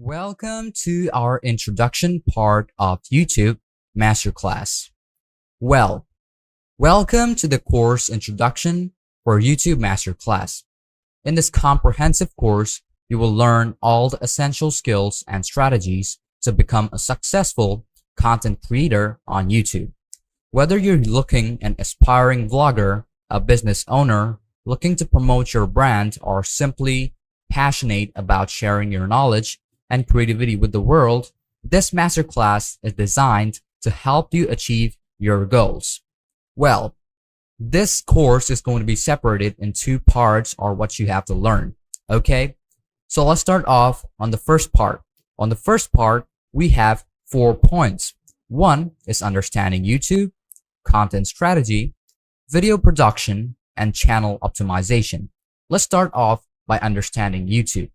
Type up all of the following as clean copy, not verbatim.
Welcome to our introduction part of YouTube Masterclass. Well, welcome to the course Introduction for YouTube Masterclass. In this comprehensive course, you will learn all the essential skills and strategies to become a successful content creator on YouTube. Whether you're looking an aspiring vlogger, a business owner, looking to promote your brand, or simply passionate about sharing your knowledge and creativity with the world, this masterclass is designed to help you achieve your goals. Well, this course is going to be separated in two parts or what you have to learn. Okay, so let's start off on the first part. On the first part, we have 4 points. One is understanding YouTube, content strategy, video production, and channel optimization. Let's start off by understanding YouTube.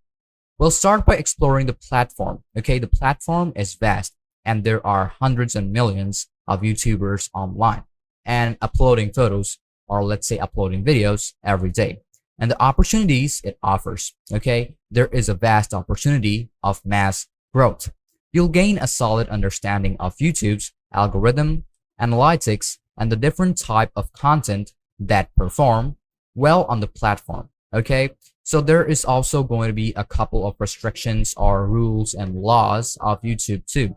We'll start by exploring the platform. Okay, the platform is vast and there are hundreds and millions of YouTubers online and uploading photos, or let's say uploading videos every day, and the opportunities it offers. Okay, there is a vast opportunity of mass growth. You'll gain a solid understanding of YouTube's algorithm, analytics, and the different type of content that perform well on the platform. Okay, so there is also going to be a couple of restrictions or rules and laws of YouTube too.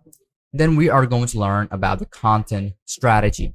Then we are going to learn about the content strategy.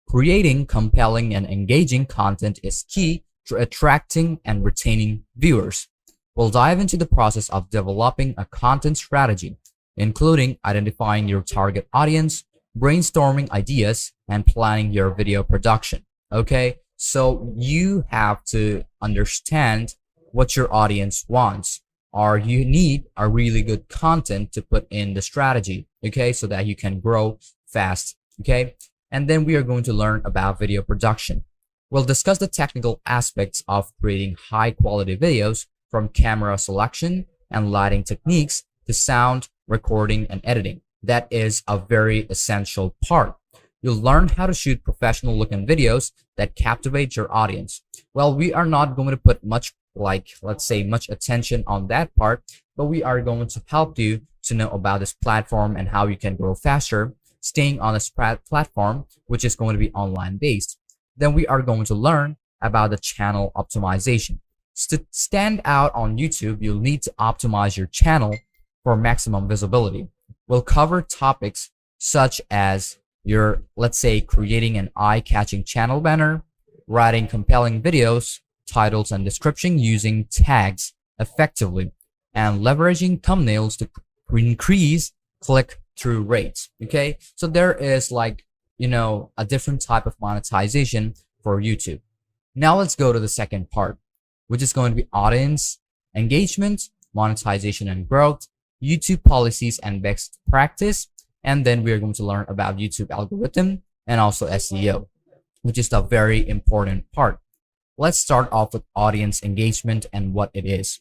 Creating compelling and engaging content is key to attracting and retaining viewers. We'll dive into the process of developing a content strategy, including identifying your target audience, brainstorming ideas, and planning your video production. Okay, so you have to understand what your audience wants, or you need a really good content to put in the strategy, okay, so that you can grow fast. Okay, and then we are going to learn about video production. We'll discuss the technical aspects of creating high quality videos, from camera selection and lighting techniques to sound recording and editing. That is a very essential part. You'll learn how to shoot professional looking videos that captivate your audience. Well, we are not going to put much, let's say, much attention on that part, but we are going to help you to know about this platform and how you can grow faster staying on this platform, which is going to be online based. Then we are going to learn about the channel optimization. To stand out on YouTube, you'll need to optimize your channel for maximum visibility. We'll cover topics such as let's say, creating an eye-catching channel banner, writing compelling videos, titles and description using tags effectively, and leveraging thumbnails to increase click-through rates. Okay, so there is a different type of monetization for YouTube. Now let's go to the second part, which is going to be audience engagement, monetization and growth, YouTube policies and best practice. And then we're going to learn about YouTube algorithm and also SEO, which is a very important part. Let's start off with audience engagement and what it is.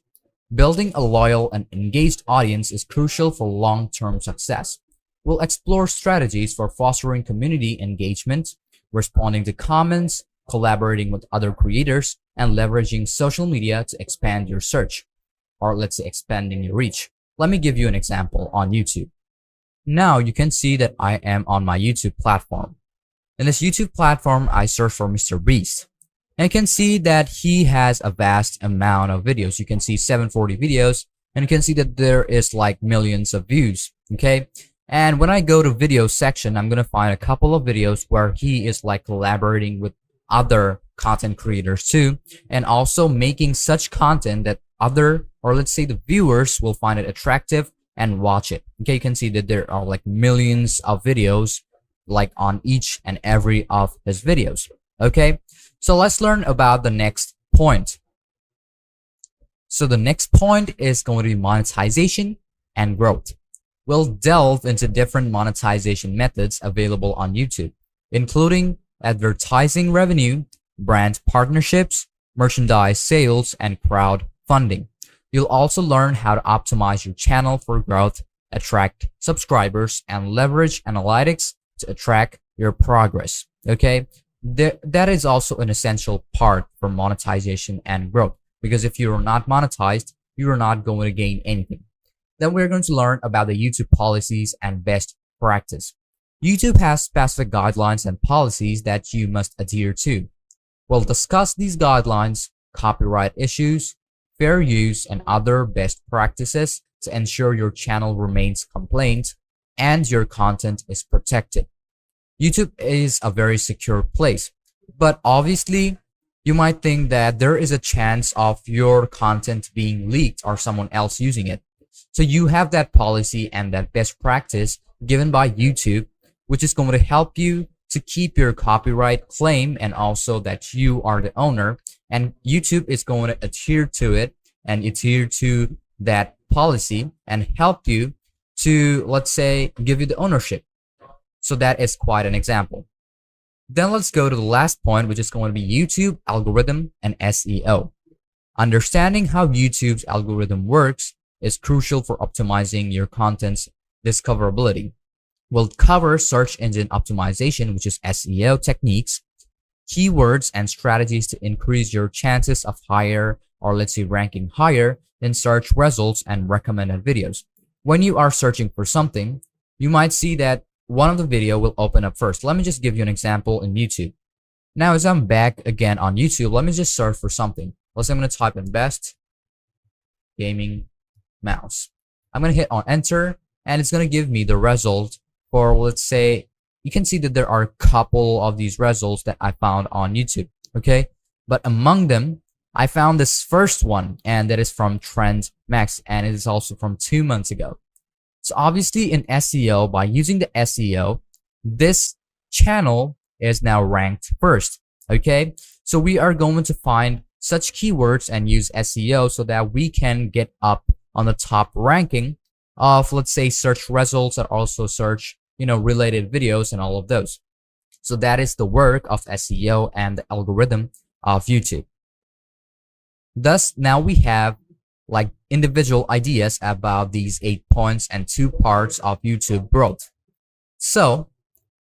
Building a loyal and engaged audience is crucial for long-term success. We'll explore strategies for fostering community engagement, responding to comments, collaborating with other creators, and leveraging social media to expand your search, or let's say expanding your reach. Let me give you an example on YouTube. Now you can see that I am on my YouTube platform. In this YouTube platform, I search for Mr. Beast. And you can see that he has a vast amount of videos. You can see 740 videos, and you can see that there is millions of views. Okay. And when I go to video section, I'm going to find a couple of videos where he is collaborating with other content creators too, and also making such content that let's say the viewers will find it attractive and watch it. Okay, you can see that there are millions of videos on each and every of his videos. Okay, so let's learn about the next point. So the next point is going to be monetization and growth. We'll delve into different monetization methods available on YouTube, including advertising revenue, brand partnerships, merchandise sales, and crowdfunding. You'll also learn how to optimize your channel for growth, attract subscribers, and leverage analytics to track your progress. Okay, that is also an essential part for monetization and growth, because if you're not monetized, you're not going to gain anything. Then we're going to learn about the YouTube policies and best practice. YouTube has specific guidelines and policies that you must adhere to. We'll discuss these guidelines, copyright issues, fair use, and other best practices to ensure your channel remains compliant and your content is protected. YouTube is a very secure place, but obviously, you might think that there is a chance of your content being leaked or someone else using it. So you have that policy and that best practice given by YouTube, which is going to help you to keep your copyright claim and also that you are the owner. And YouTube is going to adhere to it and adhere to that policy and help you to, let's say, give you the ownership. So that is quite an example. Then let's go to the last point, which is going to be YouTube algorithm and SEO. Understanding how YouTube's algorithm works is crucial for optimizing your content's discoverability. We'll cover search engine optimization, which is SEO techniques, keywords and strategies to increase your chances of higher, or let's say ranking higher in search results and recommended videos. When you are searching for something, you might see that one of the video will open up first. Let me just give you an example in YouTube. Now, as I'm back again on YouTube, let me just search for something. Let's say I'm going to type in best gaming mouse. I'm going to hit on enter and it's going to give me the result for, let's say, you can see that there are a couple of these results that I found on YouTube. Okay. But among them, I found this first one, and that is from Trend Max, and it is also from 2 months ago. So obviously in SEO, by using the SEO, this channel is now ranked first. Okay. So we are going to find such keywords and use SEO so that we can get up on the top ranking of, let's say, search results and also search, related videos and all of those. So that is the work of SEO and the algorithm of YouTube. Thus, now we have like individual ideas about these 8 points and 2 parts of YouTube growth. So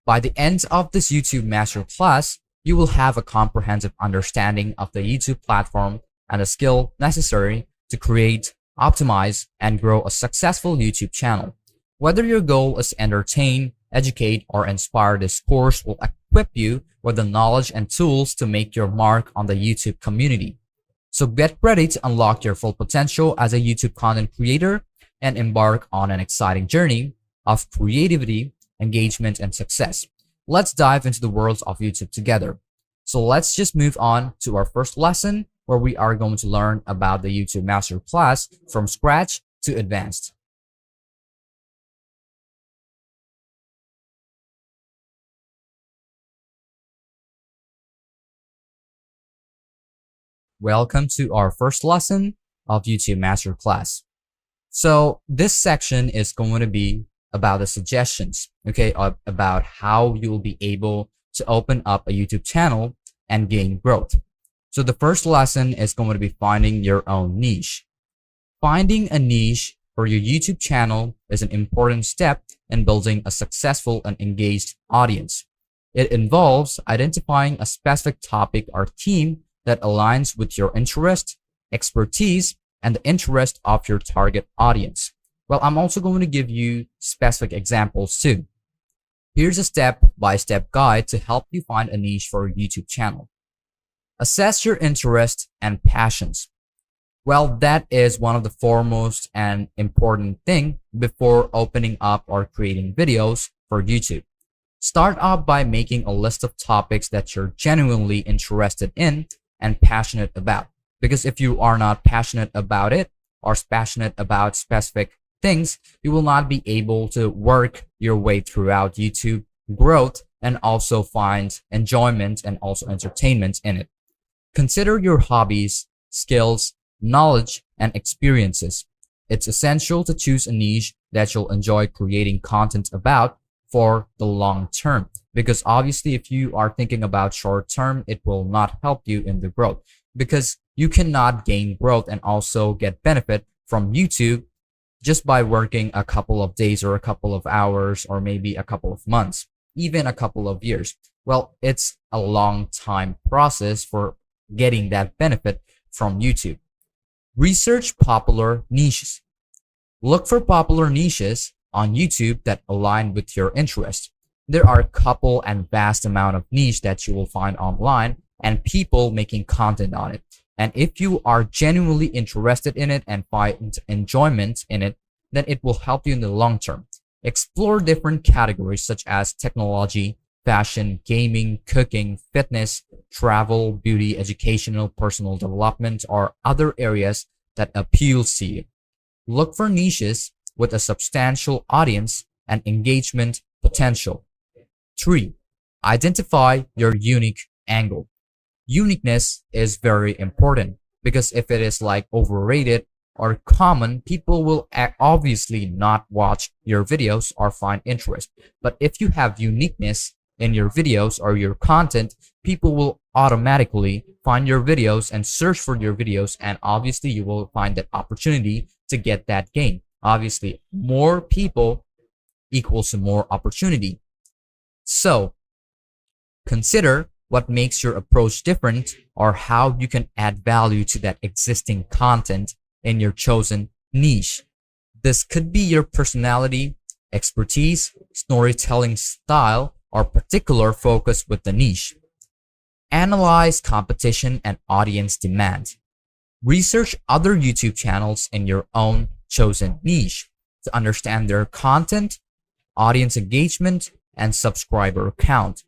by the end of this YouTube Masterclass, you will have a comprehensive understanding of the YouTube platform and the skill necessary to create, optimize, and grow a successful YouTube channel. Whether your goal is to entertain, educate, or inspire, this course will equip you with the knowledge and tools to make your mark on the YouTube community. So get ready to unlock your full potential as a YouTube content creator and embark on an exciting journey of creativity, engagement, and success. Let's dive into the worlds of YouTube together. So let's just move on to our first lesson, where we are going to learn about the YouTube Masterclass from scratch to advanced. Welcome to our first lesson of YouTube Masterclass. So this section is going to be about the suggestions, okay, about how you will be able to open up a YouTube channel and gain growth. So the first lesson is going to be finding your own niche. Finding a niche for your YouTube channel is an important step in building a successful and engaged audience. It involves identifying a specific topic or theme that aligns with your interest, expertise, and the interest of your target audience. Well, I'm also going to give you specific examples too. Here's a step-by-step guide to help you find a niche for your YouTube channel. Assess your interests and passions. Well, that is one of the foremost and important thing before opening up or creating videos for YouTube. Start off by making a list of topics that you're genuinely interested in and passionate about. Because if you are not passionate about it or passionate about specific things, you will not be able to work your way throughout YouTube growth and also find enjoyment and also entertainment in it. Consider your hobbies, skills, knowledge, and experiences. It's essential to choose a niche that you'll enjoy creating content about for the long term. Because obviously, if you are thinking about short term, it will not help you in the growth, because you cannot gain growth and also get benefit from YouTube just by working a couple of days or a couple of hours or maybe a couple of months, even a couple of years. Well, it's a long time process for getting that benefit from YouTube. Research popular niches. Look for popular niches on YouTube that align with your interests. There are a couple and vast amount of niche that you will find online and people making content on it. And if you are genuinely interested in it and find enjoyment in it, then it will help you in the long term. Explore different categories such as technology, fashion, gaming, cooking, fitness, travel, beauty, educational, personal development, or other areas that appeals to you. Look for niches with a substantial audience and engagement potential. 3. Identify your unique angle. Uniqueness is very important because if it is like overrated or common, people will obviously not watch your videos or find interest. But if you have uniqueness in your videos or your content, people will automatically find your videos and search for your videos, and obviously you will find that opportunity to get that gain. Obviously, more people equals to more opportunity. So consider what makes your approach different or how you can add value to that existing content in your chosen niche. This could be your personality, expertise, storytelling style, or particular focus with the niche. Analyze competition and audience demand. Research other YouTube channels in your own chosen niche to understand their content, audience engagement, and subscriber count.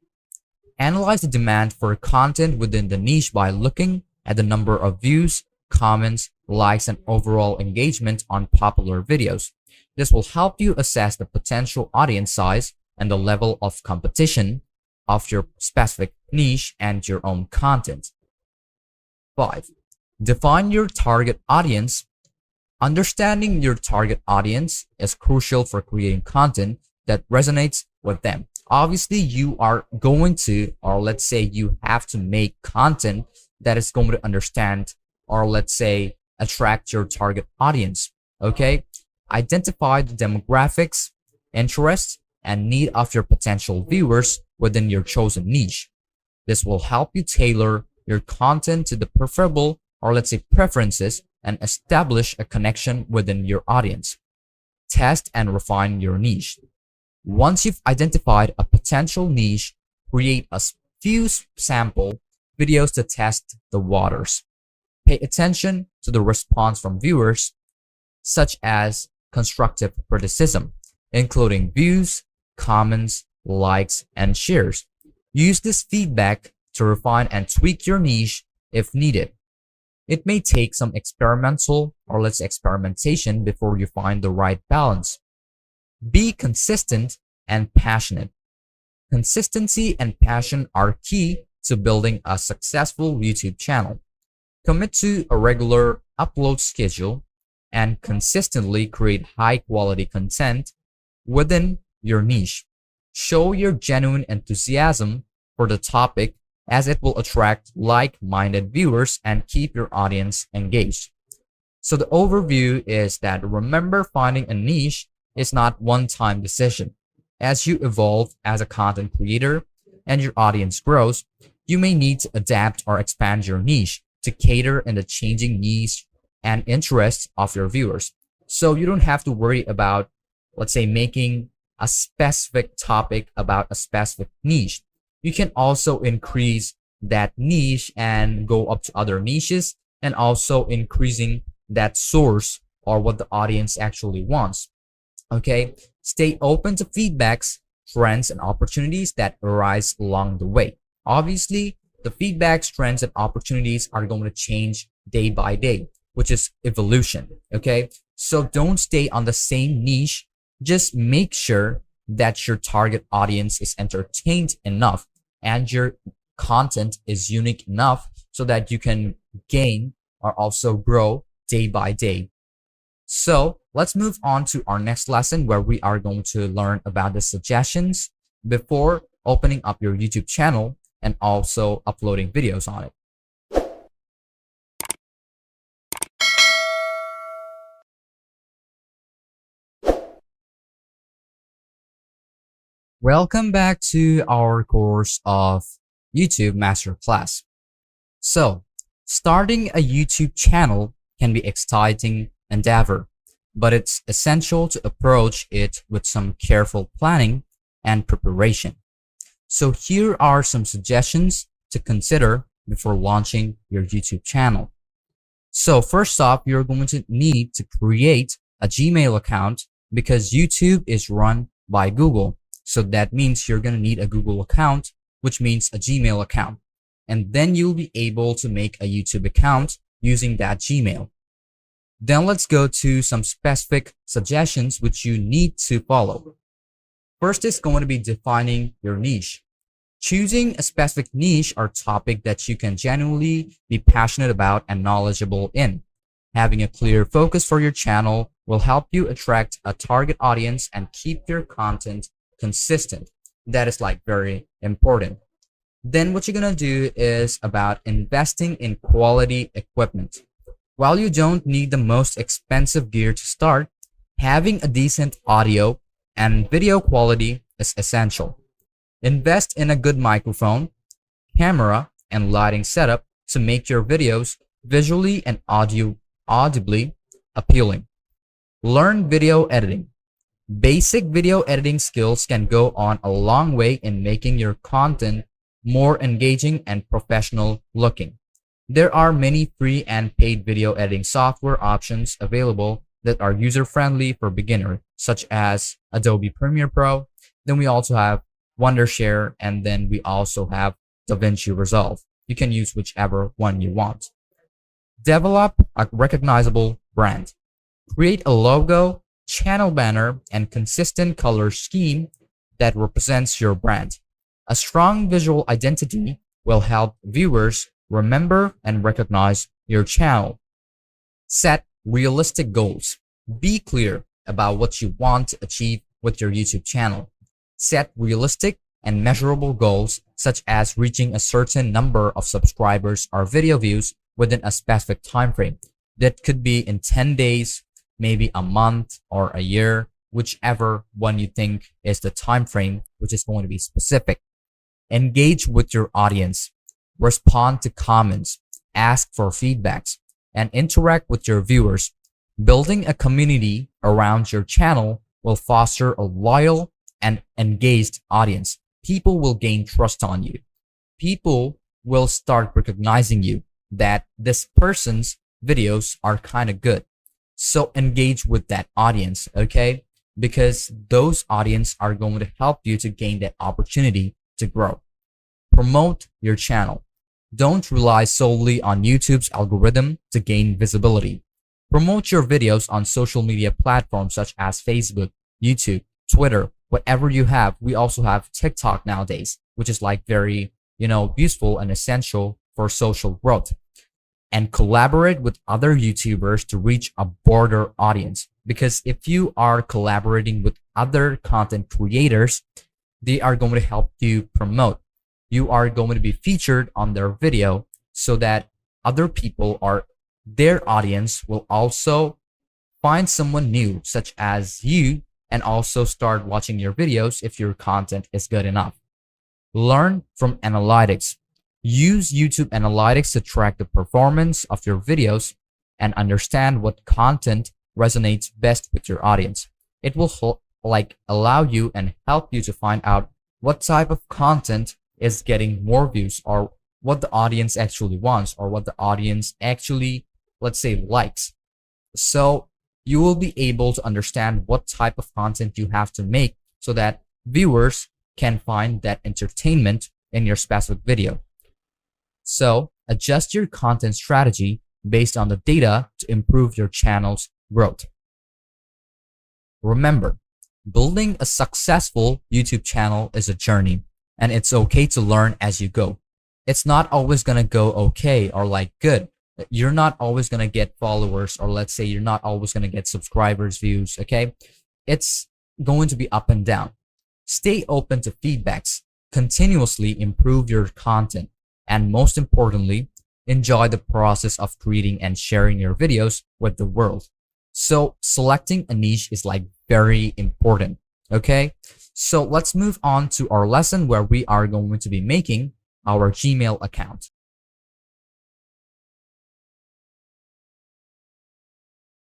Analyze the demand for content within the niche by looking at the number of views, comments, likes, and overall engagement on popular videos. This will help you assess the potential audience size and the level of competition of your specific niche and your own content. 5. Define your target audience. Understanding your target audience is crucial for creating content that resonates with them. Obviously, you are going to, or let's say you have to make content that is going to understand, or let's say attract your target audience. Okay? Identify the demographics, interests, and need of your potential viewers within your chosen niche. This will help you tailor your content to the preferable, or let's say preferences, and establish a connection within your audience. Test and refine your niche. Once you've identified a potential niche, create a few sample videos to test the waters. Pay attention to the response from viewers, such as constructive criticism, including views, comments, likes, and shares. Use this feedback to refine and tweak your niche if needed. It may take some experimental or let's say experimentation before you find the right balance. Be consistent and passionate. Consistency and passion are key to building a successful YouTube channel. Commit to a regular upload schedule and consistently create high quality content within your niche. Show your genuine enthusiasm for the topic as it will attract like-minded viewers and keep your audience engaged. So the overview is that remember, finding a niche is not one-time decision. As you evolve as a content creator and your audience grows, you may need to adapt or expand your niche to cater in the changing needs and interests of your viewers. So you don't have to worry about, let's say, making a specific topic about a specific niche. You can also increase that niche and go up to other niches, and also increasing that source or what the audience actually wants. Okay, stay open to feedbacks, trends, and opportunities that arise along the way. Obviously, the feedbacks, trends, and opportunities are going to change day by day, which is evolution. Okay, so don't stay on the same niche. Just make sure that your target audience is entertained enough and your content is unique enough so that you can gain or also grow day by day. So let's move on to our next lesson, where we are going to learn about the suggestions before opening up your YouTube channel and also uploading videos on it. Welcome back to our course of YouTube Masterclass. So, starting a YouTube channel can be exciting endeavor, but it's essential to approach it with some careful planning and preparation. So here are some suggestions to consider before launching your YouTube channel. So first off, you're going to need to create a Gmail account because YouTube is run by Google. So that means you're going to need a Google account, which means a Gmail account. And then you'll be able to make a YouTube account using that Gmail. Then let's go to some specific suggestions which you need to follow. First is going to be defining your niche. Choosing a specific niche or topic that you can genuinely be passionate about and knowledgeable in. Having a clear focus for your channel will help you attract a target audience and keep your content consistent. That is like very important. Then what you're gonna do is about investing in quality equipment. While you don't need the most expensive gear to start, having a decent audio and video quality is essential. Invest in a good microphone, camera, and lighting setup to make your videos visually and audibly appealing. Learn video editing. Basic video editing skills can go on a long way in making your content more engaging and professional looking. There are many free and paid video editing software options available that are user-friendly for beginners, such as Adobe Premiere Pro. Then we also have Wondershare, and then we also have DaVinci Resolve. You can use whichever one you want. Develop a recognizable brand. Create a logo, channel banner, and consistent color scheme that represents your brand. A strong visual identity will help viewers remember and recognize your channel. Set realistic goals. Be clear about what you want to achieve with your YouTube channel. Set realistic and measurable goals, such as reaching a certain number of subscribers or video views within a specific time frame. That could be in 10 days, maybe a month or a year, whichever one you think is the time frame, which is going to be specific. Engage with your audience. Respond to comments, ask for feedbacks, and interact with your viewers. Building a community around your channel will foster a loyal and engaged audience. People will gain trust on you. People will start recognizing you that this person's videos are kind of good. So engage with that audience, okay? Because those audience are going to help you to gain that opportunity to grow. Promote your channel. Don't rely solely on YouTube's algorithm to gain visibility. Promote your videos on social media platforms such as Facebook, YouTube, Twitter, whatever you have. We also have TikTok nowadays, which is like very, useful and essential for social growth. And collaborate with other YouTubers to reach a broader audience. Because if you are collaborating with other content creators, they are going to help you promote. You are going to be featured on their video so that other people or their audience will also find someone new such as you and also start watching your videos if your content is good enough. Learn from analytics. Use YouTube analytics to track the performance of your videos and understand what content resonates best with your audience. It will allow you and help you to find out what type of content is getting more views or what the audience actually wants or what the audience actually, let's say, likes. So you will be able to understand what type of content you have to make so that viewers can find that entertainment in your specific video. So adjust your content strategy based on the data to improve your channel's growth. Remember, building a successful YouTube channel is a journey, and it's okay to learn as you go. It's not always gonna go okay or like good. You're not always gonna get followers, or let's say you're not always gonna get subscribers, views, okay? It's going to be up and down. Stay open to feedbacks, continuously improve your content, and most importantly, enjoy the process of creating and sharing your videos with the world. So selecting a niche is like very important, okay? So let's move on to our lesson where we are going to be making our Gmail account.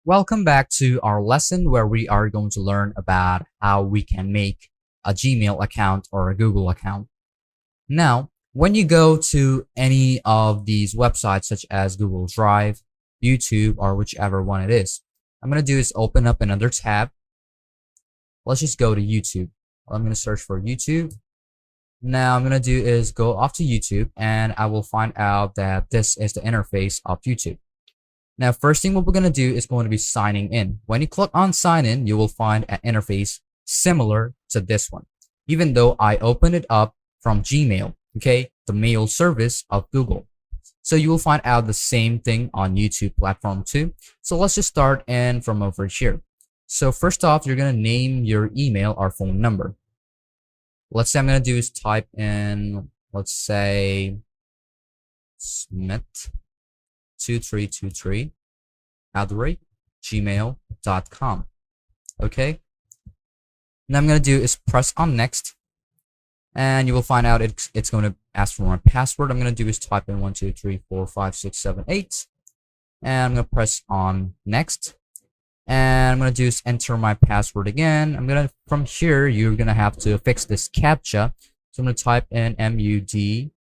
Welcome back to our lesson where we are going to learn about how we can make a Gmail account or a Google account. Now, when you go to any of these websites such as Google Drive, YouTube, or whichever one it is, I'm going to do is open up another tab. Let's just go to YouTube. I'm going to search for YouTube. Now I'm going to do is go off to YouTube and I will find out that this is the interface of YouTube. Now, first thing what we're going to do is going to be signing in. When you click on sign in, you will find an interface similar to this one, even though I opened it up from Gmail, okay, the mail service of Google. So you will find out the same thing on YouTube platform too. So let's just start in from over here. So first off, you're going to name your email or phone number. Let's say I'm going to do is type in, let's say, Smith2323@gmail.com. Okay. Now I'm going to do is press on next. And you will find out it's going to ask for my password. I'm going to do is type in 1, 2, 3, 4, 5, 6, 7, 8. And I'm going to press on next. And I'm going to do is enter my password again. From here, you're going to have to fix this CAPTCHA. So I'm going to type in MEDUGYTOL.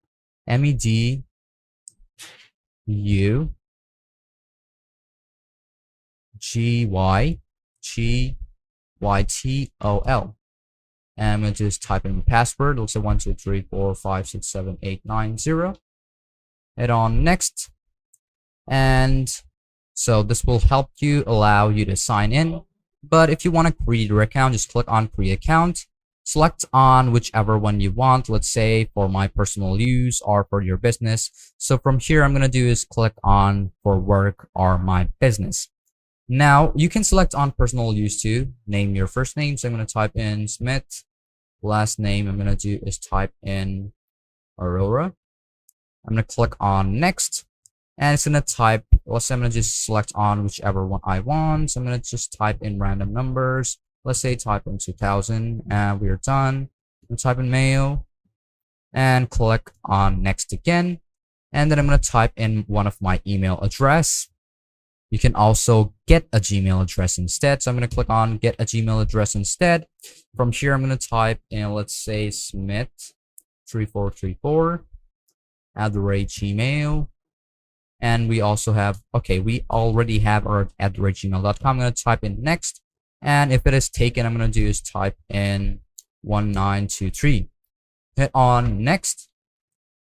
And I'm going to just type in my password. Let's say 1, 2, 3, 4, 5, 6, 7, 8, 9, 0. Hit on next. And so this will allow you to sign in. But if you want to create your account, just click on create account. Select on whichever one you want. Let's say for my personal use or for your business. So from here, I'm going to do is click on for work or my business. Now you can select on personal use too. Name your first name. So I'm going to type in Smith. Last name I'm going to do is type in Aurora. I'm going to click on next. And it's going to type, let's say I'm going to just select on whichever one I want. So I'm going to just type in random numbers. Let's say type in 2000 and we are done. I'm type in mail and click on next again. And then I'm going to type in one of my email address. You can also get a Gmail address instead. So I'm going to click on get a Gmail address instead. From here, I'm going to type in, let's say Smith3434@gmail. And we also have, okay, we already have our @gmail.com. I'm going to type in next. And if it is taken, I'm going to do is type in 1923. Hit on next.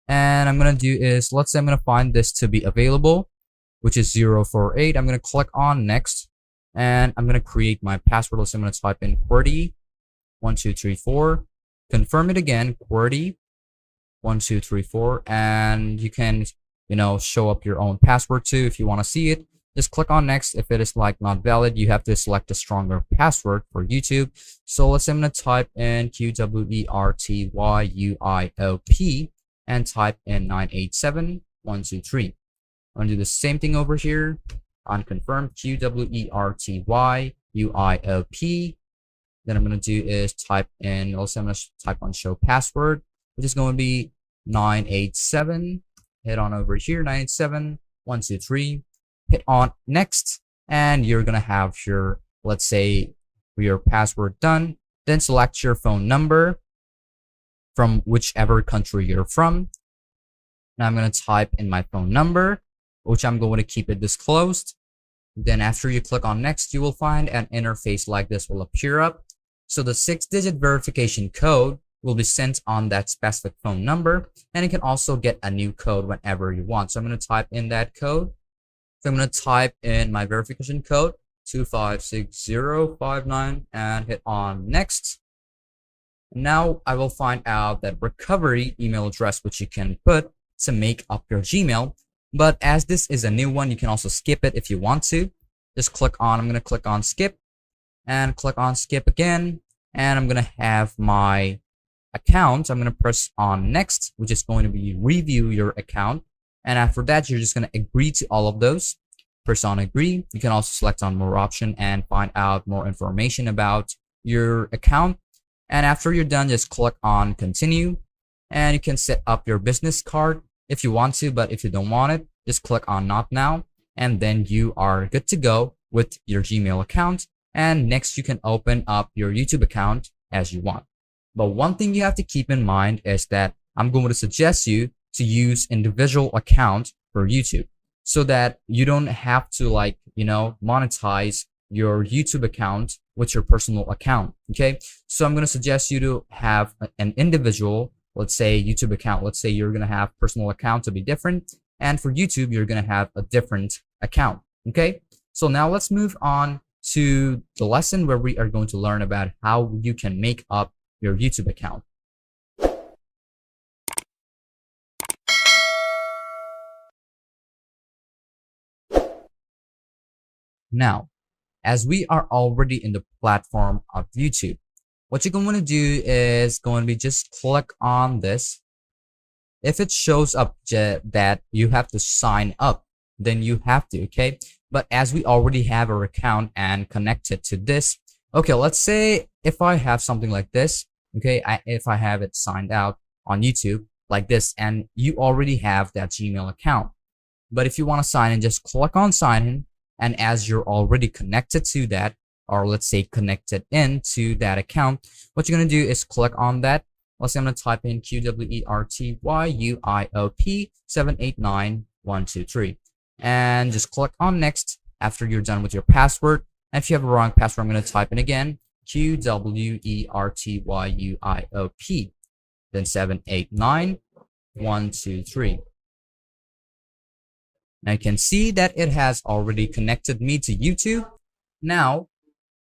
And I'm going to do is, let's say I'm going to find this to be available, which is 048. I'm going to click on next. And I'm going to create my password. Let's say I'm going to type in QWERTY1234. Confirm it again, QWERTY1234. And you can, show up your own password too if you want to see it. Just click on next. If it is like not valid, you have to select a stronger password for YouTube. So let's say I'm going to type in QWERTYUIOP and type in 987123. I'm going to do the same thing over here on confirm QWERTYUIOP. Then I'm going to do is type in, also I'm going to type on show password, which is going to be 987. Hit on over here, 987-123. Hit on next, and you're going to have your, let's say, your password done. Then select your phone number from whichever country you're from. Now I'm going to type in my phone number, which I'm going to keep it disclosed. Then after you click on next, you will find an interface like this will appear up. So the 6-digit verification code will be sent on that specific phone number, and you can also get a new code whenever you want. So I'm going to type in that code. So I'm going to type in my verification code 256059 and hit on next. Now I will find out that recovery email address which you can put to make up your Gmail. But as this is a new one, you can also skip it if you want to. Just click on, I'm going to click on skip and click on skip again. And I'm going to have my account. I'm going to press on next, which is going to be review your account. And after that, you're just going to agree to all of those. Press on agree. You can also select on more option and find out more information about your account. And after you're done, just click on continue. And you can set up your business card if you want to, but if you don't want it, just click on not now. And then you are good to go with your Gmail account, and next you can open up your YouTube account as you want. But one thing you have to keep in mind is that I'm going to suggest you to use individual account for YouTube so that you don't have to monetize your YouTube account with your personal account. Okay, so I'm going to suggest you to have an individual, let's say YouTube account. Let's say you're going to have personal account to be different, and for YouTube you're going to have a different account. Okay, so now let's move on to the lesson where we are going to learn about how you can make up your YouTube account. Now, as we are already in the platform of YouTube, what you're going to do is going to be just click on this. If it shows up that you have to sign up, then you have to, okay? But as we already have our account and connected to this, okay, let's say if I have something like this, okay, if I have it signed out on YouTube like this, and you already have that Gmail account. But if you want to sign in, just click on sign in, and as you're already connected to that, or let's say connected into that account, what you're going to do is click on that. Let's say I'm going to type in QWERTYUIOP789123 and just click on next after you're done with your password. And if you have a wrong password, I'm going to type in again QWERTYUIOP, then 789123. Now you can see that it has already connected me to YouTube. Now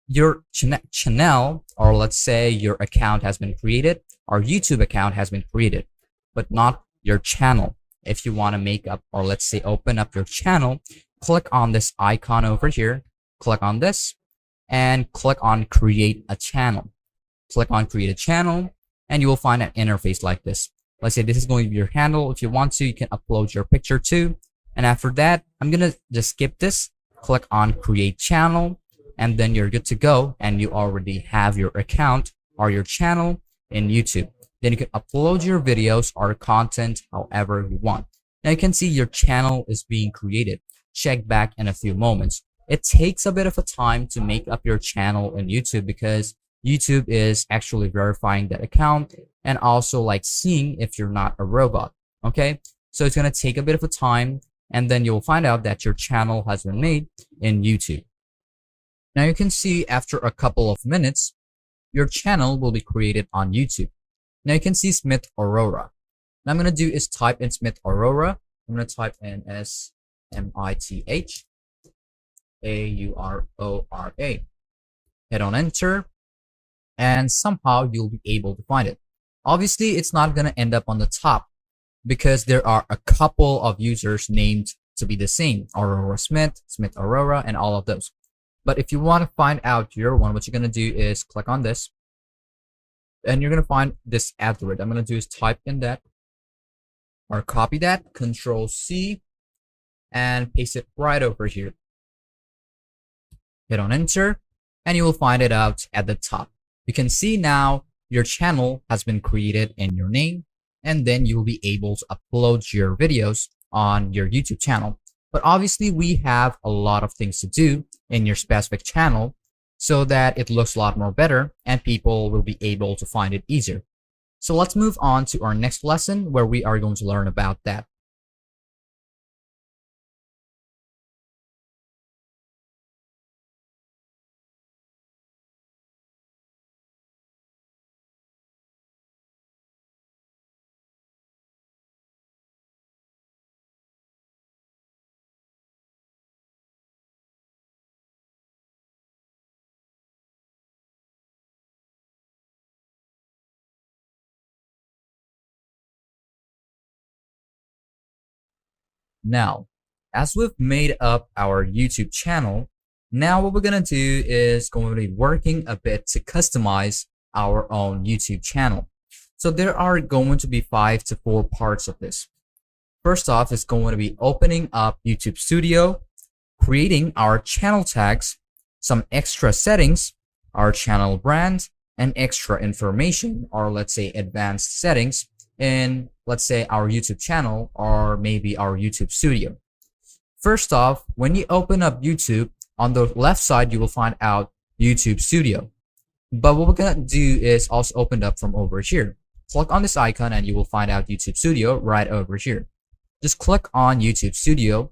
your channel, or let's say your account has been created, or YouTube account has been created, but not your channel. If you want to make up, or let's say open up your channel, click on this icon over here, click on this, and click on create a channel. Click on create a channel, and you will find an interface like this. Let's say this is going to be your handle. If you want to, you can upload your picture too. And after that, I'm gonna just skip this, click on create channel, and then you're good to go, and you already have your account or your channel in YouTube. Then you can upload your videos or content however you want. Now you can see your channel is being created. Check back in a few moments. It takes a bit of a time to make up your channel in YouTube because YouTube is actually verifying that account and also like seeing if you're not a robot. Okay, so it's gonna take a bit of a time, and then you'll find out that your channel has been made in YouTube. Now you can see after a couple of minutes, your channel will be created on YouTube. Now you can see Smith Aurora. What I'm going to do is type in Smith Aurora. I'm going to type in SMITHAURORA. Hit on enter, and somehow you'll be able to find it. Obviously, it's not going to end up on the top because there are a couple of users named to be the same, Aurora Smith, Smith Aurora, and all of those. But if you want to find out your one, what you're going to do is click on this, and you're going to find this afterward. I'm going to do is type in that, or copy that, Control C, and paste it right over here. Hit on enter, and you will find it out at the top. You can see now your channel has been created in your name, and then you will be able to upload your videos on your YouTube channel. But obviously we have a lot of things to do in your specific channel so that it looks a lot more better and people will be able to find it easier. So let's move on to our next lesson where we are going to learn about that. Now, as we've made up our YouTube channel, now what we're going to do is going to be working a bit to customize our own YouTube channel. So there are going to be 5 to 4 parts of this. First off is going to be opening up YouTube Studio, creating our channel tags, some extra settings, our channel brand, and extra information, or let's say advanced settings in, let's say, our YouTube channel or maybe our YouTube Studio. First off, when you open up YouTube, On the left side, you will find out YouTube Studio. But what we're gonna do is also open up from over here. Click on this icon and you will find out YouTube Studio right over here. Just click on YouTube Studio,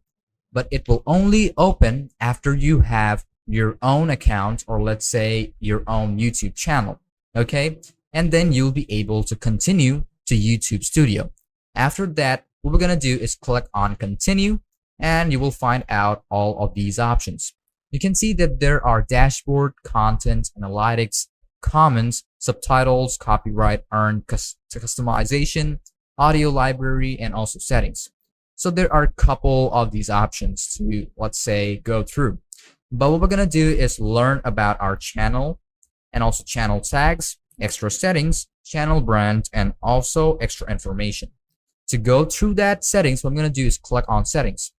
but it will only open after you have your own account, or let's say your own YouTube channel. Okay, and then you'll be able to continue to YouTube Studio. After that, what we're gonna do is click on continue, and you will find out all of these options. You can see that there are dashboard, content, analytics, comments, subtitles, copyright, earned, customization, audio library, and also settings. So there are a couple of these options to, let's say, go through. But what we're gonna do is learn about our channel and also channel tags, extra settings, channel brand, and also extra information. To go through that settings, what I'm gonna do is click on settings.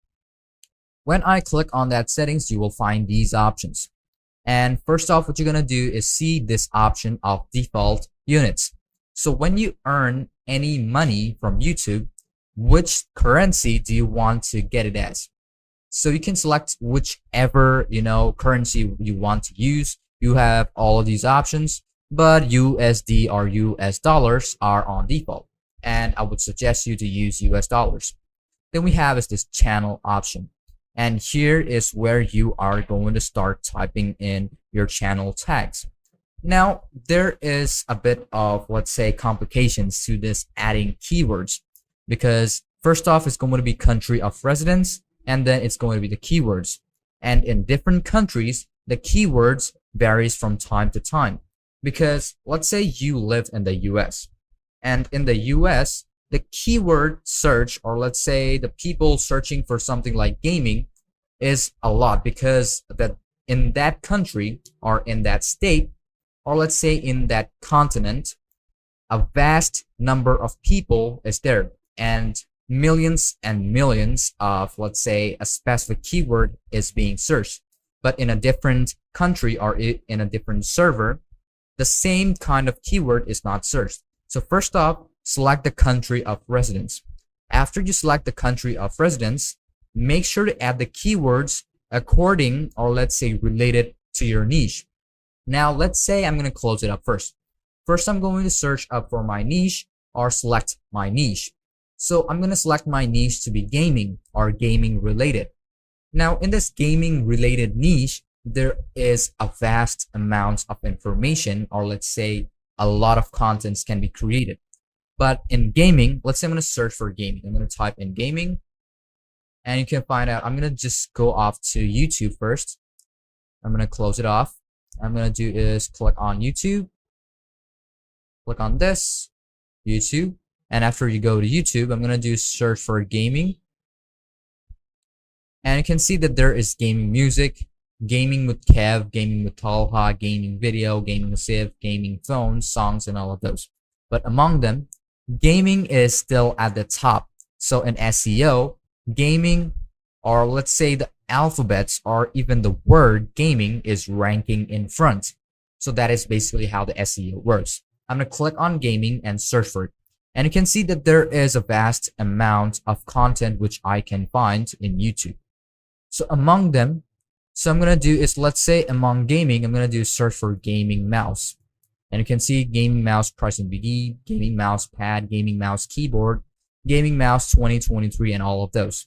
When I click on that settings, you will find these options. And first off, what you're gonna do is see this option of default units. So when you earn any money from YouTube, which currency do you want to get it as? So you can select whichever currency you want to use. You have all of these options, but USD or US dollars are on default, and I would suggest you to use US dollars. Then we have is this channel option, and here is where you are going to start typing in your channel tags. Now there is a bit of, let's say, complications to this adding keywords, because first off, it's going to be country of residence, and then it's going to be the keywords. And in different countries, the keywords varies from time to time, because let's say you live in the US, and in the US, the keyword search, or let's say the people searching for something like gaming, is a lot, because that in that country or in that state, or let's say in that continent, a vast number of people is there, and millions and millions of, let's say, a specific keyword is being searched. But in a different country or in a different server, the same kind of keyword is not searched. So first off, select the country of residence. After you select the country of residence, make sure to add the keywords according, or let's say, related to your niche. Now let's say I'm going to close it up first. First, I'm going to search up for my niche, or select my niche. So I'm going to select my niche to be gaming or gaming related. Now in this gaming related niche, there is a vast amount of information, or let's say a lot of contents can be created. But in gaming, let's say I'm going to search for gaming. I'm going to type in gaming, and you can find out. I'm going to just go off to YouTube first. I'm going to close it off. What I'm going to do is click on YouTube, click on this, YouTube. And after you go to YouTube, I'm going to do search for gaming. And you can see that there is gaming music, gaming with Kev, gaming with Talha, gaming video, gaming with Siv, gaming phones, songs, and all of those. But among them, gaming is still at the top. So in SEO, gaming, or let's say the alphabets or even the word gaming, is ranking in front. So that is basically how the SEO works. I'm going to click on gaming and search for it. And you can see that there is a vast amount of content which I can find in YouTube. So among them, so I'm going to do is, let's say among gaming, I'm going to do search for gaming mouse. And you can see gaming mouse pricing BD, gaming mouse pad, gaming mouse keyboard, gaming mouse 2023, and all of those.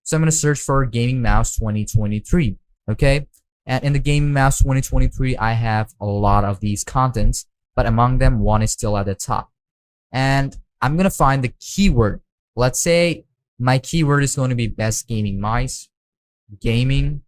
So I'm going to search for gaming mouse 2023. Okay. And in the gaming mouse 2023, I have a lot of these contents, but among them, one is still at the top. And I'm going to find the keyword. Let's say my keyword is going to be best gaming mice, gaming,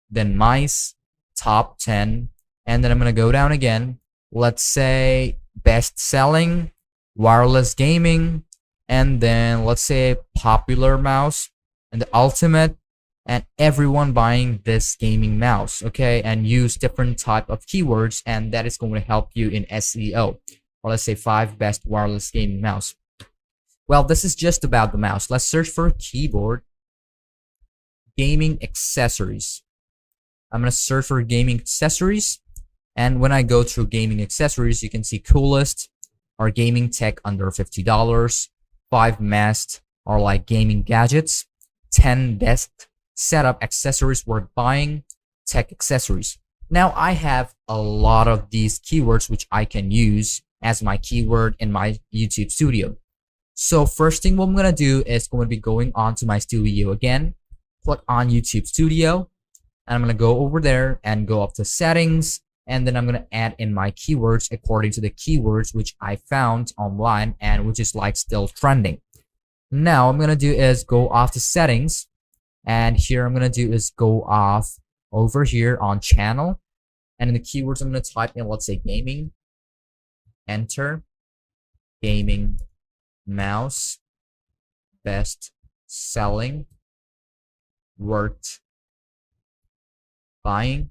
then mice, top 10. And then I'm going to go down again. Let's say best selling, wireless gaming, and then let's say popular mouse, and the ultimate, and everyone buying this gaming mouse. Okay. And use different type of keywords, and that is going to help you in SEO. Or let's say 5 best wireless gaming mouse. Well, this is just about the mouse. Let's search for keyboard, gaming accessories. I'm going to search for gaming accessories. And when I go through gaming accessories, you can see coolest or gaming tech under $50, 5 must or like gaming gadgets, 10 desk setup accessories worth buying, tech accessories. Now I have a lot of these keywords which I can use as my keyword in my YouTube studio. So first thing what I'm going to do is going to be going on to my studio again, click on YouTube Studio, and I'm going to go over there and go up to settings, and then I'm going to add in my keywords according to the keywords which I found online and which is like still trending. Now I'm going to do is go off to settings, and here I'm going to do is go off over here on channel, and in the keywords I'm going to type in, let's say gaming, enter, gaming mouse, best selling, worth buying,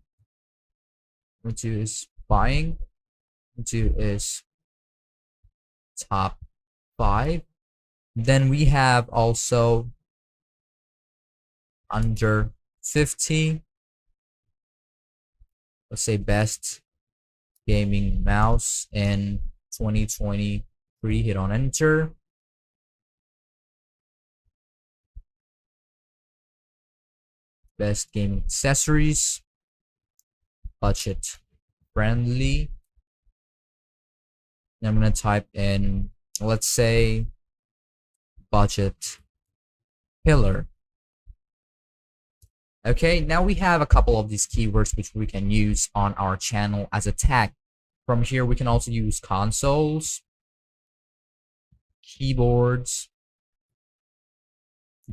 which is buying, which is top 5. Then we have also under 50, let's say best gaming mouse in 2023, hit on enter. Best gaming accessories, budget friendly. And I'm gonna type in, let's say, budget pillar. Okay, now we have a couple of these keywords which we can use on our channel as a tag. From here, we can also use consoles, keyboards,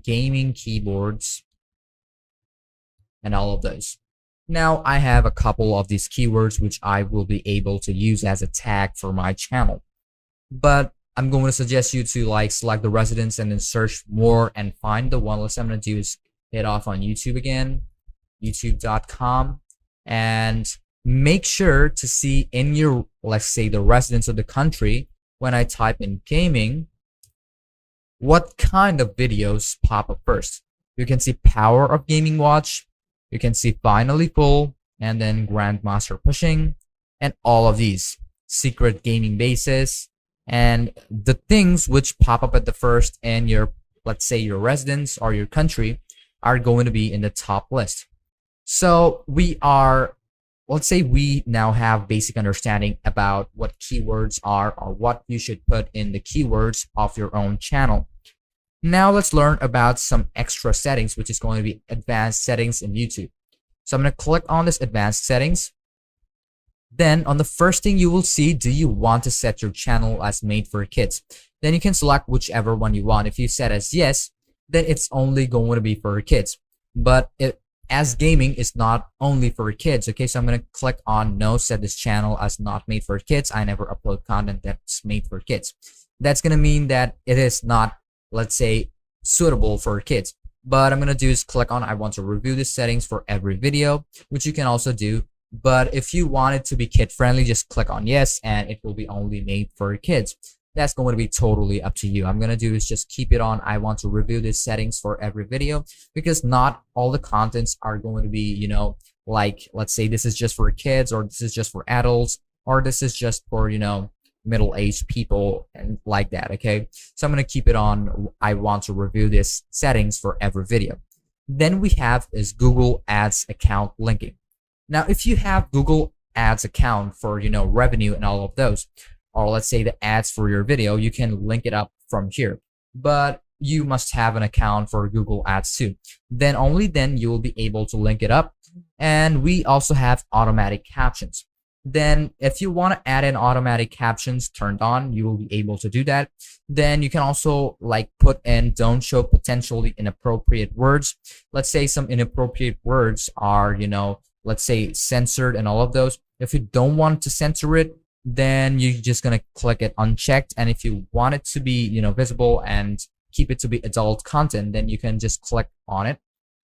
gaming keyboards, and all of those. Now I have a couple of these keywords which I will be able to use as a tag for my channel, but I'm going to suggest you to like select the residence and then search more and find the one. Let's say I'm going to do is hit off on YouTube again, youtube.com, and make sure to see in your, let's say, the residence of the country, when I type in gaming, what kind of videos pop up first. You can see Power of Gaming Watch, you can see Finally Full, and then Grandmaster Pushing, and all of these secret gaming bases, and the things which pop up at the first in your, let's say, your residence or your country are going to be in the top list. So we are, let's say we now have basic understanding about what keywords are or what you should put in the keywords of your own channel. Now let's learn about some extra settings, which is going to be advanced settings in YouTube. So I'm going to click on this advanced settings. Then on the first thing you will see, do you want to set your channel as made for kids? Then you can select whichever one you want. If you set as yes, then it's only going to be for kids. But as gaming is not only for kids, okay, so I'm going to click on no, set this channel as not made for kids. I never upload content that's made for kids. That's going to mean that it is not, let's say, suitable for kids. But I'm going to do is click on I want to review the settings for every video, which you can also do. But if you want it to be kid friendly, just click on yes, and it will be only made for kids. That's going to be totally up to you. I'm going to do is just keep it on I want to review these settings for every video, because not all the contents are going to be, you know, like, let's say this is just for kids, or this is just for adults, or this is just for, you know, middle-aged people and like that. Okay, so I'm going to keep it on I want to review this settings for every video. Then we have is Google Ads account linking. Now if you have Google Ads account for, you know, revenue and all of those, or let's say the ads for your video, you can link it up from here, but you must have an account for Google Ads too. Then only then you will be able to link it up. And we also have automatic captions. Then if you want to add in automatic captions turned on, you will be able to do that. Then you can also like put in don't show potentially inappropriate words. Let's say some inappropriate words are, you know, let's say censored and all of those. If you don't want to censor it, then you're just going to click it unchecked. And if you want it to be, you know, visible and keep it to be adult content, then you can just click on it,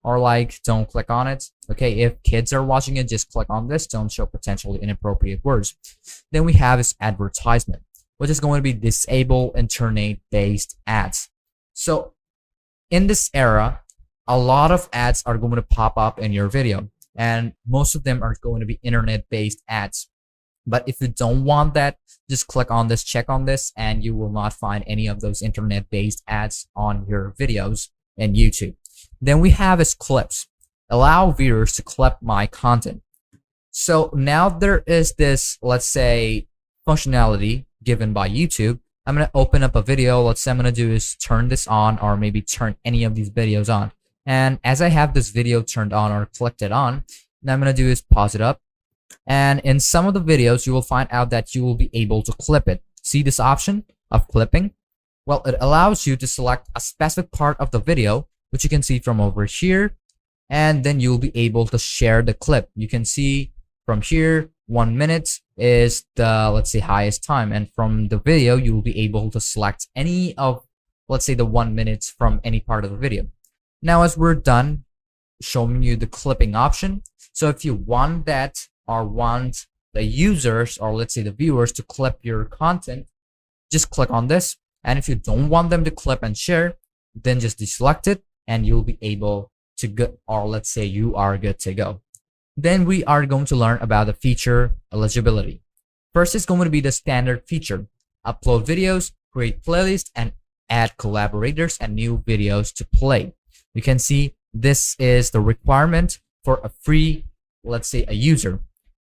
or like don't click on it. Okay, if kids are watching it, just click on this, don't show potentially inappropriate words. Then we have is advertisement, which is going to be disable internet-based ads. So in this era, a lot of ads are going to pop up in your video, and most of them are going to be internet-based ads. But if you don't want that, just click on this, check on this, and you will not find any of those internet-based ads on your videos in YouTube. Then we have is clips. allow viewers to clip my content. So now there is this, let's say, functionality given by YouTube. I'm going to open up a video. Let's say I'm going to do is turn this on, or maybe turn any of these videos on. And as I have this video turned on or clicked it on, now I'm going to do is pause it up. And in some of the videos, you will find out that you will be able to clip it. See this option of clipping? Well, it allows you to select a specific part of the video, which you can see from over here. And then you'll be able to share the clip. You can see from here, 1 minute is the, let's say, highest time. And from the video, you will be able to select any of, let's say, the 1 minute from any part of the video. Now, as we're done showing you the clipping option, so if you want that or want the users, or let's say the viewers, to clip your content, just click on this. And if you don't want them to clip and share, then just deselect it and you'll be able to go, or let's say you are good to go. Then we are going to learn about the feature eligibility. First is going to be the standard feature: upload videos, create playlists, and add collaborators and new videos to play. You can see this is the requirement for a free, let's say, a user.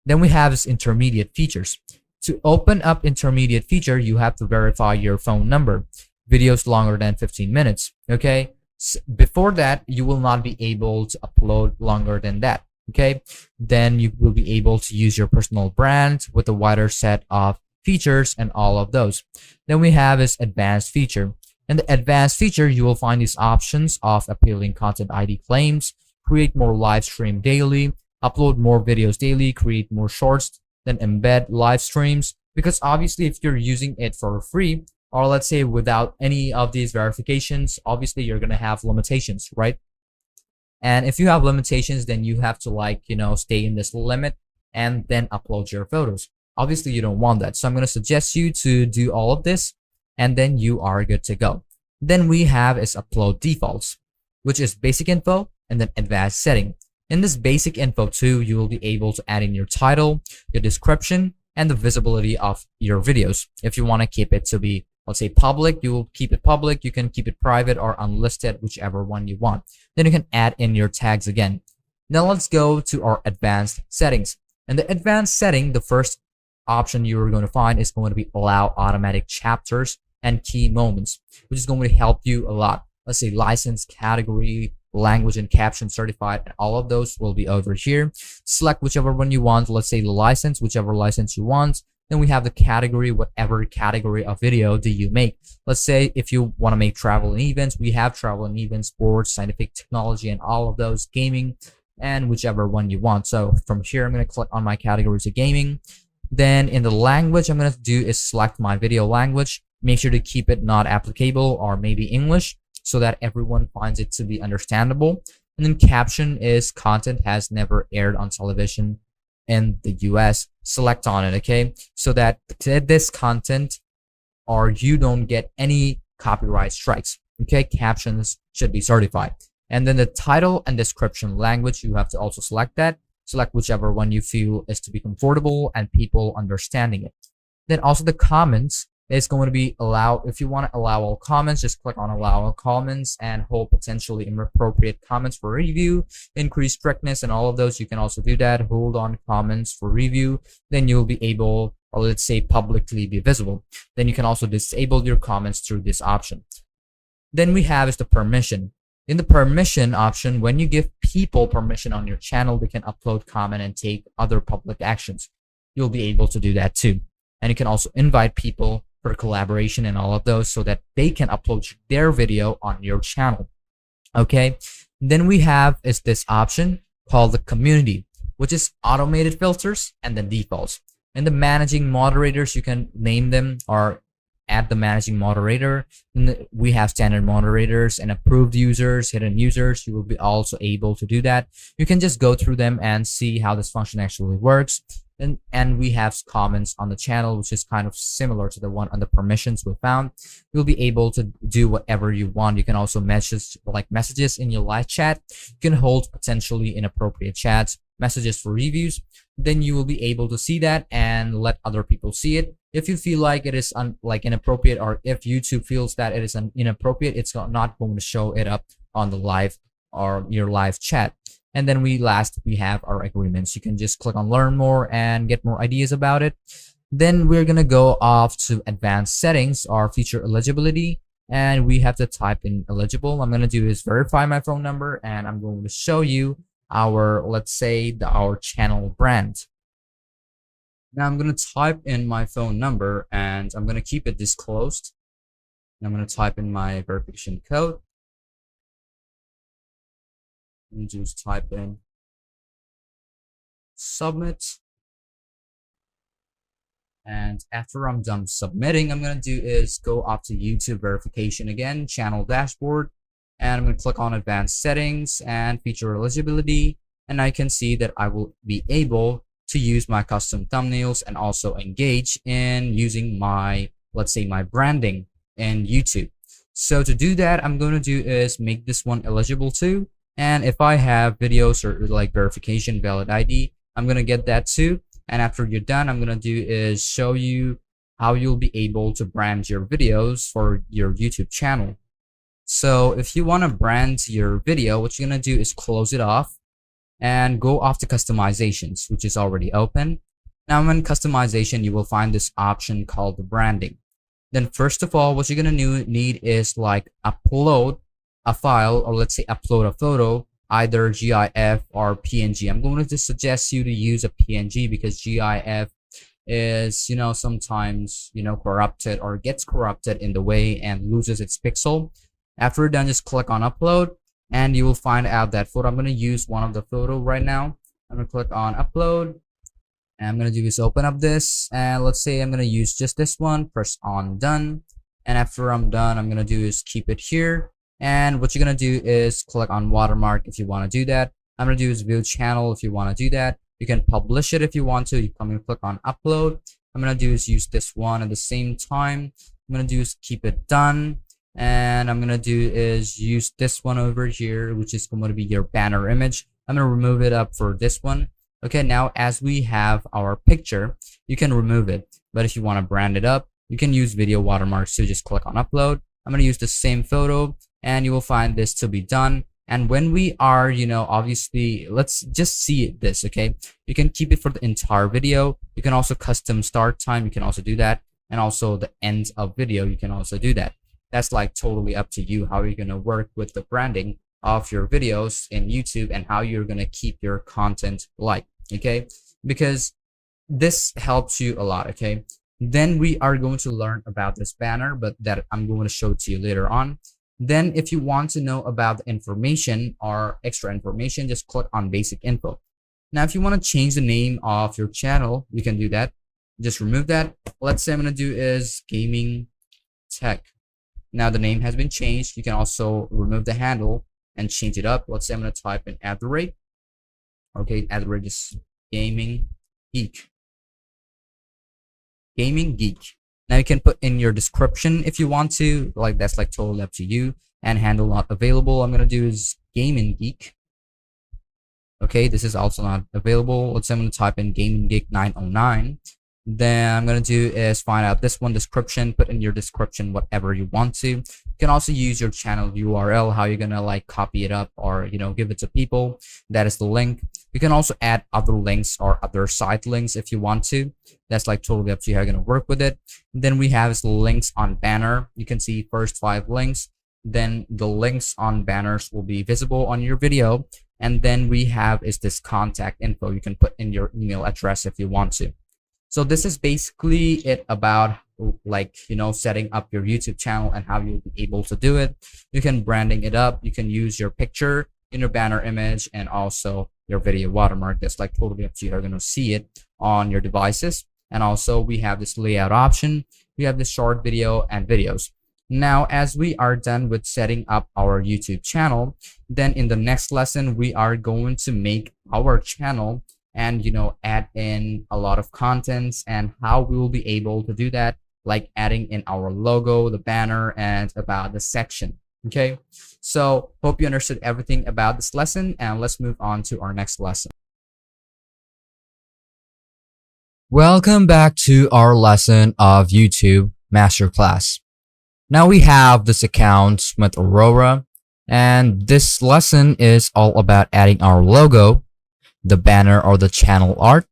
Then we have this intermediate features. To open up intermediate feature, you have to verify your phone number. Videos longer than 15 minutes. Okay. Before that, you will not be able to upload longer than that. Okay. Then you will be able to use your personal brand with a wider set of features and all of those. Then we have this advanced feature. In the advanced feature, you will find these options of appealing content ID claims, create more live stream daily, upload more videos daily, create more shorts, then embed live streams. Because obviously, if you're using it for free, or let's say without any of these verifications, obviously you're going to have limitations, right? And if you have limitations, then you have to, like, stay in this limit and then upload your photos. Obviously, you don't want that. So I'm going to suggest you to do all of this, and then you are good to go. Then we have is upload defaults, which is basic info and then advanced setting. In this basic info too, you will be able to add in your title, your description, and the visibility of your videos. If you want to keep it to be, let's say, public, you will keep it public. You can keep it private or unlisted, whichever one you want. Then you can add in your tags again. Now let's go to our advanced settings. In the advanced setting, the first option you're going to find is going to be allow automatic chapters and key moments, which is going to help you a lot. Let's say license, category, language, and caption certified, and all of those will be over here. Select whichever one you want. Let's say the license, whichever license you want. Then we have the category, whatever category of video do you make. Let's say if you want to make travel and events, we have travel and events, sports, scientific, technology, and all of those, gaming, and whichever one you want. So from here, I'm going to click on my categories of gaming. Then in the language, I'm going to do is select my video language. Make sure to keep it not applicable or maybe English, so that everyone finds it to be understandable. And then caption is content has never aired on television in the US. Select on it, okay? So that this content, or you don't get any copyright strikes, okay? Captions should be certified. And then the title and description language, you have to also select that. Select whichever one you feel is to be comfortable and people understanding it. Then also the comments is going to be allow. If you want to allow all comments, just click on allow all comments and hold potentially inappropriate comments for review. Increase strictness and all of those, you can also do that. Hold on comments for review. Then you'll be able, or let's say publicly be visible. Then you can also disable your comments through this option. Then we have is the permission. In the permission option, when you give people permission on your channel, they can upload, comment, and take other public actions. You'll be able to do that too. And you can also invite people for collaboration and all of those, so that they can upload their video on your channel. Okay. Then we have is this option called the community, which is automated filters and then defaults. And the managing moderators, you can name them or add the managing moderator. And we have standard moderators and approved users, hidden users. You will be also able to do that. You can just go through them and see how this function actually works. And we have comments on the channel, which is kind of similar to the one on the permissions we found. You'll be able to do whatever you want. You can also message, like messages in your live chat. You can hold potentially inappropriate chats, messages for reviews. Then you will be able to see that and let other people see it. If you feel like it is inappropriate, or if YouTube feels that it is inappropriate, it's not going to show it up on the live or your live chat. And then we have our agreements. You can just click on learn more and get more ideas about it. Then we're gonna go off to advanced settings or feature eligibility, and we have to type in eligible. I'm gonna do is verify my phone number, and I'm going to show you our, let's say, our channel brand. Now I'm gonna type in my phone number, and I'm gonna keep it disclosed. And I'm gonna type in my verification code, and just type in submit. And after I'm done submitting, I'm gonna do is go up to YouTube verification again, channel dashboard, and I'm gonna click on advanced settings and feature eligibility, and I can see that I will be able to use my custom thumbnails and also engage in using my, let's say, my branding in YouTube. So to do that, I'm going to do is make this one eligible too, and if I have videos or like verification valid ID, I'm gonna get that too. And after you're done, I'm gonna do is show you how you'll be able to brand your videos for your YouTube channel. So if you want to brand your video, what you're gonna do is close it off and go off to customizations, which is already open. Now in customization, you will find this option called the branding. Then first of all, what you're gonna need is like upload a file, or let's say upload a photo, either GIF or PNG. I'm going to just suggest you to use a PNG because GIF is, sometimes, corrupted or gets corrupted in the way and loses its pixel. After you're done, just click on upload and you will find out that photo. I'm going to use one of the photo right now. I'm going to click on upload and I'm going to do is open up this, and let's say I'm going to use just this one. Press on done, and after I'm done, I'm going to do is keep it here. And what you're going to do is click on watermark if you want to do that. I'm going to do is view channel if you want to do that. You can publish it if you want to. You come and click on upload. I'm going to do is use this one at the same time. I'm going to do is keep it done. And I'm going to do is use this one over here, which is going to be your banner image. I'm going to remove it up for this one. Okay, now as we have our picture, you can remove it. But if you want to brand it up, you can use video watermark. So just click on upload. I'm going to use the same photo, and you will find this to be done. And when we are, obviously, let's just see this, okay? You can keep it for the entire video. You can also custom start time. You can also do that. And also the end of video, you can also do that. That's like totally up to you how you're going to work with the branding of your videos in YouTube and how you're going to keep your content like, okay? Because this helps you a lot, okay? Then we are going to learn about this banner, but that I'm going to show it to you later on. Then if you want to know about the information or extra information, just click on basic info. Now, if you want to change the name of your channel, you can do that. Just remove that. Let's say I'm going to do is gaming tech. Now the name has been changed. You can also remove the handle and change it up. Let's say I'm going to type in @ okay, @ is gaming geek. Gaming geek. Now you can put in your description if you want to, like that's like totally up to you. And handle not available. I'm gonna do is gaming geek. Okay, this is also not available. Let's say I'm gonna type in gaming geek 909. Then I'm gonna do is find out this one description, put in your description whatever you want to. You can also use your channel URL, how you're gonna like copy it up or give it to people. That is the link. You can also add other links or other site links if you want to. That's like totally up to you how you're gonna work with it. Then we have is links on banner. You can see first 5 links. Then the links on banners will be visible on your video. And then we have is this contact info. You can put in your email address if you want to. So this is basically it about like, setting up your YouTube channel and how you'll be able to do it. You can branding it up. You can use your picture in your banner image and also your video watermark. That's like totally up to you. You're going to see it on your devices. And also we have this layout option. We have this short video and videos. Now, as we are done with setting up our YouTube channel, then in the next lesson, we are going to make our channel and, add in a lot of contents and how we will be able to do that, like adding in our logo, the banner, and about the section. Okay, so hope you understood everything about this lesson, and let's move on to our next lesson. Welcome back to our lesson of YouTube Masterclass. Now we have this account with Aurora. And this lesson is all about adding our logo, the banner or the channel art.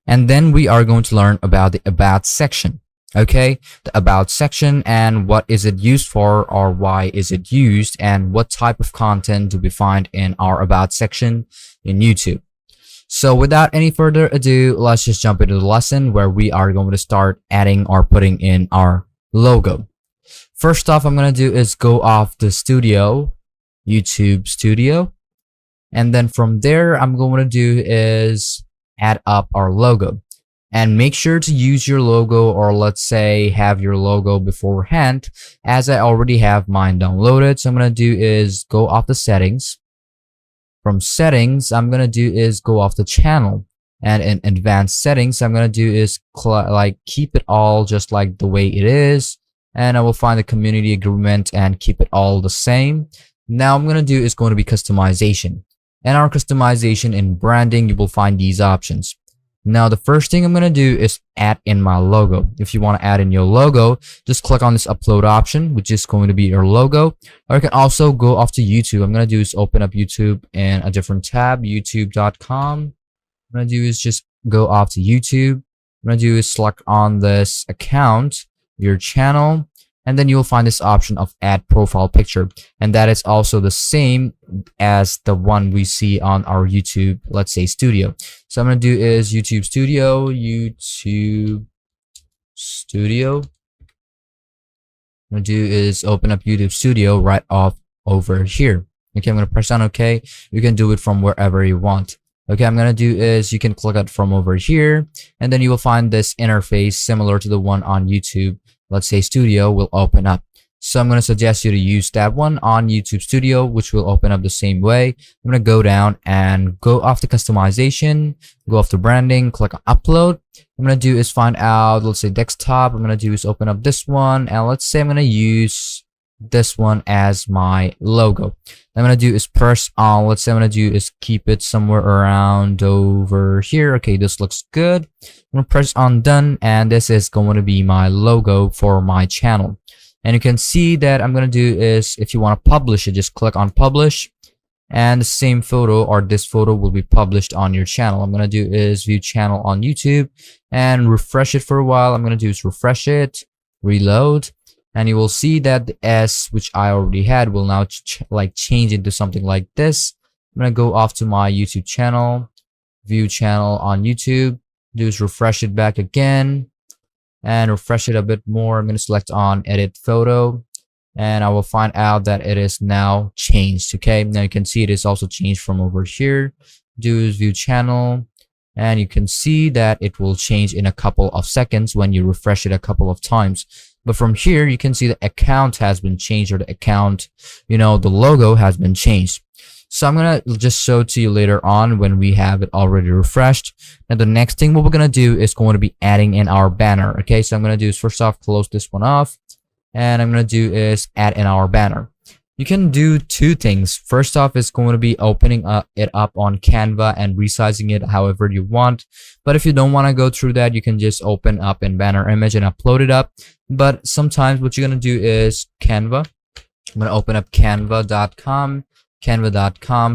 And then we are going to learn about the about section. Okay, the about section and what is it used for, or why is it used, and what type of content do we find in our about section in YouTube. So without any further ado, let's just jump into the lesson where we are going to start adding or putting in our logo. First off, I'm going to do is go off the studio, YouTube Studio. And then from there, I'm going to do is add up our logo. And make sure to use your logo, or let's say have your logo beforehand, as I already have mine downloaded. So I'm going to do is go off the settings. From settings, I'm going to do is go off the channel. And in advanced settings, I'm going to do is keep it all just like the way it is. And I will find the community agreement and keep it all the same. Now I'm going to do is going to be customization. And our customization in branding, you will find these options. Now, the first thing I'm going to do is add in my logo. If you want to add in your logo, just click on this upload option, which is going to be your logo. Or you can also go off to YouTube. I'm going to do is open up YouTube in a different tab, youtube.com. What I'm going to do is just go off to YouTube. What I'm going to do is select on this account, your channel, and then you'll find this option of add profile picture. And that is also the same as the one we see on our YouTube, let's say studio. So I'm going to do is YouTube Studio. I'm going to do is open up YouTube Studio right off over here. Okay, I'm going to press on OK. You can do it from wherever you want. Okay, I'm going to do is you can click it from over here, and then you will find this interface similar to the one on YouTube. Let's say Studio will open up. So I'm going to suggest you to use that one on YouTube Studio, which will open up the same way. I'm going to go down and go off the customization, go off the branding, click on upload. I'm going to do is find out, let's say desktop. I'm going to do is open up this one, and let's say I'm going to use this one as my logo. I'm going to do is press on, let's say I'm going to do is keep it somewhere around over here. Okay, this looks good. I'm going to press on done, and this is going to be my logo for my channel. And you can see that I'm going to do is, if you want to publish it, just click on publish, and the same photo or this photo will be published on your channel. I'm going to do is view channel on YouTube and refresh it for a while. I'm going to do is refresh it, reload, and you will see that the S, which I already had, will now change into something like this. I'm going to go off to my YouTube channel, view channel on YouTube, do is refresh it back again, and refresh it a bit more. I'm going to select on edit photo, and I will find out that it is now changed. Okay, now you can see it is also changed from over here. Do is view channel, and you can see that it will change in a couple of seconds when you refresh it a couple of times. But from here, you can see the account has been changed, or the account, the logo has been changed. So I'm going to just show to you later on when we have it already refreshed. Now, the next thing what we're going to do is going to be adding in our banner. Okay, so I'm going to do is first off, close this one off. And I'm going to do is add in our banner. You can do two things. First off is going to be opening it up on Canva and resizing it however you want. But if you don't want to go through that, you can just open up in banner image and upload it up. But sometimes what you're going to do is Canva. I'm going to open up canva.com,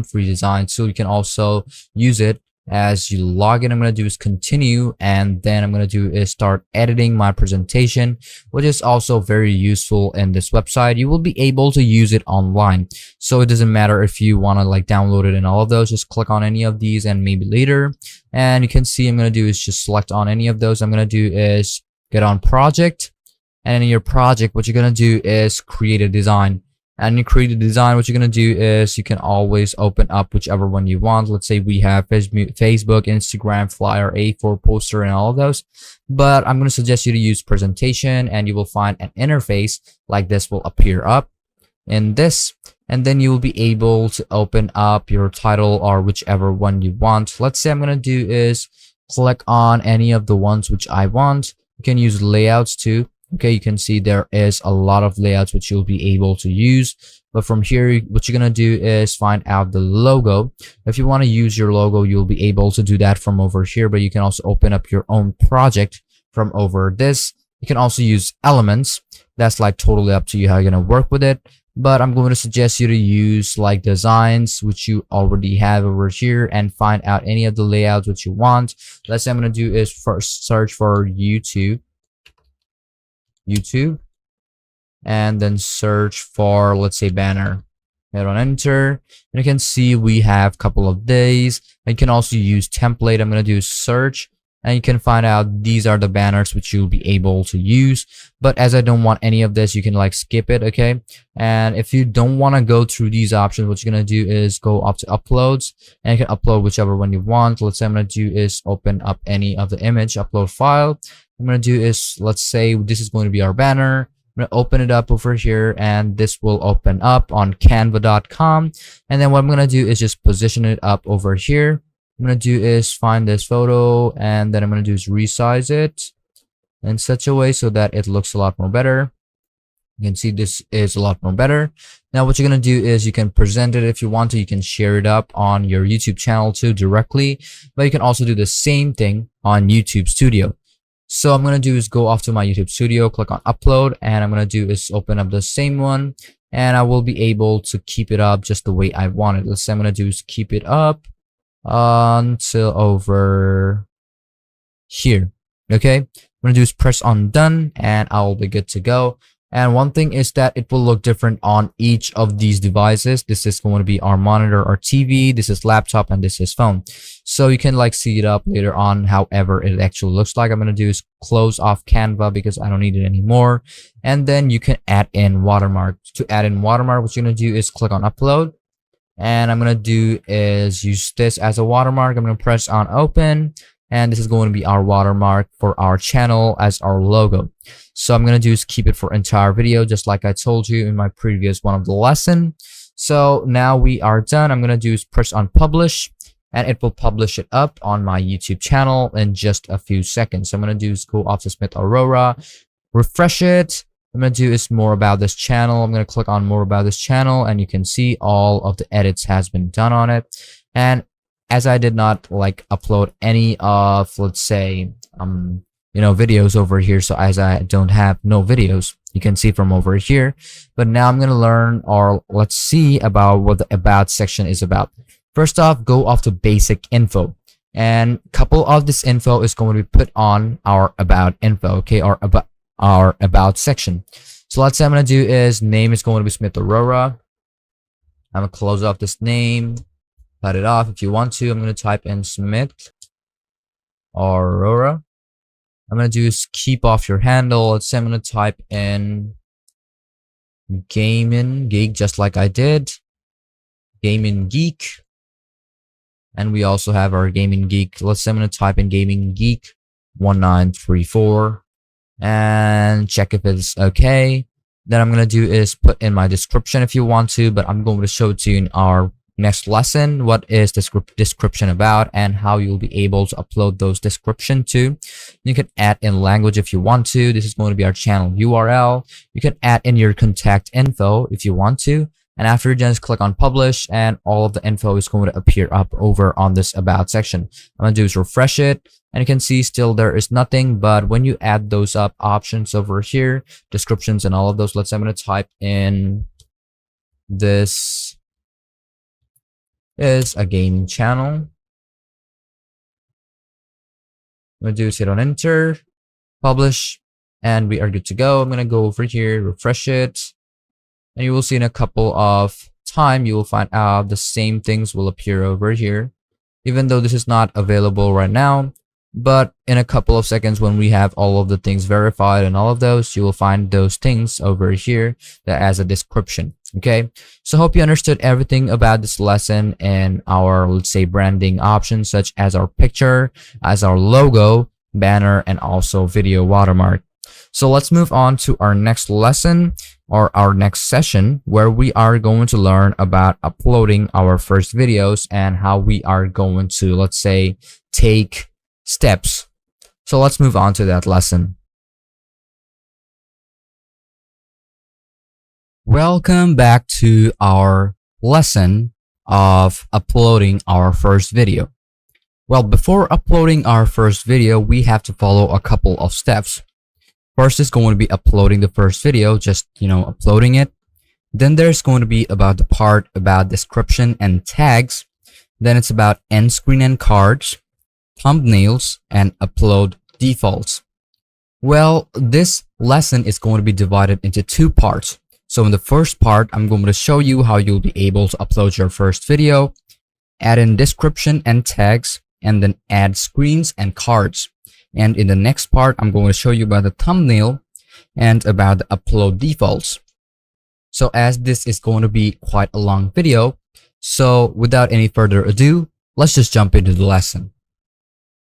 free design tool. You can also use it as you log in. I'm going to do is continue, and then I'm going to do is start editing my presentation, which is also very useful in this website. You will be able to use it online, so it doesn't matter if you want to download it and all of those. Just click on any of these and maybe later, and you can see I'm going to do is just select on any of those. I'm going to do is get on project, and in your project what you're going to do is create a design. And you create a design, what you're going to do is you can always open up whichever one you want. Let's say we have Facebook, Instagram, flyer, A4 poster, and all of those. But I'm going to suggest you to use presentation, and you will find an interface like this will appear up in this. And then you will be able to open up your title or whichever one you want. Let's say I'm going to do is click on any of the ones which I want. You can use layouts too. Okay, you can see there is a lot of layouts which you'll be able to use. But from here, what you're going to do is find out the logo. If you want to use your logo, you'll be able to do that from over here. But you can also open up your own project from over this. You can also use elements. That's totally up to you how you're going to work with it. but I'm going to suggest you to use like designs which you already have over here and find out any of the layouts which you want. Let's say I'm going to do is first search for YouTube, and then search for, let's say, banner. Hit on enter, and you can see we have a couple of days. You can also use template. I'm going to do search, and you can find out these are the banners which you'll be able to use. But as I don't want any of this, you can like skip it. Okay, and if you don't want to go through these options, what you're going to do is go up to uploads, and you can upload whichever one you want. Let's say I'm going to do is open up any of the image, upload file. I'm going to do is, let's say this is going to be our banner. I'm going to open it up over here, and this will open up on canva.com. And then what I'm going to do is just position it up over here. I'm going to do is find this photo, and then I'm going to do is resize it in such a way so that it looks a lot more better. You can see this is a lot more better. Now what you're going to do is you can present it if you want to. You can share it up on your YouTube channel too directly, but you can also do the same thing on YouTube Studio. So I'm going to do is go off to my YouTube Studio, click on upload, and I'm going to do is open up the same one, and I will be able to keep it up just the way I want it. Let's say I'm going to do is keep it up until over here. Okay, I'm going to do is press on done, and I'll be good to go. And one thing is that it will look different on each of these devices. This is going to be our monitor or TV, this is laptop, and this is phone. So you can like see it up later on however it actually looks like. I'm going to do is close off Canva because I don't need it anymore. And then you can add in watermark. To add in watermark, what you're going to do is click on upload. And I'm going to do is use this as a watermark. I'm going to press on open. And this is going to be our watermark for our channel as our logo. So I'm going to do is keep it for entire video, just like I told you in my previous one of the lesson. So now we are done. I'm going to do is press on publish, and it will publish it up on my YouTube channel in just a few seconds. So I'm going to do is go off to Smith Aurora, refresh it. I'm going to do is more about this channel. I'm going to click on more about this channel, and you can see all of the edits has been done on it. And as I did not like upload any of, let's say, videos over here, so as I don't have no videos, you can see from over here. But now I'm going to learn, or let's see about what the about section is about. First off, go off to basic info, and couple of this info is going to be put on our about info, okay, or about our about section. So let's say I'm going to do is name is going to be Smith Aurora. I'm going to close off this name, cut it off if you want to. I'm going to type in Smith Aurora. I'm going to do is keep off your handle. Let's say I'm going to type in Gaming Geek, just like I did. Gaming Geek. And we also have our Gaming Geek. Let's say I'm going to type in Gaming Geek 1934 and check if it's okay. Then I'm going to do is put in my description if you want to, but I'm going to show it to you in our next lesson what is this description about and how you'll be able to upload those description to. You can add in language if you want to. This is going to be our channel URL. You can add in your contact info if you want to, and after you just click on publish, and all of the info is going to appear up over on this about section. I'm going to do is refresh it, and you can see still there is nothing. But when you add those up options over here, descriptions and all of those, let's say I'm going to type in this is a gaming channel. I'm going to do is hit on enter, publish, and we are good to go. I'm going to go over here, refresh it, and you will see in a couple of time you will find out the same things will appear over here, even though this is not available right now. But in a couple of seconds, when we have all of the things verified and all of those, you will find those things over here that as a description. Okay, so hope you understood everything about this lesson and our, let's say, branding options such as our picture, as our logo, banner, and also video watermark. So let's move on to our next lesson or our next session, where we are going to learn about uploading our first videos and how we are going to, let's say, take steps. So let's move on to that lesson. Welcome back to our lesson of uploading our first video. Well, before uploading our first video, we have to follow a couple of steps. First is going to be uploading the first video, just, uploading it. Then there's going to be about the part about description and tags. Then it's about end screen and cards, thumbnails, and upload defaults. Well, this lesson is going to be divided into two parts. So in the first part, I'm going to show you how you'll be able to upload your first video, add in description and tags, and then add screens and cards. And in the next part, I'm going to show you about the thumbnail and about the upload defaults. So as this is going to be quite a long video, so without any further ado, let's just jump into the lesson.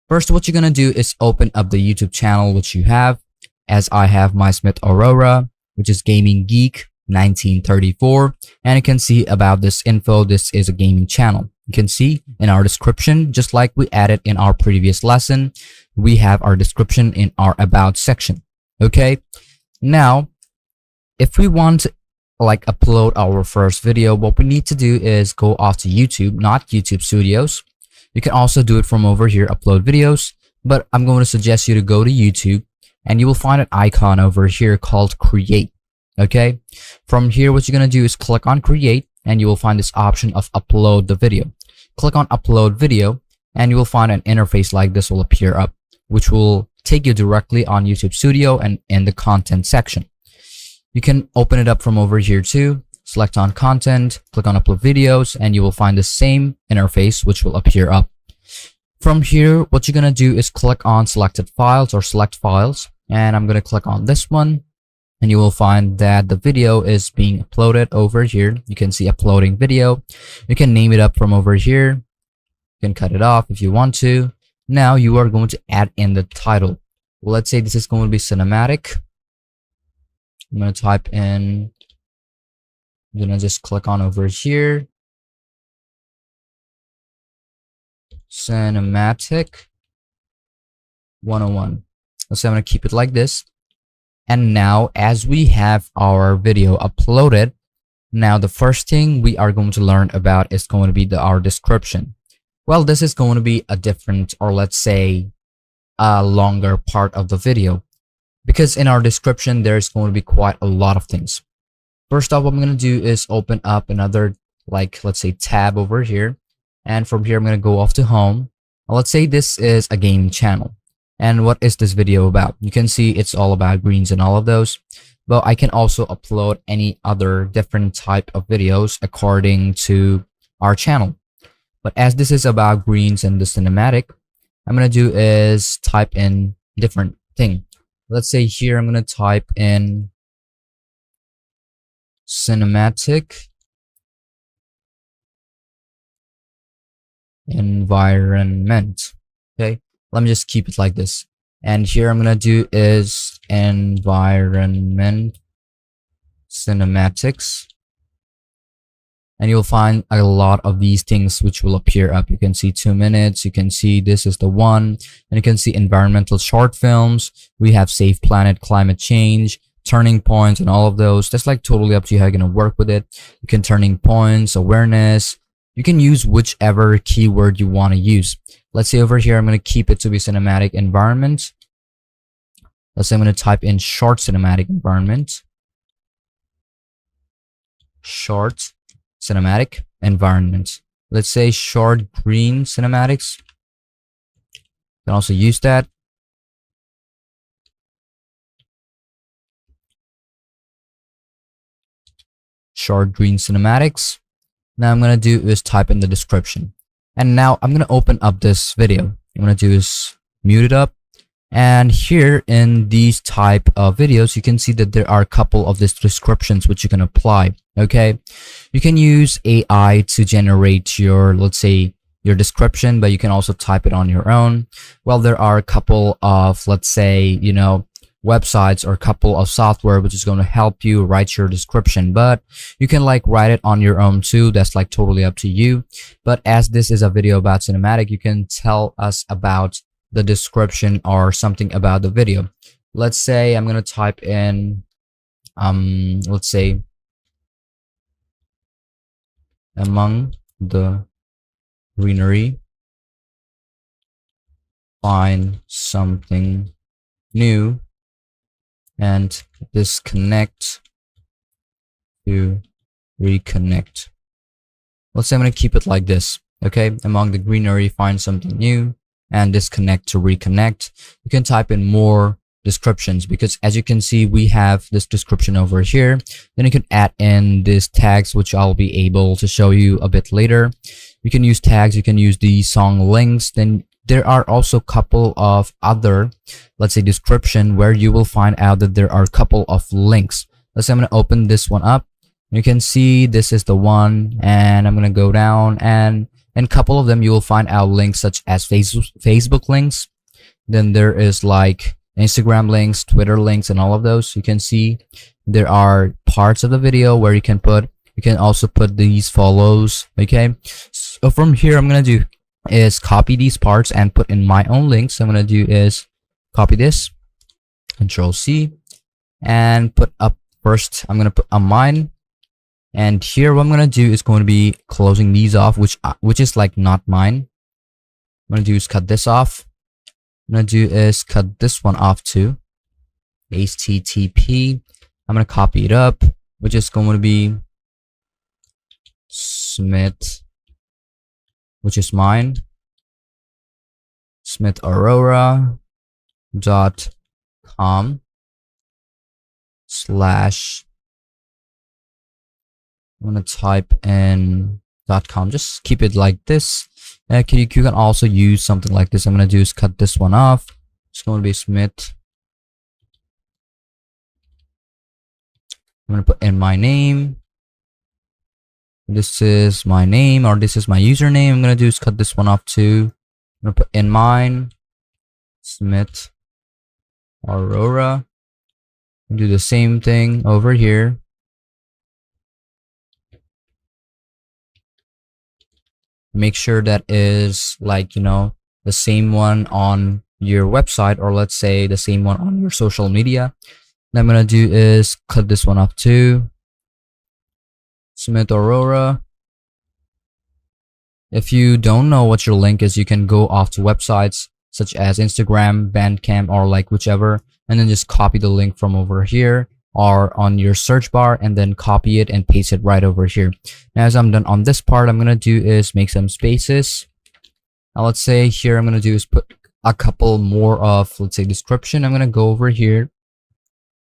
First, what you're going to do is open up the YouTube channel which you have, as I have my Smith Aurora, which is Gaming Geek 1934, and you can see about this info. This is a gaming channel. You can see in our description, just like we added in our previous lesson, we have our description in our about section. Okay, now if we want to upload our first video, what we need to do is go off to YouTube, not YouTube Studios. You can also do it from over here, upload videos, but I'm going to suggest you to go to YouTube and you will find an icon over here called create. Okay, from here what you're going to do is click on create and you will find this option of upload the video. Click on upload video and you will find an interface like this will appear up, which will take you directly on YouTube Studio and in the content section. You can open it up from over here too. Select on content, click on upload videos, and you will find the same interface which will appear up. From here, what you're going to do is click on selected files or select files, and I'm going to click on this one, and you will find that the video is being uploaded over here. You can see uploading video. You can name it up from over here. You can cut it off if you want to. Now you are going to add in the title. Well, let's say this is going to be cinematic. I'm going to type in, I'm going to just click on over here, cinematic 101. So I'm going to keep it like this. And now as we have our video uploaded, now the first thing we are going to learn about is going to be our description. Well, this is going to be a different, or let's say a longer part of the video, because in our description there's going to be quite a lot of things. First off, what I'm going to do is open up another, let's say tab over here. And from here, I'm going to go off to home. Now, let's say this is a gaming channel. And what is this video about? You can see it's all about greens and all of those. But I can also upload any other different type of videos according to our channel. But as this is about greens and the cinematic, I'm going to do is type in different thing. Let's say here, I'm going to type in cinematic environment. Okay, let me just keep it like this, and here I'm gonna do is environment cinematics, and you'll find a lot of these things which will appear up. You can see 2 minutes, you can see this is the one, and you can see environmental short films. We have Save Planet, climate change, turning points, and all of those. That's totally up to you how you're gonna work with it. You can turning points, awareness. You can use whichever keyword you want to use. Let's say over here I'm gonna keep it to be cinematic environment. Let's say I'm gonna type in short cinematic environment. Short cinematic environment. Let's say short green cinematics. You can also use that. Short green cinematics. Now I'm going to do is type in the description. And now I'm going to open up this video. I'm going to do is mute it up. And here in these type of videos, you can see that there are a couple of these descriptions which you can apply. Okay, you can use AI to generate your, let's say, your description, but you can also type it on your own. Well, there are a couple of, let's say, websites or a couple of software which is going to help you write your description, but you can write it on your own too. That's totally up to you. But as this is a video about cinematic, you can tell us about the description or something about the video. Let's say I'm going to type in let's say among the greenery, find something new and disconnect to reconnect. Let's say I'm going to keep it like this. Okay, among the greenery, find something new and disconnect to reconnect. You can type in more descriptions because as you can see, we have this description over here. Then you can add in these tags, which I'll be able to show you a bit later. You can use tags, you can use the song links. Then there are also a couple of other, let's say, description where you will find out that there are a couple of links. Let's say I'm going to open this one up. You can see this is the one, and I'm going to go down, and in a couple of them you will find out links such as Facebook links. Then there is like Instagram links, Twitter links, and all of those. You can see there are parts of the video where you can also put these follows. Okay, so from here I'm going to do is copy these parts and put in my own links. So I'm going to do is copy this, Control C, and put up first. I'm going to put on mine. And here what I'm going to do is going to be closing these off, which is like not mine. I'm going to do is cut this off. I'm going to do is cut this one off too. HTTP. I'm going to copy it up, which is going to be Smith, which is mine. smithaurora.com/ I'm gonna type in .com. Just keep it like this. You can also use something like this. I'm gonna do is cut this one off. It's going to be Smith. I'm gonna put in my name. This is my name, or this is my username. I'm gonna do is cut this one off too. I'm gonna put in mine, Smith Aurora. Do the same thing over here. Make sure that is like, the same one on your website, or let's say the same one on your social media. What I'm gonna do is cut this one off too. Smith Aurora. If you don't know what your link is, you can go off to websites such as Instagram, Bandcamp, or like whichever, and then just copy the link from over here or on your search bar, and then copy it and paste it right over here. Now, as I'm done on this part, I'm gonna do is make some spaces. Now let's say here I'm gonna do is put a couple more of, let's say, description. I'm gonna go over here,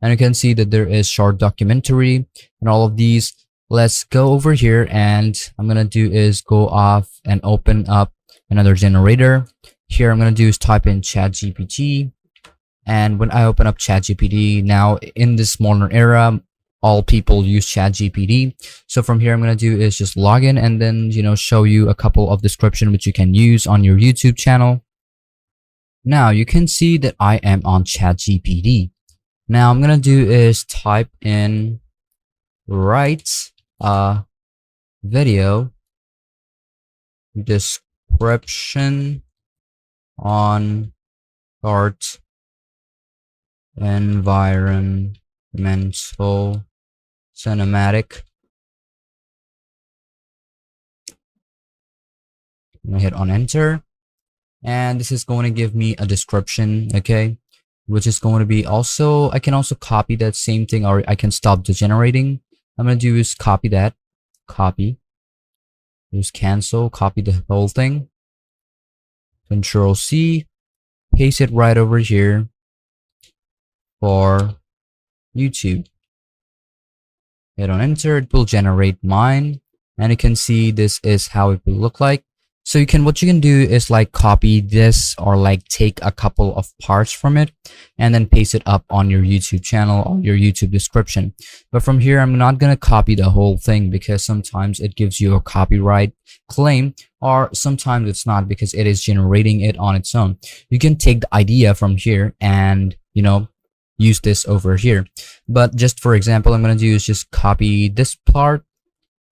and you can see that there is short documentary and all of these. Let's go over here, and I'm gonna do is go off and open up another generator. Here I'm gonna do is type in ChatGPT. And when I open up ChatGPT, now in this modern era, all people use ChatGPT. So from here, I'm going to do is just log in and then, show you a couple of description which you can use on your YouTube channel. Now you can see that I am on ChatGPT. Now I'm going to do is type in write a video description on art environmental cinematic. I'm gonna hit on enter, and this is going to give me a description, okay, which is going to be also, I can also copy that same thing, or I can stop the generating. I'm gonna do is copy that, copy, use cancel, copy the whole thing, Control C, paste it right over here for YouTube. Hit on enter, it will generate mine, and you can see this is how it will look like. So what you can do is like copy this, or like take a couple of parts from it and then paste it up on your YouTube channel or your YouTube description. But from here, I'm not gonna copy the whole thing because sometimes it gives you a copyright claim, or sometimes it's not because it is generating it on its own. You can take the idea from here and use this over here. But just for example, I'm gonna do is just copy this part,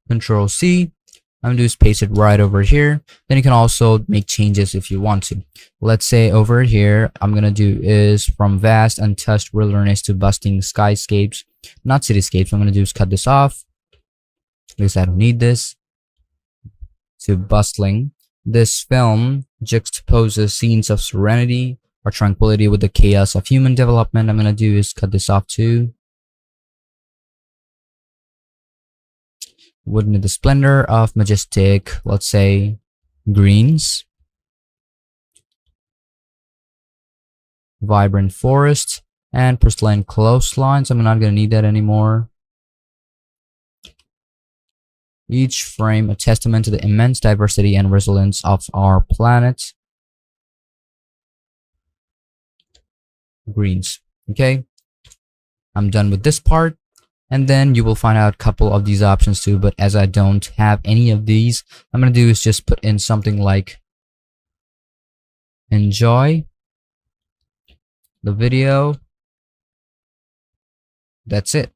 Control C. I'm gonna do is paste it right over here. Then you can also make changes if you want to. Let's say over here, I'm gonna do is from vast untouched wilderness to busting skyscapes, not cityscapes. I'm gonna do is cut this off because I don't need this. To bustling. This film juxtaposes scenes of serenity or tranquility with the chaos of human development. I'm gonna do is cut this off too. would need the splendor of majestic, let's say, greens, vibrant forest, and porcelain coastlines. I'm not going to need that anymore. Each frame a testament to the immense diversity and resilience of our planet. Greens. Okay, I'm done with this part. And then you will find out a couple of these options too, but as I don't have any of these, I'm going to do is just put in something like enjoy the video. That's it.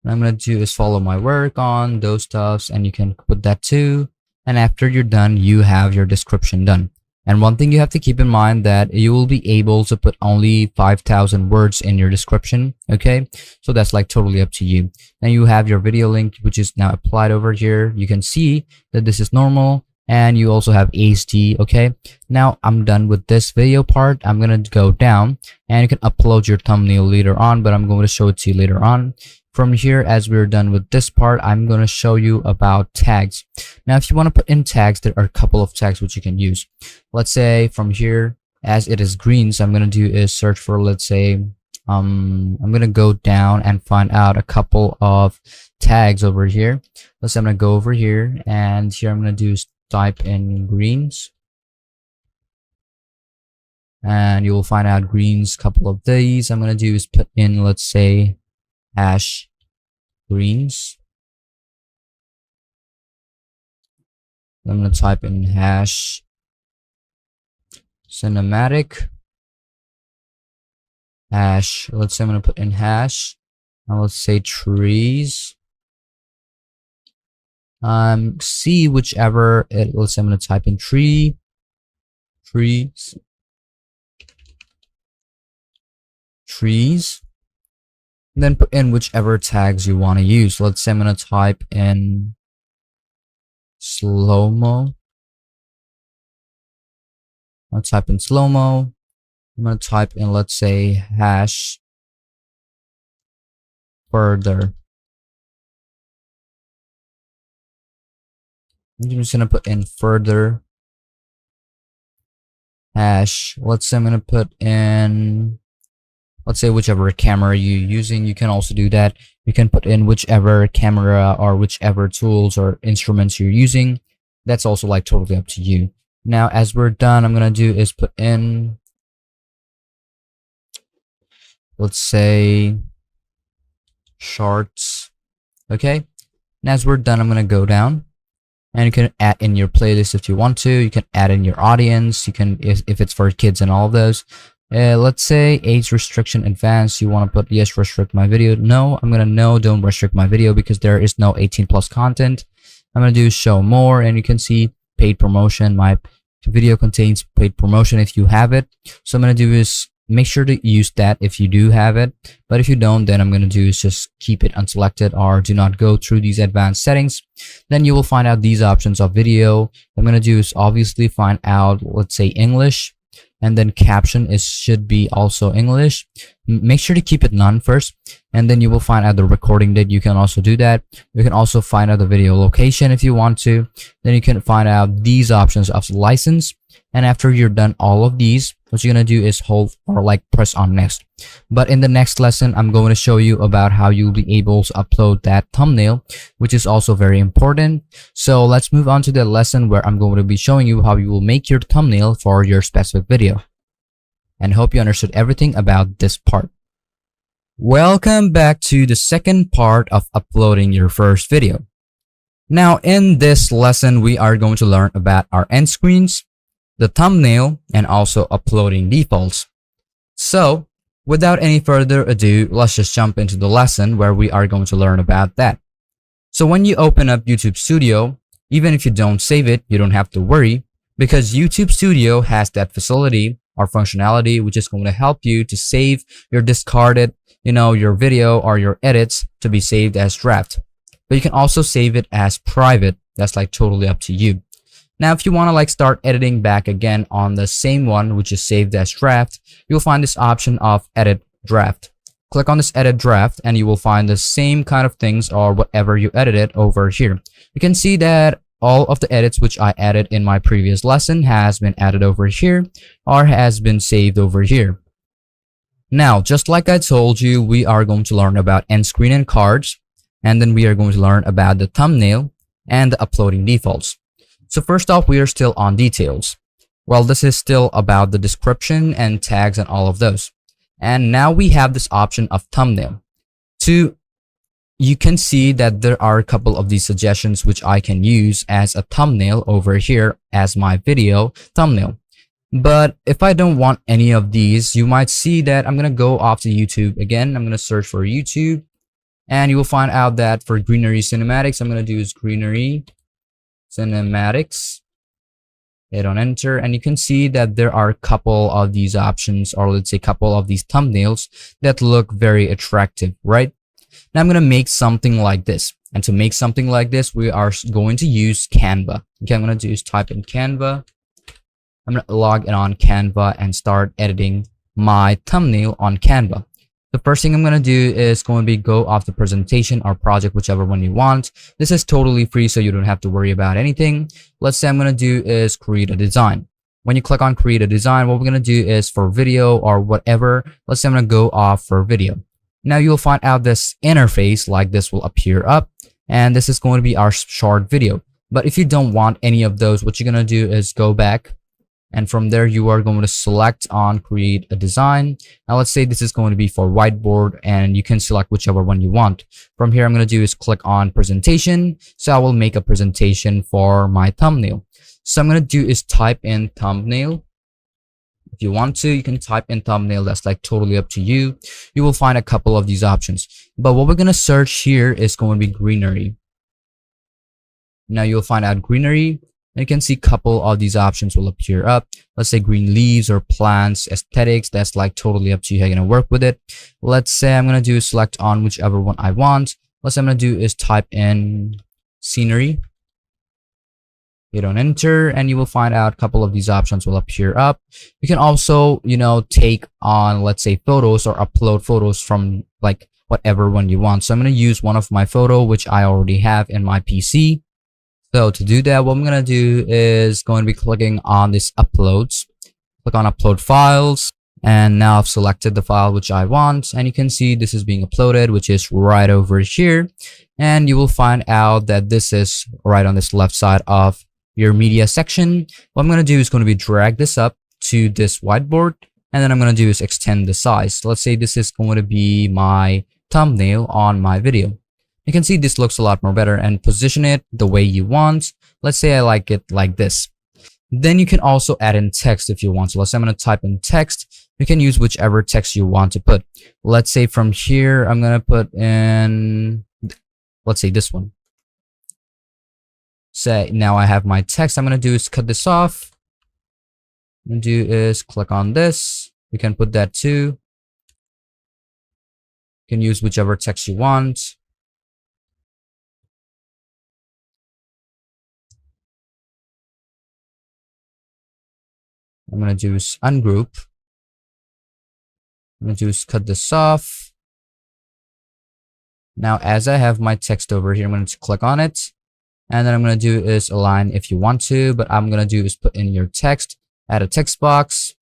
What I'm going to do is follow my work on those stuffs, and you can put that too. And after you're done, you have your description done. And one thing you have to keep in mind that you will be able to put only 5,000 words in your description. Okay, so that's like totally up to you. Then you have your video link, which is now applied over here. You can see that this is normal, and you also have HD. Okay, now I'm done with this video part. I'm gonna go down, and you can upload your thumbnail later on, but I'm going to show it to you later on. From here, as we're done with this part, I'm going to show you about tags. Now, if you want to put in tags, there are a couple of tags which you can use. Let's say from here, as it is green, so I'm going to do is search for, let's say, I'm going to go down and find out a couple of tags over here. Let's say I'm going to go over here, and here I'm going to do is type in greens. And you will find out greens, couple of these. I'm going to do is put in, let's say, hash greens. I'm going to type in hash cinematic, hash, let's say I'm going to put in hash, and let's say trees. See whichever let's say I'm going to type in trees. Then put in whichever tags you want to use. Let's say I'm going to type in slow-mo. I'll type in slow-mo. I'm going to type in, let's say, hash further. I'm just going to put in further hash. Let's say I'm going to put in, let's say, whichever camera you're using. You can also do that. You can put in whichever camera or whichever tools or instruments you're using. That's also like totally up to you. Now, as we're done, I'm going to do is put in, let's say, shorts. Okay. And as we're done, I'm going to go down. And you can add in your playlist if you want to. You can add in your audience. You can, if it's for kids and all of those. Let's say age restriction advanced. You want to put yes, restrict my video. No, I'm gonna no, don't restrict my video because there is no 18+ content. I'm gonna do show more, and you can see paid promotion. My video contains paid promotion if you have it. So I'm gonna do is make sure to use that if you do have it. But if you don't, then I'm gonna do is just keep it unselected or do not go through these advanced settings. Then you will find out these options of video. I'm gonna do is obviously find out, let's say, English. And then caption should be also English. Make sure to keep it none first, and then you will find out the recording date. You can also do that. You can also find out the video location if you want to. Then you can find out these options of license, and after you're done all of these, what you're gonna do is hold or like press on next. But in the next lesson, I'm going to show you about how you'll be able to upload that thumbnail, which is also very important. So let's move on to the lesson where I'm going to be showing you how you will make your thumbnail for your specific video. And hope you understood everything about this part. Welcome back to the second part of uploading your first video. Now in this lesson, we are going to learn about our end screens, the thumbnail, and also uploading defaults. So without any further ado, let's just jump into the lesson where we are going to learn about that. So when you open up YouTube Studio, even if you don't save it, you don't have to worry, because YouTube Studio has that facility or functionality which is going to help you to save your discarded, your video or your edits to be saved as draft. But you can also save it as private. That's like totally up to you. Now, if you want to like start editing back again on the same one, which is saved as draft, you'll find this option of edit draft. Click on this edit draft and you will find the same kind of things or whatever you edited over here. You can see that all of the edits which I added in my previous lesson has been added over here or has been saved over here. Now, just like I told you, we are going to learn about end screen and cards, and then we are going to learn about the thumbnail and the uploading defaults. So first off, we are still on details. Well, this is still about the description and tags and all of those. And now we have this option of thumbnail. You can see that there are a couple of these suggestions which I can use as a thumbnail over here as my video thumbnail. But if I don't want any of these, you might see that I'm going to go off to YouTube again. I'm going to search for YouTube, and you will find out that for greenery cinematics, I'm going to do is greenery cinematics. Hit on enter, and you can see that there are a couple of these options, or let's say a couple of these thumbnails that look very attractive, right? Now I'm going to make something like this, and to make something like this, we are going to use Canva. Okay, I'm going to do is type in Canva. I'm going to log in on Canva and start editing my thumbnail on Canva. The first thing I'm going to do is going to be go off the presentation or project, whichever one you want. This is totally free, so you don't have to worry about anything. Let's say I'm going to do is create a design. When you click on create a design, what we're going to do is for video or whatever. Let's say I'm going to go off for video. Now you'll find out this interface like this will appear up, and this is going to be our short video. But if you don't want any of those, what you're going to do is go back, and from there you are going to select on create a design. Now let's say this is going to be for whiteboard, and you can select whichever one you want. From here I'm going to do is click on presentation, so I will make a presentation for my thumbnail. So I'm going to do is type in thumbnail. If you want to, you can type in thumbnail. That's like totally up to you. You will find a couple of these options, but what we're going to search here is going to be greenery. Now you'll find out greenery. You can see a couple of these options will appear up. Let's say green leaves or plants, aesthetics. That's like totally up to you how you're going to work with it. Let's say I'm going to do select on whichever one I want. Let's say I'm going to do is type in scenery. Hit on enter, and you will find out a couple of these options will appear up. You can also, take on, let's say, photos or upload photos from like whatever one you want. So I'm going to use one of my photo, which I already have in my PC. So to do that, what I'm going to do is going to be clicking on this uploads. Click on upload files, and now I've selected the file which I want, and you can see this is being uploaded, which is right over here. And you will find out that this is right on this left side of your media section. What I'm going to do is going to be drag this up to this whiteboard, and then I'm going to do is extend the size. Let's say this is going to be my thumbnail on my video. You can see this looks a lot more better, and position it the way you want. Let's say I like it like this. Then you can also add in text if you want. So let's say I'm going to type in text. You can use whichever text you want to put. Let's say from here, I'm going to put in, let's say this one. Say now I have my text. I'm going to do is cut this off. I'm going to do is click on this. You can put that too. You can use whichever text you want. I'm going to do is ungroup. I'm going to do is cut this off. Now, as I have my text over here, I'm going to click on it. And then I'm going to do is align if you want to, but I'm going to do is put in your text, add a text box.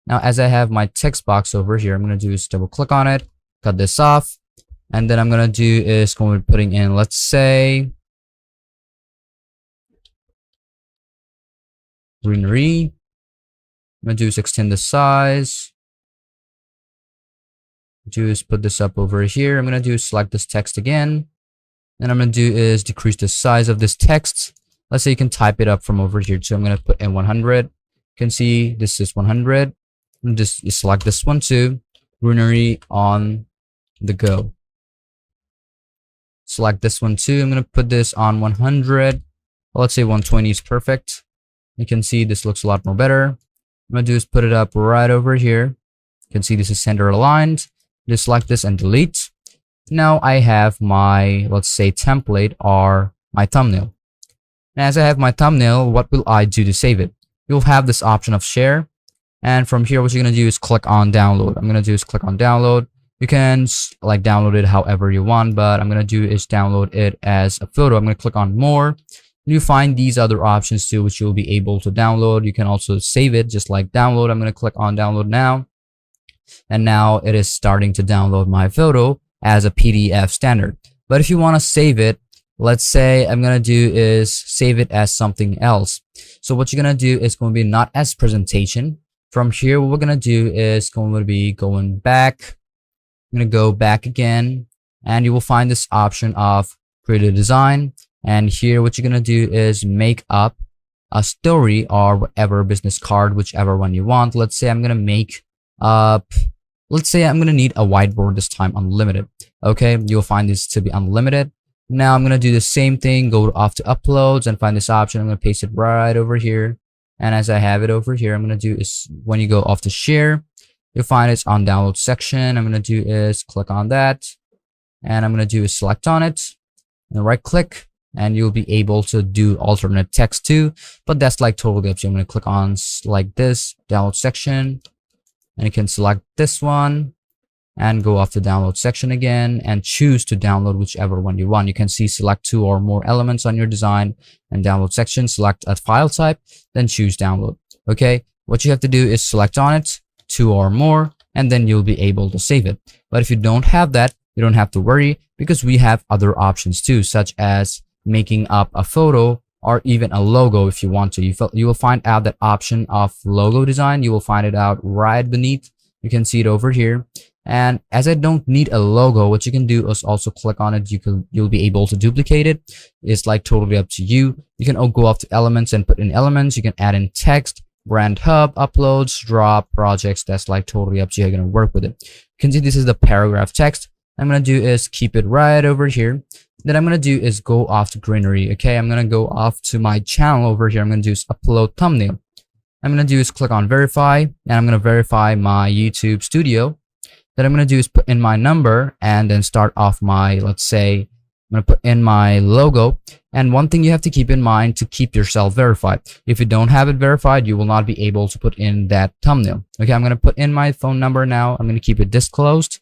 Now, as I have my text box over here, I'm going to do is double click on it, cut this off. And then I'm going to do is going to be putting in, let's say, greenery. I'm going to do is extend the size. Do is put this up over here. I'm going to do is select this text again. And I'm going to do is decrease the size of this text. Let's say you can type it up from over here. So I'm going to put in 100. You can see this is 100. And just select this one too. Greenery on the go. Select this one too. I'm going to put this on 100. Well, let's say 120 is perfect. You can see this looks a lot more better. I'm going to do is put it up right over here. You can see this is center aligned. Just select this and delete. Now I have my, let's say, template or my thumbnail. And as I have my thumbnail, what will I do to save it? You'll have this option of share. And from here, what you're going to do is click on download. I'm going to do is click on download. You can like download it however you want, but I'm gonna do is download it as a photo. I'm gonna click on more. You find these other options too, which you'll be able to download. You can also save it just like download. I'm gonna click on download now, and now it is starting to download my photo as a PDF standard. But if you want to save it, let's say I'm gonna do is save it as something else. So what you're gonna do is going to be not as presentation. From here, what we're gonna do is going to be going back. I'm gonna go back again, and you will find this option of create a design. And here, what you're gonna do is make up a story or whatever business card, whichever one you want. Let's say I'm gonna make up. Let's say I'm gonna need a whiteboard this time, unlimited. Okay, you'll find this to be unlimited. Now I'm gonna do the same thing. Go off to uploads and find this option. I'm gonna paste it right over here. And as I have it over here, I'm gonna do is when you go off to share, you'll find it's on download section. I'm gonna do is click on that, and I'm gonna do is select on it and right click, and you'll be able to do alternate text too, but that's like totally up to you. I'm gonna click on like this download section, and you can select this one and go off the download section again and choose to download whichever one you want. You can see select 2 or more elements on your design and download section, select a file type, then choose download. Okay, what you have to do is select on it 2 or more, and then you'll be able to save it. But if you don't have that, you don't have to worry, because we have other options too, such as making up a photo or even a logo if you want to. You will find out that option of logo design. You will find it out right beneath. You can see it over here. And as I don't need a logo, what you can do is also click on it. You'll be able to duplicate it. It's like totally up to you. You can go off to elements and put in elements. You can add in text, brand hub, uploads, drop, projects. That's like totally up to you. You're gonna work with it. You can see this is the paragraph text. I'm gonna do is keep it right over here. Then I'm gonna do is go off to greenery. Okay, I'm gonna go off to my channel over here. I'm gonna do is upload thumbnail. I'm gonna do is click on verify, and I'm gonna verify my YouTube studio. Then I'm gonna do is put in my number and then start off my, let's say, I'm gonna put in my logo. And one thing you have to keep in mind to keep yourself verified. If you don't have it verified, you will not be able to put in that thumbnail. Okay, I'm gonna put in my phone number now. I'm gonna keep it disclosed.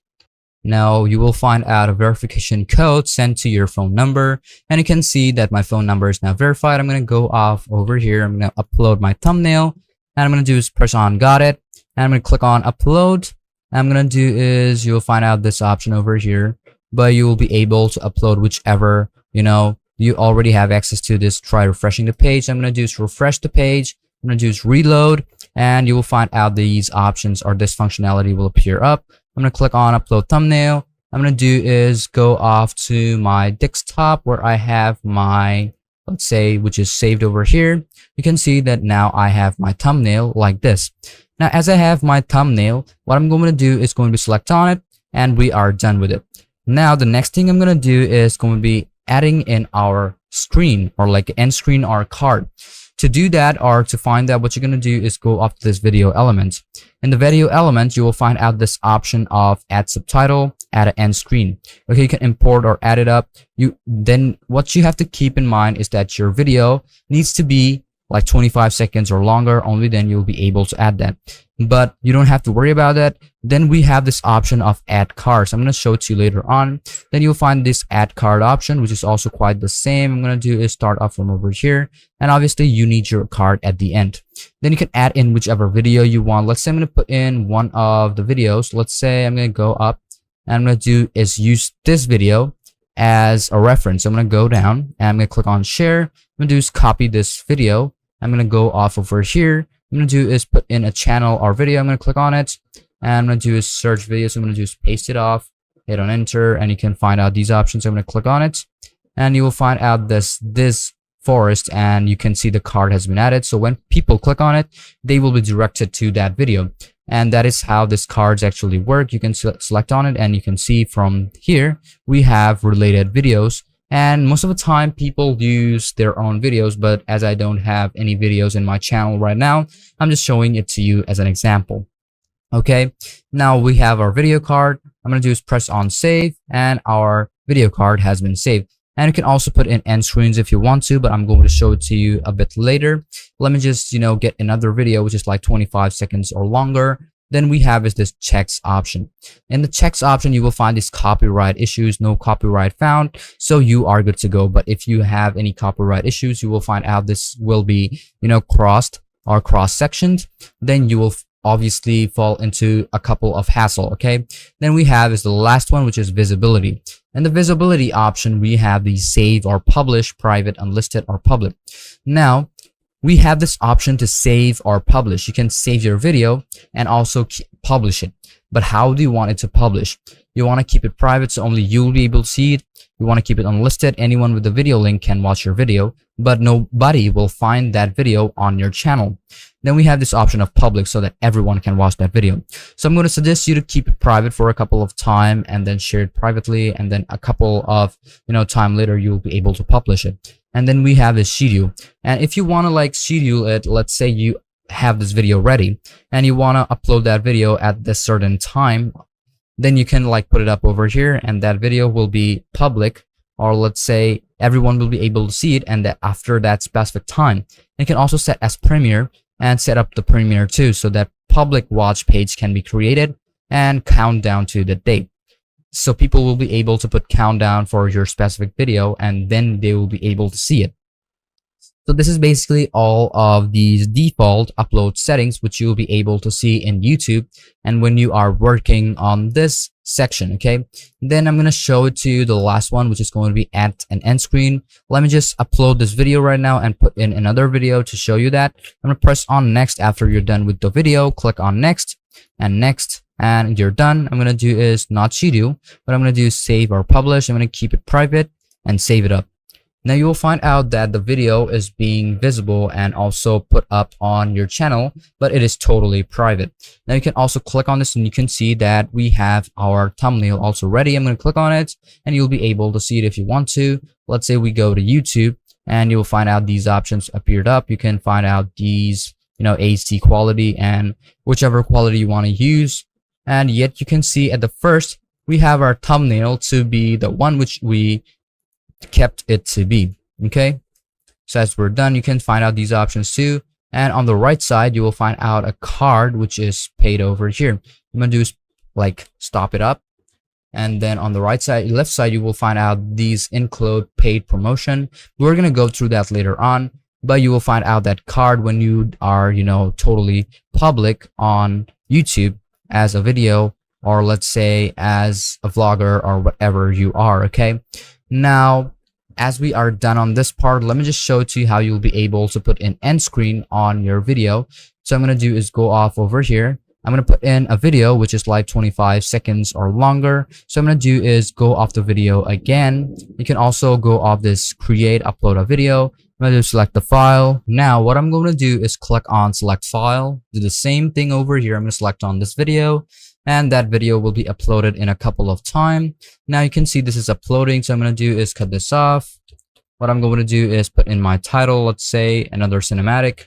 Now you will find out a verification code sent to your phone number, and you can see that my phone number is now verified. I'm gonna go off over here. I'm gonna upload my thumbnail, and I'm gonna do is press on got it, and I'm gonna click on upload. I'm gonna do is you'll find out this option over here, but you will be able to upload whichever you already have access to. This try refreshing the page. I'm gonna do is refresh the page. I'm gonna do is reload, and you will find out these options or this functionality will appear up. I'm gonna click on upload thumbnail. I'm gonna do is go off to my desktop where I have my, let's say, which is saved over here. You can see that now I have my thumbnail like this. Now, as I have my thumbnail, what I'm going to do is going to be select on it, and we are done with it. Now, the next thing I'm going to do is going to be adding in our screen or like end screen or card. To do that or to find that, what you're going to do is go up to this video element. In the video element, you will find out this option of add subtitle, add an end screen. Okay, you can import or add it up. Then what you have to keep in mind is that your video needs to be like 25 seconds or longer. Only then you'll be able to add that, but you don't have to worry about that. Then we have this option of add cards. I'm going to show it to you later on. Then you'll find this add card option, which is also quite the same. I'm going to do is start off from over here, and obviously you need your card at the end. Then you can add in whichever video you want. Let's say I'm going to put in one of the videos. Let's say I'm going to go up, and I'm going to do is use this video as a reference. I'm going to go down, and I'm going to click on share. I'm going to do is copy this video. I'm going to go off over here. I'm going to do is put in a channel or video. I'm going to click on it, and I'm going to do is search video. So I'm going to do is paste it off, hit on enter, and you can find out these options. I'm going to click on it, and you will find out this forest, and you can see the card has been added. So when people click on it, they will be directed to that video. And that is how these cards actually work. You can select on it, and you can see from here we have related videos. And most of the time people use their own videos, but as I don't have any videos in my channel right now, I'm just showing it to you as an example. Okay, now we have our video card. I'm going to do is press on save, and our video card has been saved. And you can also put in end screens if you want to, but I'm going to show it to you a bit later. Let me just, get another video which is like 25 seconds or longer. then we have is this checks option. In the checks option, you will find these copyright issues, no copyright found, so you are good to go. But if you have any copyright issues, you will find out this will be, crossed or cross sectioned, then you will obviously fall into a couple of hassle. Okay, then we have is the last one, which is visibility. In the visibility option, we have the save or publish, private, unlisted, or public. Now we have this option to save or publish. You can save your video and also publish it. But how do you want it to publish? You want to keep it private so only you'll be able to see it. You want to keep it unlisted. Anyone with the video link can watch your video, but nobody will find that video on your channel. Then we have this option of public so that everyone can watch that video. So I'm going to suggest you to keep it private for a couple of time and then share it privately, and then a couple of time later you'll be able to publish it. And then we have this schedule, and if you want to schedule it, let's say you have this video ready and you want to upload that video at this certain time, then you can put it up over here, and that video will be public, or let's say everyone will be able to see it, and that after that specific time. You can also set as premiere and set up the premiere too, so that public watch page can be created and count down to the date. So people will be able to put countdown for your specific video, and then they will be able to see it. So this is basically all of these default upload settings, which you will be able to see in YouTube and when you are working on this section. Okay, then I'm going to show it to you, the last one, which is going to be add an end screen. Let me just upload this video right now and put in another video to show you that. I'm going to press on next. After you're done with the video, click on next and next, and you're done. I'm going to do is not schedule, but I'm going to do save or publish. I'm going to keep it private and save it up. Now you will find out that the video is being visible and also put up on your channel, but it is totally private. Now you can also click on this and you can see that we have our thumbnail also ready. I'm going to click on it and you'll be able to see it if you want to. Let's say we go to YouTube and you'll find out these options appeared up. You can find out these, HD quality and whichever quality you want to use. And yet you can see at the first, we have our thumbnail to be the one which we kept it to be. Okay, so as we're done, you can find out these options too, and on the right side you will find out a card which is paid over here. I'm gonna do is stop it up, and then on the left side you will find out these include paid promotion. We're gonna go through that later on, but you will find out that card when you are totally public on YouTube as a video, or let's say as a vlogger or whatever you are. Okay, now as we are done on this part, let me just show it to you how you'll be able to put in end screen on your video. So I'm going to do is go off over here. I'm going to put in a video which is 25 seconds or longer. So I'm going to do is go off the video again. You can also go off this create, upload a video. I'm going to select the file. Now what I'm going to do is click on select file, do the same thing over here. I'm going to select on this video, and that video will be uploaded in a couple of time. Now you can see this is uploading, so I'm going to do is cut this off. What I'm going to do is put in my title, let's say another cinematic,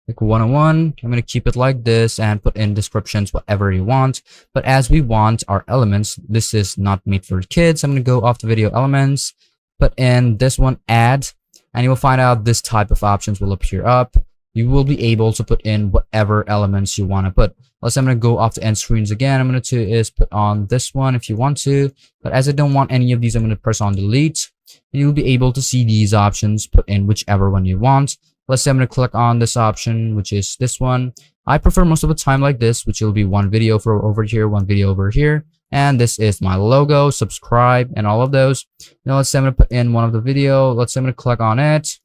like 101. I'm going to keep it like this and put in descriptions whatever you want. But as we want our elements, this is not made for kids. I'm going to go off the video elements, put in this one, add, and you will find out this type of options will appear up. You will be able to put in whatever elements you want to put. Let's say I'm going to go off the end screens again. I'm going to do is put on this one if you want to, but as I don't want any of these, I'm going to press on delete. And you'll be able to see these options, put in whichever one you want. Let's say I'm going to click on this option, which is this one. I prefer most of the time like this, which will be one video for over here, one video over here. And this is my logo, subscribe, and all of those. Now let's say I'm going to put in one of the video. Let's say I'm going to click on it.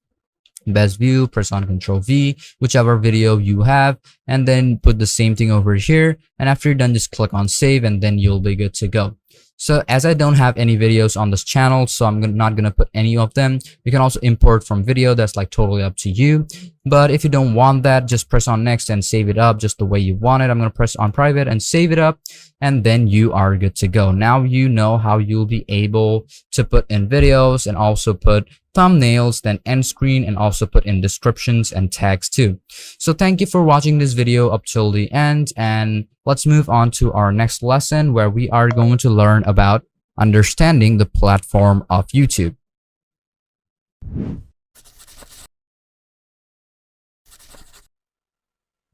Best view, press on Control V, whichever video you have, and then put the same thing over here. And after you're done, just click on save, and then you'll be good to go. So as I don't have any videos on this channel, so I'm not gonna put any of them. You can also import from video, that's totally up to you. But if you don't want that, just press on next and save it up just the way you want it. I'm gonna press on private and save it up, and then you are good to go. Now you know how you'll be able to put in videos and also put thumbnails, then end screen, and also put in descriptions and tags too. So thank you for watching this video up till the end, and let's move on to our next lesson where we are going to learn about understanding the platform of YouTube.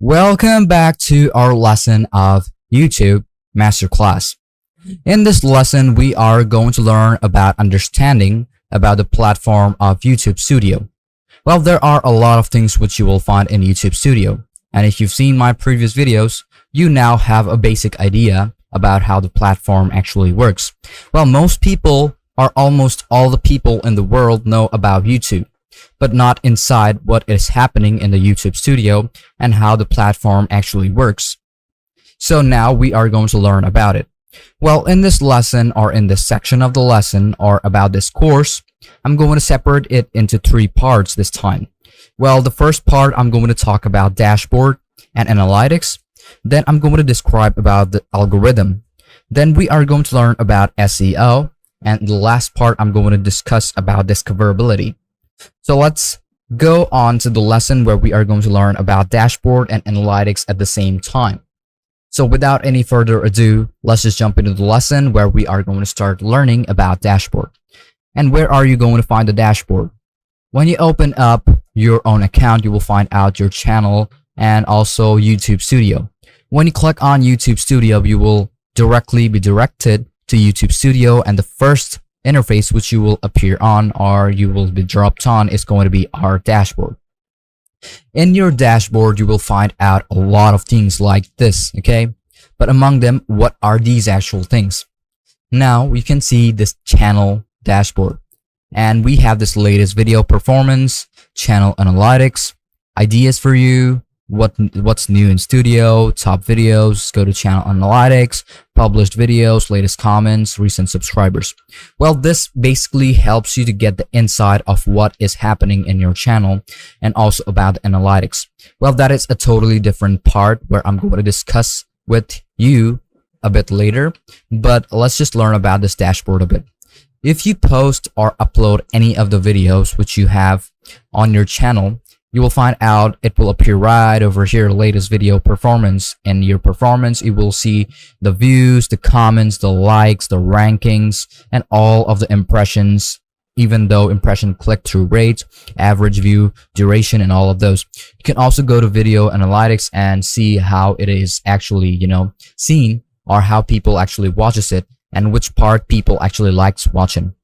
Welcome back to our lesson of YouTube Masterclass. In this lesson, we are going to learn about understanding about the platform of YouTube Studio. Well, there are a lot of things which you will find in YouTube Studio. And if you've seen my previous videos, you now have a basic idea about how the platform actually works. Well, most people or almost all the people in the world know about YouTube, but not inside what is happening in the YouTube Studio and how the platform actually works. So now we are going to learn about it. Well, in this lesson or in this section of the lesson or about this course, I'm going to separate it into 3 parts this time. Well, the first part, I'm going to talk about dashboard and analytics. Then I'm going to describe about the algorithm. Then we are going to learn about SEO. And the last part, I'm going to discuss about discoverability. So let's go on to the lesson where we are going to learn about dashboard and analytics at the same time. So without any further ado, let's just jump into the lesson where we are going to start learning about dashboard. And where are you going to find the dashboard? When you open up your own account, you will find out your channel and also YouTube Studio. When you click on YouTube Studio, you will directly be directed to YouTube Studio, and the first interface which you will appear on or you will be dropped on is going to be our dashboard. In your dashboard, you will find out a lot of things like this, okay? But among them, what are these actual things? Now you can see this channel dashboard, and we have this latest video performance, channel analytics, ideas for you, what's new in studio, top videos, go to channel analytics, published videos, latest comments, recent subscribers. Well, this basically helps you to get the insight of what is happening in your channel and also about the analytics. Well, that is a totally different part where I'm going to discuss with you a bit later, but let's just learn about this dashboard a bit. If you post or upload any of the videos which you have on your channel, you will find out it will appear right over here, latest video performance. In your performance, you will see the views, the comments, the likes, the rankings, and all of the impressions, even though impression click-through rate, average view, duration, and all of those. You can also go to video analytics and see how it is actually, seen, or how people actually watches it and which part people actually likes watching.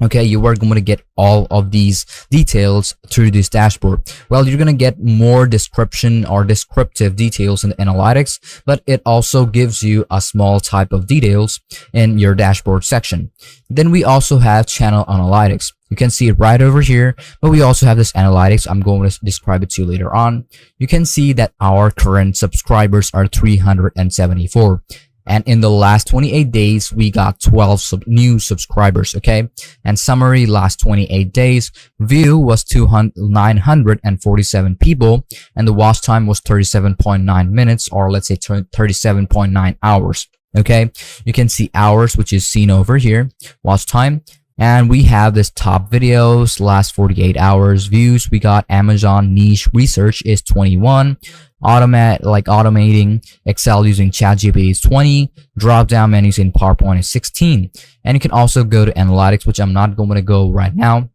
Okay, you are going to get all of these details through this dashboard. Well, you're going to get more description or descriptive details in the analytics, but it also gives you a small type of details in your dashboard section. Then we also have channel analytics. You can see it right over here, but we also have this analytics. I'm going to describe it to you later on. You can see that our current subscribers are 374. And in the last 28 days, we got 12 new subscribers, okay? And summary, last 28 days, view was 947 people, and the watch time was 37.9 minutes, or let's say 37.9 hours, okay? You can see hours, which is seen over here, watch time. And we have this top videos, last 48 hours views. We got Amazon niche research is 21. Automating Excel using ChatGPT is 20. Drop down menus in PowerPoint is 16. And you can also go to analytics, which I'm not going to go right now.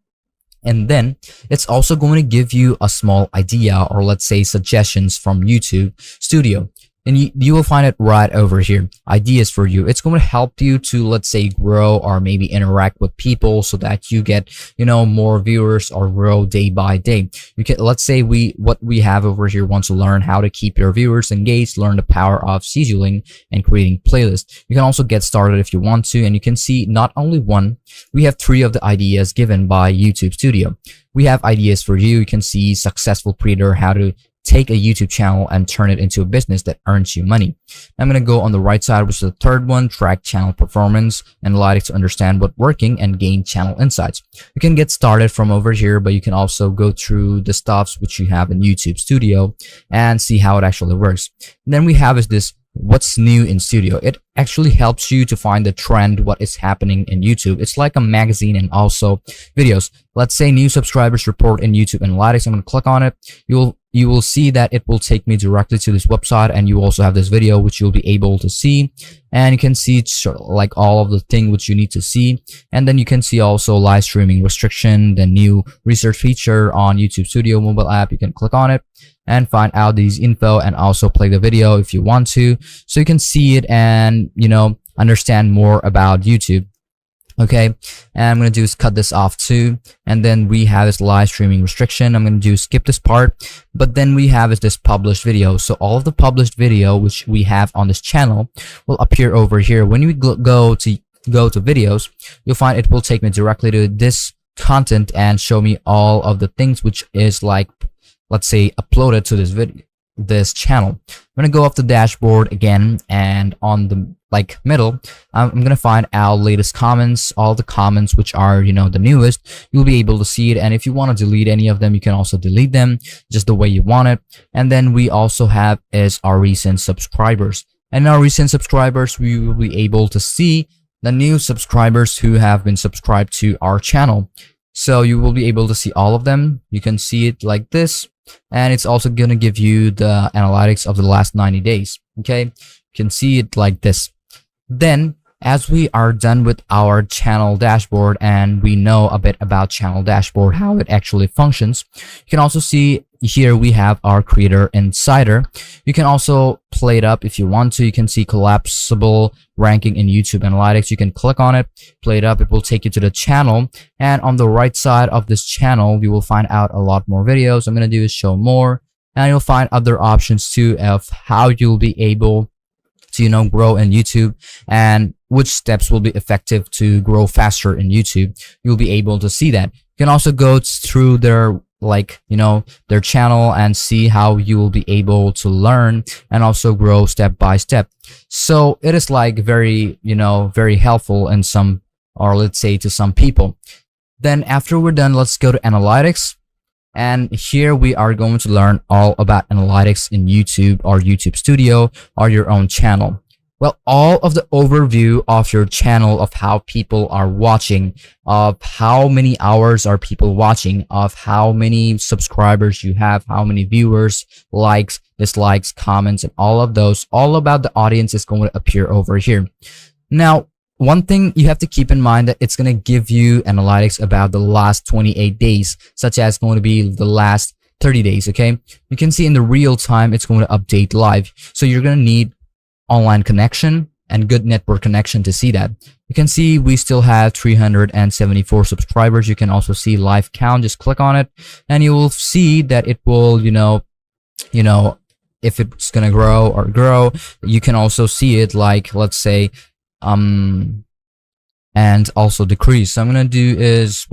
And then it's also going to give you a small idea, or let's say suggestions from YouTube Studio. And you will find it right over here, ideas for you. It's going to help you to, let's say, grow or maybe interact with people so that you get, more viewers or grow day by day. You can, let's say what we have over here wants to learn how to keep your viewers engaged, learn the power of scheduling and creating playlists. You can also get started if you want to, and you can see not only one, we have 3 of the ideas given by YouTube Studio. We have ideas for you. You can see successful creator, how to take a YouTube channel and turn it into a business that earns you money. I'm going to go on the right side, which is the third one, track channel performance, analytics to understand what's working and gain channel insights. You can get started from over here, but you can also go through the stuffs which you have in YouTube Studio and see how it actually works. And then we have is this what's new in studio. It actually helps you to find the trend, what is happening in YouTube. It's like a magazine and also videos. Let's say new subscribers report in YouTube Analytics. I'm going to click on it. You will see that it will take me directly to this website, and you also have this video which you'll be able to see, and you can see like all of the thing which you need to see. And then you can see also live streaming restriction, the new research feature on YouTube Studio mobile app. You can click on it, and find out these info and also play the video if you want to, so you can see it and understand more about YouTube. Okay, and I'm gonna do is cut this off too, and then we have this live streaming restriction. I'm gonna do skip this part, but then we have is this published video. So all of the published video which we have on this channel will appear over here. When you go to videos, you'll find it will take me directly to this content and show me all of the things which is like, let's say, uploaded to this channel. I'm gonna go off the dashboard again, and on the middle, I'm gonna find our latest comments, all the comments which are the newest. You'll be able to see it, and if you want to delete any of them, you can also delete them just the way you want it. And then we also have is our recent subscribers, and our recent subscribers, we will be able to see the new subscribers who have been subscribed to our channel. So you will be able to see all of them. You can see it like this, and it's also gonna give you the analytics of the last 90 days. Okay, you can see it like this. Then, as we are done with our channel dashboard and we know a bit about channel dashboard, how it actually functions, you can also see here we have our creator insider. You can also play it up if you want to. You can see collapsible ranking in YouTube analytics. You can click on it, play it up. It will take you to the channel, and on the right side of this channel you will find out a lot more videos. I'm going to do is show more, and you'll find other options too of how you'll be able to grow in YouTube and which steps will be effective to grow faster in YouTube. You'll be able to see that. You can also go through their their channel and see how you will be able to learn and also grow step by step. So it is very very helpful in some, or let's say to some people. Then after we're done, let's go to analytics. And here we are going to learn all about analytics in YouTube or YouTube Studio or your own channel. Well, all of the overview of your channel, of how people are watching, of how many hours are people watching, of how many subscribers you have, how many viewers, likes, dislikes, comments, and all of those, all about the audience is going to appear over here. Now, one thing you have to keep in mind that it's going to give you analytics about the last 28 days, such as going to be the last 30 days, okay? You can see in the real time, it's going to update live. So you're going to need online connection and good network connection to see that. You can see we still have 374 subscribers. You can also see live count. Just click on it and you will see that it will, if it's going to grow. You can also see it like, let's say, and also decrease. So I'm gonna do is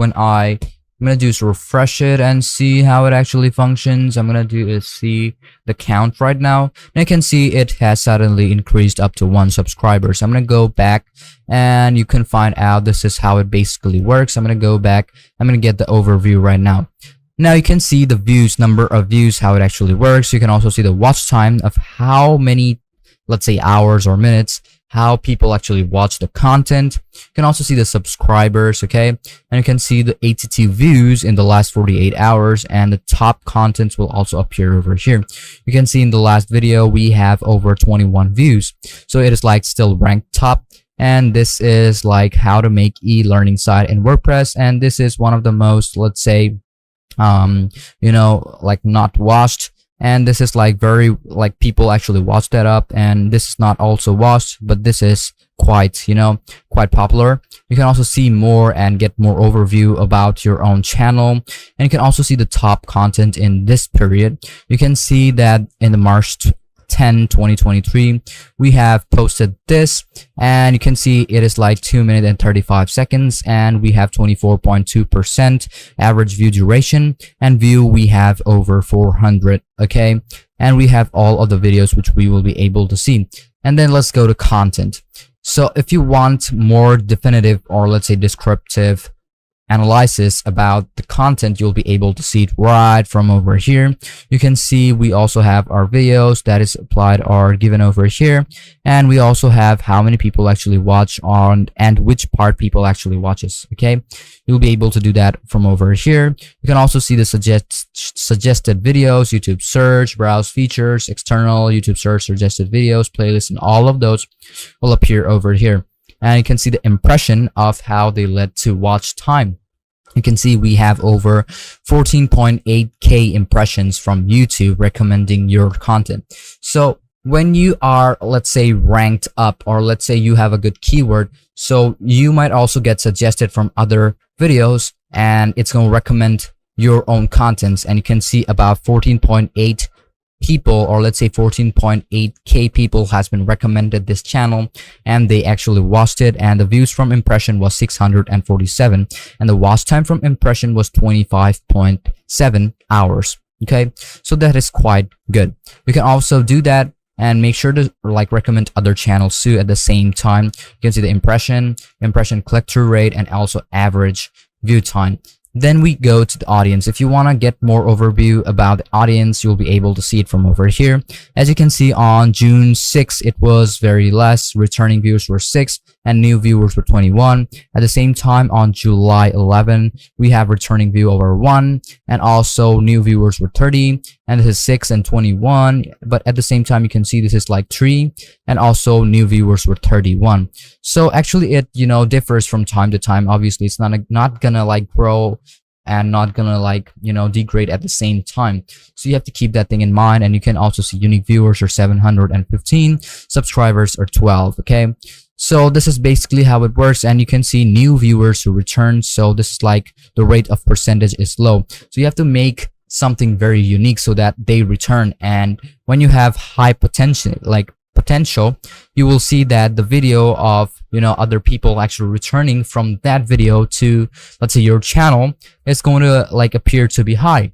refresh it and see how it actually functions. I'm gonna do is see the count right now, and you can see it has suddenly increased up to 1 subscriber. So I'm gonna go back and you can find out this is how it basically works. I'm gonna go back. I'm gonna get the overview right now. Now you can see the views, number of views, how it actually works. You can also see the watch time of how many, let's say, hours or minutes, how people actually watch the content. You can also see the subscribers, okay? And you can see the 82 views in the last 48 hours, and the top contents will also appear over here. You can see in the last video, we have over 21 views. So it is still ranked top. And this is how to make e-learning site in WordPress. And this is one of the most, let's say, not watched. And this is very people actually watch that up, and this is not also watched, but this is quite quite popular. You can also see more and get more overview about your own channel, and you can also see the top content in this period. You can see that in the March 10, 2023, we have posted this, and you can see it is 2 minutes and 35 seconds, and we have 24.2% average view duration, and view we have over 400, okay? And we have all of the videos which we will be able to see. And then let's go to content. So if you want more definitive, or let's say descriptive analysis about the content, you'll be able to see it right from over here. You can see we also have our videos that is applied or given over here, and we also have how many people actually watch on and which part people actually watches, okay? You'll be able to do that from over here. You can also see the suggested videos, YouTube search, browse features, external YouTube search, suggested videos, playlists, and all of those will appear over here. And you can see the impression of how they led to watch time. You can see we have over 14.8K impressions from YouTube recommending your content. So when you are, let's say, ranked up, or let's say you have a good keyword, so you might also get suggested from other videos, and it's going to recommend your own contents. And you can see about 14.8 people, or let's say 14.8K people has been recommended this channel, and they actually watched it, and the views from impression was 647, and the watch time from impression was 25.7 hours. Okay, so that is quite good. We can also do that and make sure to like recommend other channels too at the same time. You can see the impression click-through rate, and also average view time. Then we go to the audience. If you want to get more overview about the audience, you'll be able to see it from over here. As you can see, on June 6, it was very less. Returning viewers were 6 and new viewers were 21. At the same time, on July 11, we have returning view over 1, and also new viewers were 30, and this is 6 and 21. But at the same time, you can see this is like 3, and also new viewers were 31. So actually it, differs from time to time. Obviously, it's not gonna like grow and not gonna like, degrade at the same time. So you have to keep that thing in mind. And you can also see unique viewers are 715, subscribers are 12. Okay, so this is basically how it works. And you can see new viewers who return. So this is like the rate of percentage is low. So you have to make something very unique so that they return. And when you have high potential, you will see that the video of other people actually returning from that video to, let's say, your channel is going to like appear to be high.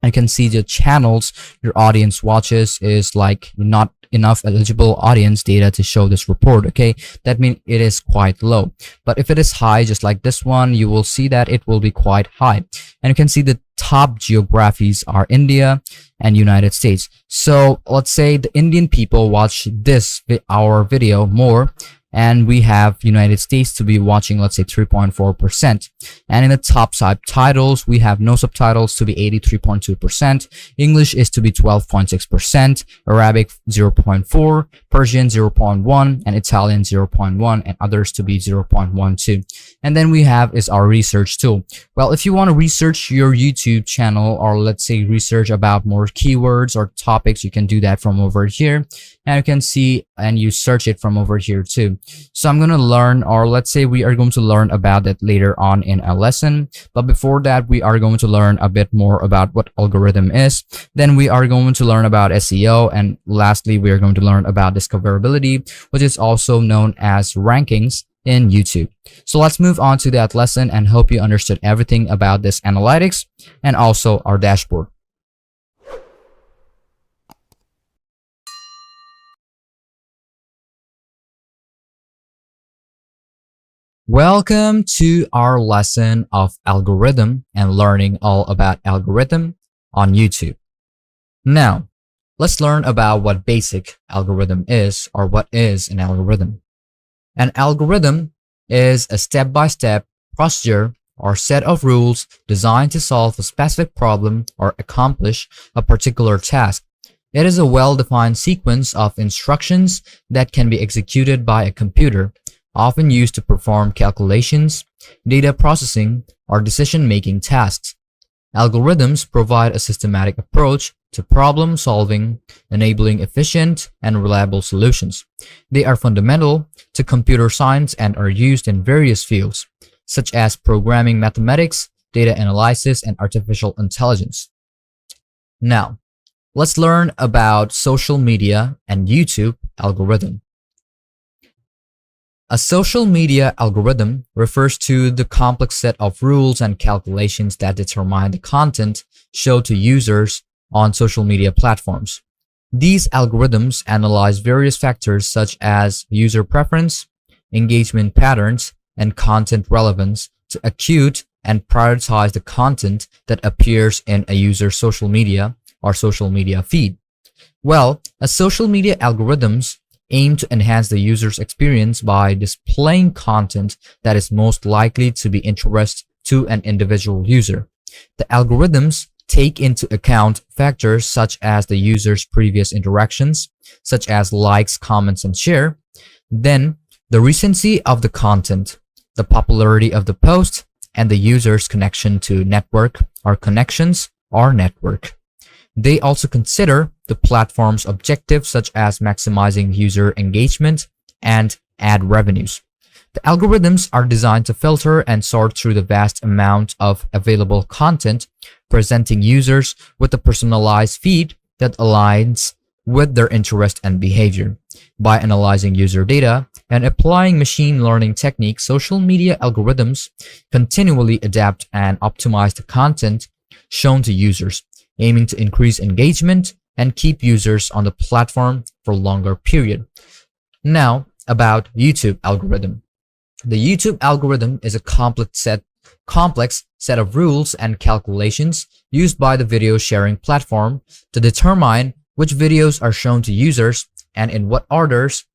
You can see the channels your audience watches is like not enough eligible audience data to show this report. Okay, that means it is quite low. But if it is high, just like this one, you will see that it will be quite high. And you can see the top geographies are India and United States. So let's say the Indian people watch our video more, and we have United States to be watching, let's say, 3.4%. And in the top subtitles, we have no subtitles to be 83.2%, English is to be 12.6%, Arabic 0.4, Persian 0.1, and Italian 0.1, and others to be 0.12. And then we have is our research tool. Well, if you want to research your YouTube channel, or let's say research about more keywords or topics, you can do that from over here. And you can see, and you search it from over here too. So I'm going to learn, or let's say we are going to learn about that later on in a lesson. But before that, we are going to learn a bit more about what algorithm is. Then we are going to learn about SEO. And lastly, we are going to learn about discoverability, which is also known as rankings in YouTube. So let's move on to that lesson, and hope you understood everything about this analytics and also our dashboard. Welcome to our lesson of algorithm and learning all about algorithm on YouTube. Now, let's learn about what basic algorithm is, or what is an algorithm. An algorithm is a step-by-step procedure or set of rules designed to solve a specific problem or accomplish a particular task. It is a well-defined sequence of instructions that can be executed by a computer, often used to perform calculations, data processing, or decision-making tasks. Algorithms provide a systematic approach to problem solving, enabling efficient and reliable solutions. They are fundamental to computer science and are used in various fields, such as programming, mathematics, data analysis, and artificial intelligence. Now, let's learn about social media and YouTube algorithm. A social media algorithm refers to the complex set of rules and calculations that determine the content shown to users on social media platforms. These algorithms analyze various factors such as user preference, engagement patterns, and content relevance to accrete and prioritize the content that appears in a user's social media or social media feed. Well, a social media algorithms aim to enhance the user's experience by displaying content that is most likely to be interest to an individual user. The algorithms take into account factors such as the user's previous interactions, such as likes, comments, and share, then the recency of the content, the popularity of the post, and the user's connection to network or connections or network. They also consider the platform's objectives such as maximizing user engagement and ad revenues. The algorithms are designed to filter and sort through the vast amount of available content, presenting users with a personalized feed that aligns with their interest and behavior. By analyzing user data and applying machine learning techniques, social media algorithms continually adapt and optimize the content shown to users, aiming to increase engagement and keep users on the platform for a longer period. Now, about YouTube algorithm. The YouTube algorithm is a complex set of rules and calculations used by the video sharing platform to determine which videos are shown to users and in what orders.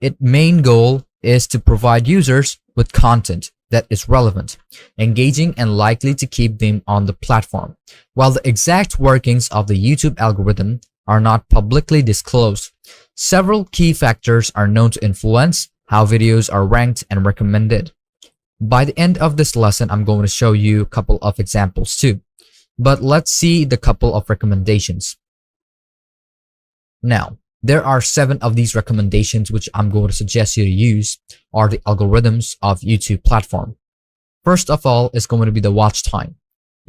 Its main goal is to provide users with content that is relevant, engaging, and likely to keep them on the platform. While the exact workings of the YouTube algorithm are not publicly disclosed, several key factors are known to influence how videos are ranked and recommended. By the end of this lesson, I'm going to show you a couple of examples too. But let's see the couple of recommendations. Now, there are 7 of these recommendations which I'm going to suggest you to use are the algorithms of YouTube platform. First of all is going to be the watch time.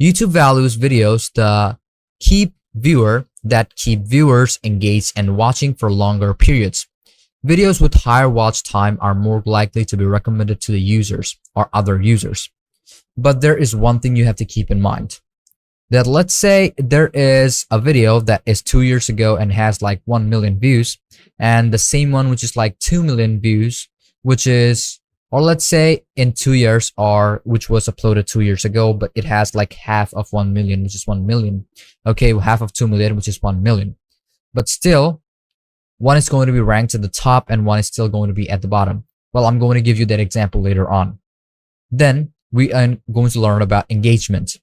YouTube values videos that keep viewers engaged and watching for longer periods. Videos with higher watch time are more likely to be recommended to the users or other users. But there is one thing you have to keep in mind. That let's say there is a video that is 2 years ago and has like 1 million views, and the same one which is like 2 million views, which is, or let's say in 2 years, or which was uploaded 2 years ago, but it has like half of 1 million, which is 1 million. Okay, half of 2 million, which is 1 million. But still, one is going to be ranked at the top and one is still going to be at the bottom. Well, I'm going to give you that example later on. Then we are going to learn about engagement.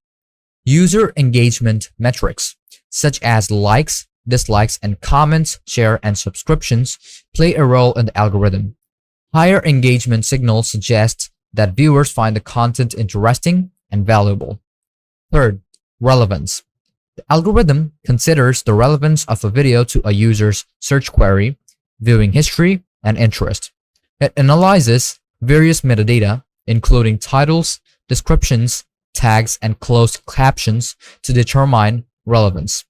User engagement metrics, such as likes, dislikes, and comments, share, and subscriptions, play a role in the algorithm. Higher engagement signals suggest that viewers find the content interesting and valuable. Third, relevance. The algorithm considers the relevance of a video to a user's search query, viewing history, and interest. It analyzes various metadata, including titles, descriptions, tags, and closed captions to determine relevance.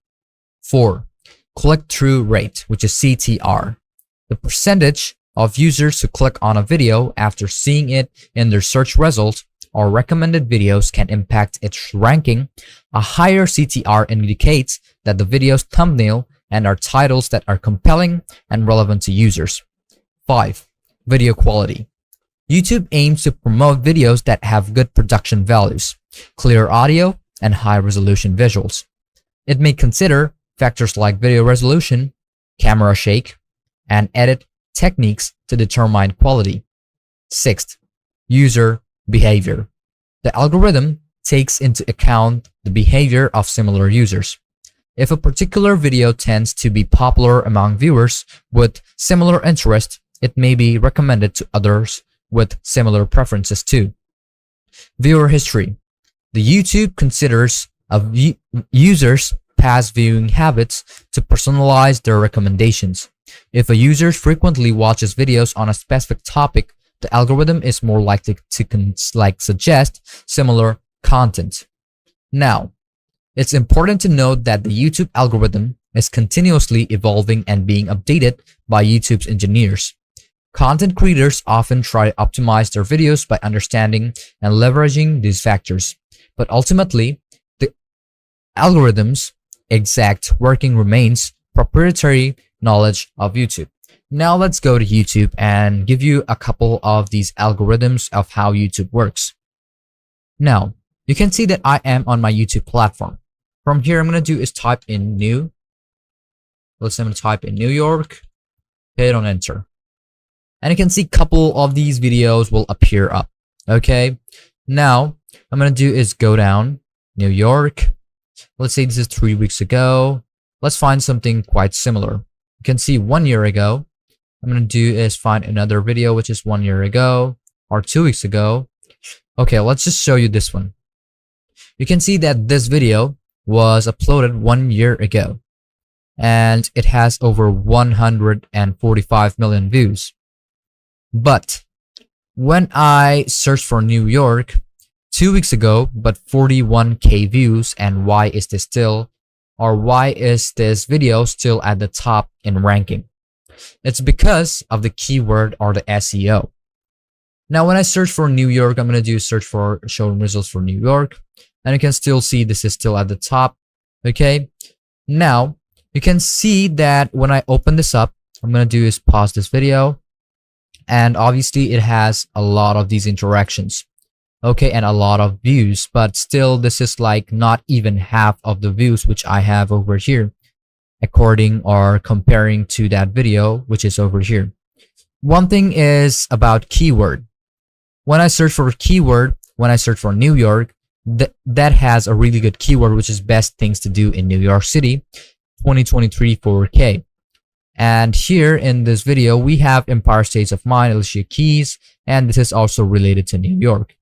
4. Click-through rate, which is CTR. The percentage of users who click on a video after seeing it in their search result or recommended videos can impact its ranking. A higher CTR indicates that the video's thumbnail and are titles that are compelling and relevant to users. 5. Video quality. YouTube aims to promote videos that have good production values, clear audio, and high-resolution visuals. It may consider factors like video resolution, camera shake, and edit techniques to determine quality. 6th, user behavior. The algorithm takes into account the behavior of similar users. If a particular video tends to be popular among viewers with similar interests, it may be recommended to others with similar preferences too. Viewer history. The YouTube considers a user's past viewing habits to personalize their recommendations. If a user frequently watches videos on a specific topic, the algorithm is more likely to suggest similar content. Now, it's important to note that the YouTube algorithm is continuously evolving and being updated by YouTube's engineers. Content creators often try to optimize their videos by understanding and leveraging these factors, but ultimately, the algorithm's exact working remains proprietary knowledge of YouTube. Now let's go to YouTube and give you a couple of these algorithms of how YouTube works. Now, you can see that I am on my YouTube platform. From here, I'm going to do is type in new. Let's say I'm going to type in New York, hit on enter. And you can see a couple of these videos will appear up. Okay. Now, I'm going to do is go down New York. Let's say this is 3 weeks ago. Let's find something quite similar. You can see 1 year ago. I'm going to do is find another video which is 1 year ago or 2 weeks ago. Okay, let's just show you this one. You can see that this video was uploaded 1 year ago and it has over 145 million views. But when I searched for New York 2 weeks ago, but 41k views, and why is this video still at the top in ranking? It's because of the keyword or the SEO. Now, when I search for New York, I'm going to do search for showing results for New York, and you can still see this is still at the top. Okay. Now, you can see that when I open this up, I'm going to do is pause this video, and obviously it has a lot of these interactions. Okay, and a lot of views, but still this is like not even half of the views which I have over here, according or comparing to that video which is over here. One thing is about keyword. When I search for keyword, when I search for New York, that has a really good keyword, which is best things to do in New York City 2023 4K. And here in this video we have Empire States of Mind, Alicia Keys, and this is also related to New York.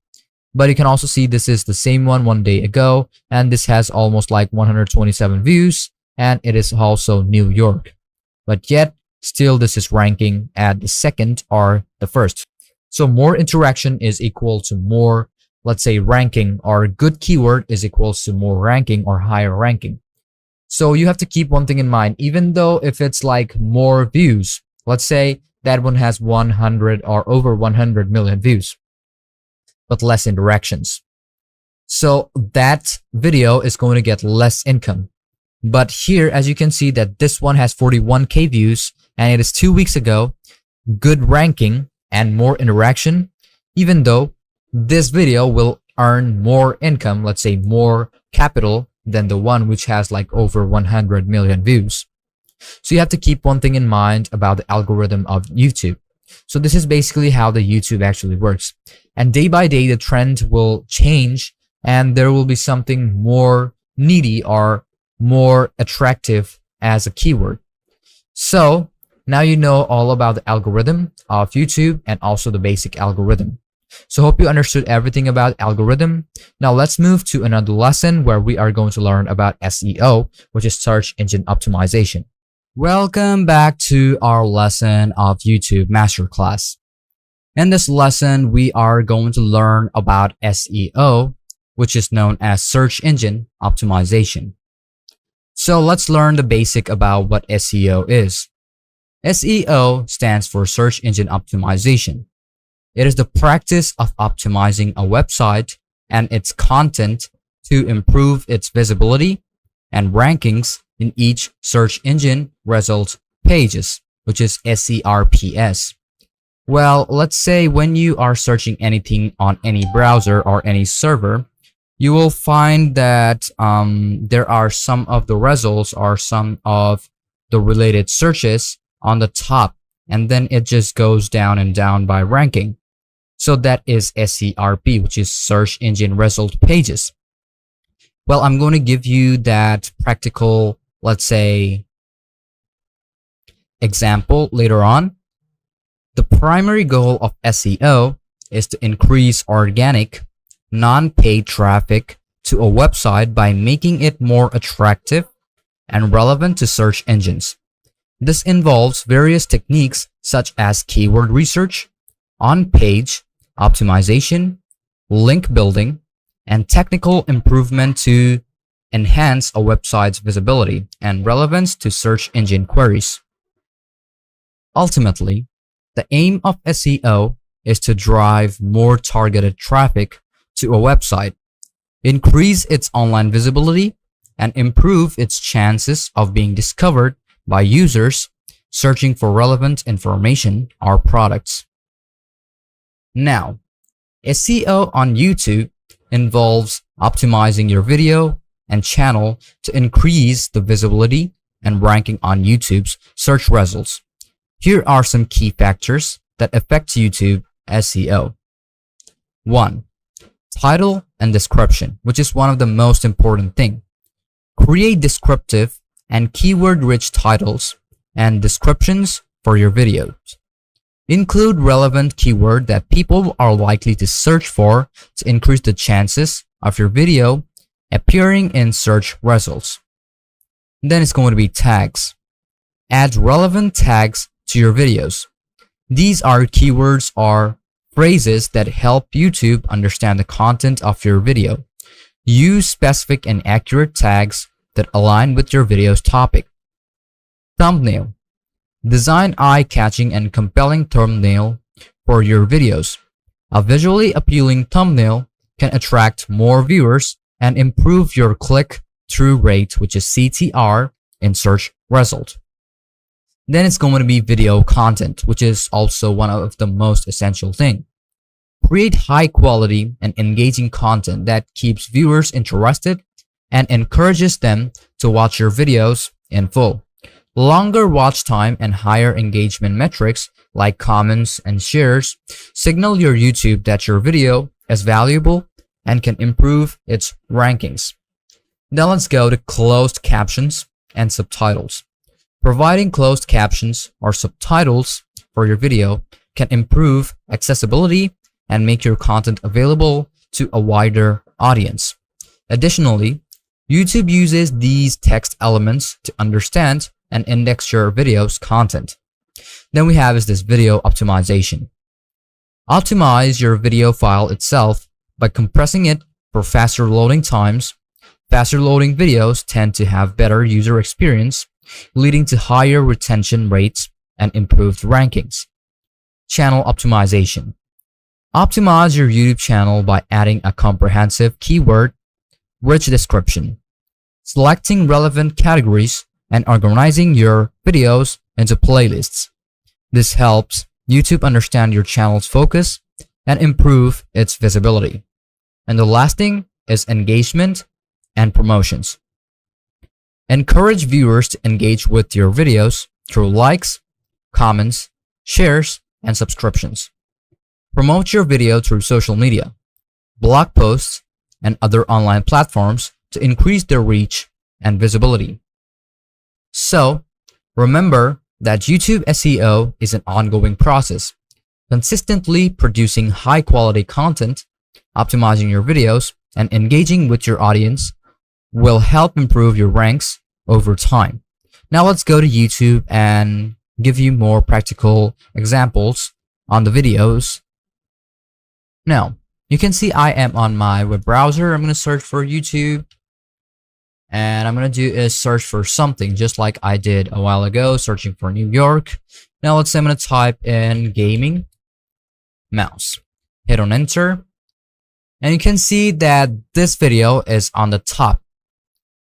But you can also see this is the same one day ago, and this has almost like 127 views, and it is also New York. But yet, still this is ranking at the second or the first. So more interaction is equal to more, let's say, ranking, or good keyword is equals to more ranking or higher ranking. So you have to keep one thing in mind, even though if it's like more views, let's say that one has 100 or over 100 million views, but less interactions. So that video is going to get less income. But here, as you can see that this one has 41k views and it is 2 weeks ago, good ranking and more interaction, even though this video will earn more income, let's say more capital than the one which has like over 100 million views. So you have to keep one thing in mind about the algorithm of YouTube. So this is basically how the YouTube actually works. And day by day, the trend will change and there will be something more needy or more attractive as a keyword. So now you know all about the algorithm of YouTube and also the basic algorithm. So hope you understood everything about algorithm. Now let's move to another lesson where we are going to learn about SEO, which is search engine optimization. Welcome back to our lesson of YouTube Masterclass. In this lesson, we are going to learn about SEO, which is known as search engine optimization. So let's learn the basic about what SEO is. SEO stands for search engine optimization. It is the practice of optimizing a website and its content to improve its visibility and rankings in each search engine result pages, which is SERPs. Well, let's say when you are searching anything on any browser or any server, you will find that there are some of the results or some of the related searches on the top, and then it just goes down and down by ranking. So that is SERP, which is search engine result pages. Well, I'm going to give you that practical, let's say, example later on. The primary goal of SEO is to increase organic, non-paid traffic to a website by making it more attractive and relevant to search engines. This involves various techniques such as keyword research, on-page optimization, link building, and technical improvement to enhance a website's visibility and relevance to search engine queries. Ultimately, the aim of SEO is to drive more targeted traffic to a website, increase its online visibility, and improve its chances of being discovered by users searching for relevant information or products. Now, SEO on YouTube involves optimizing your video and channel to increase the visibility and ranking on YouTube's search results. Here are some key factors that affect YouTube SEO. 1. Title and description, which is one of the most important thing. Create descriptive and keyword-rich titles and descriptions for your videos. Include relevant keyword that people are likely to search for to increase the chances of your video appearing in search results. Then it's going to be tags. Add relevant tags to your videos. These are keywords or phrases that help YouTube understand the content of your video. Use specific and accurate tags that align with your video's topic. Thumbnail. Design eye-catching and compelling thumbnail for your videos. A visually appealing thumbnail can attract more viewers and improve your click-through rate, which is CTR, in search result. Then it's going to be video content, which is also one of the most essential things. Create high quality and engaging content that keeps viewers interested and encourages them to watch your videos in full. Longer watch time and higher engagement metrics like comments and shares signal your YouTube that your video is valuable and can improve its rankings. Now let's go to closed captions and subtitles. Providing closed captions or subtitles for your video can improve accessibility and make your content available to a wider audience. Additionally, YouTube uses these text elements to understand and index your video's content. Then we have is this video optimization. Optimize your video file itself by compressing it for faster loading times. Faster loading videos tend to have better user experience, leading to higher retention rates and improved rankings. Channel optimization. Optimize your YouTube channel by adding a comprehensive keyword-rich description, selecting relevant categories, and organizing your videos into playlists. This helps YouTube understand your channel's focus and improve its visibility. And the last thing is engagement and promotions. Encourage viewers to engage with your videos through likes, comments, shares, and subscriptions. Promote your video through social media, blog posts, and other online platforms to increase their reach and visibility. So, remember that YouTube SEO is an ongoing process. Consistently producing high-quality content, optimizing your videos, and engaging with your audience will help improve your ranks over time. Now let's go to YouTube and give you more practical examples on the videos. Now, you can see I am on my web browser. I'm going to search for YouTube. And I'm going to do is search for something just like I did a while ago, searching for New York. Now let's say I'm going to type in gaming mouse. Hit on enter. And you can see that this video is on the top.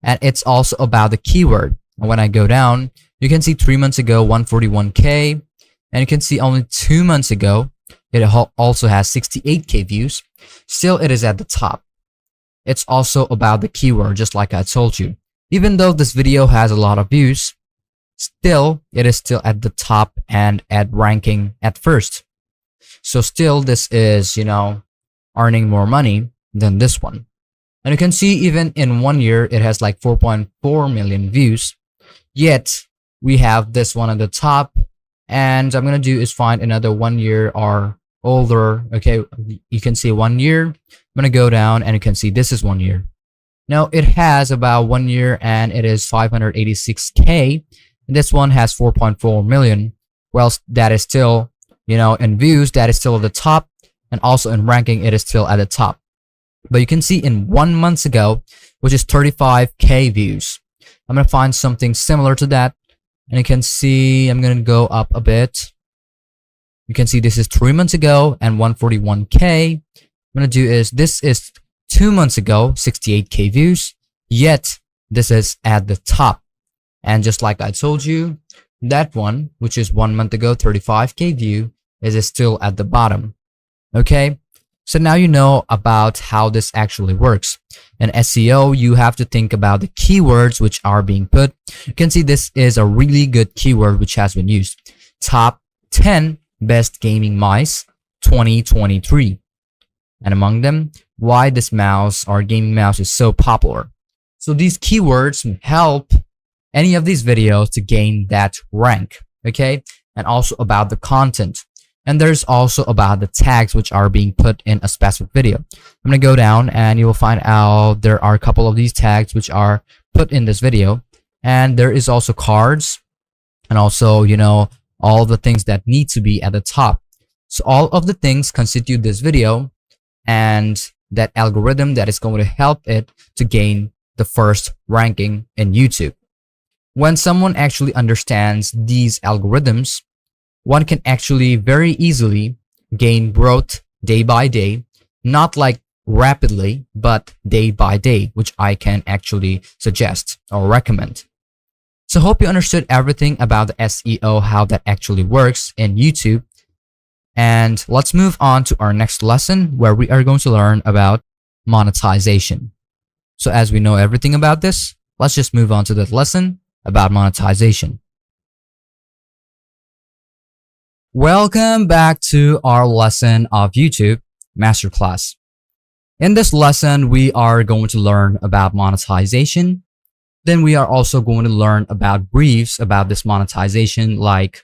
And it's also about the keyword. And when I go down, you can see 3 months ago, 141K. And you can see only 2 months ago, it also has 68K views. Still, it is at the top. It's also about the keyword, just like I told you. Even though this video has a lot of views, still, it is still at the top and at ranking at first. So still, this is, earning more money than this one. And you can see even in 1 year, it has like 4.4 million views. Yet, we have this one at the top. And I'm going to do is find another 1 year or older. Okay, you can see 1 year. I'm going to go down and you can see this is 1 year. Now, it has about 1 year and it is 586K. And this one has 4.4 million. Well, that is still, in views, that is still at the top. And also in ranking, it is still at the top. But you can see in 1 month ago, which is 35K views. I'm going to find something similar to that. And you can see, I'm going to go up a bit. You can see this is 3 months ago and 141K. I'm going to do is, this is 2 months ago, 68K views. Yet, this is at the top. And just like I told you, that one, which is 1 month ago, 35K view, is still at the bottom. Okay? So now you know about how this actually works. In SEO, you have to think about the keywords which are being put. You can see this is a really good keyword which has been used. Top 10 best gaming mice 2023. And among them, why this mouse or gaming mouse is so popular. So these keywords help any of these videos to gain that rank. Okay? And also about the content. And there's also about the tags which are being put in a specific video. I'm going to go down and you will find out there are a couple of these tags which are put in this video. And there is also cards and also, all the things that need to be at the top. So all of the things constitute this video and that algorithm that is going to help it to gain the first ranking in YouTube. When someone actually understands these algorithms, one can actually very easily gain growth day by day, not like rapidly, but day by day, which I can actually suggest or recommend. So hope you understood everything about the SEO, how that actually works in YouTube. And let's move on to our next lesson where we are going to learn about monetization. So as we know everything about this, let's just move on to that lesson about monetization. Welcome back to our lesson of YouTube Masterclass. In this lesson, we are going to learn about monetization. Then we are also going to learn about briefs about this monetization, like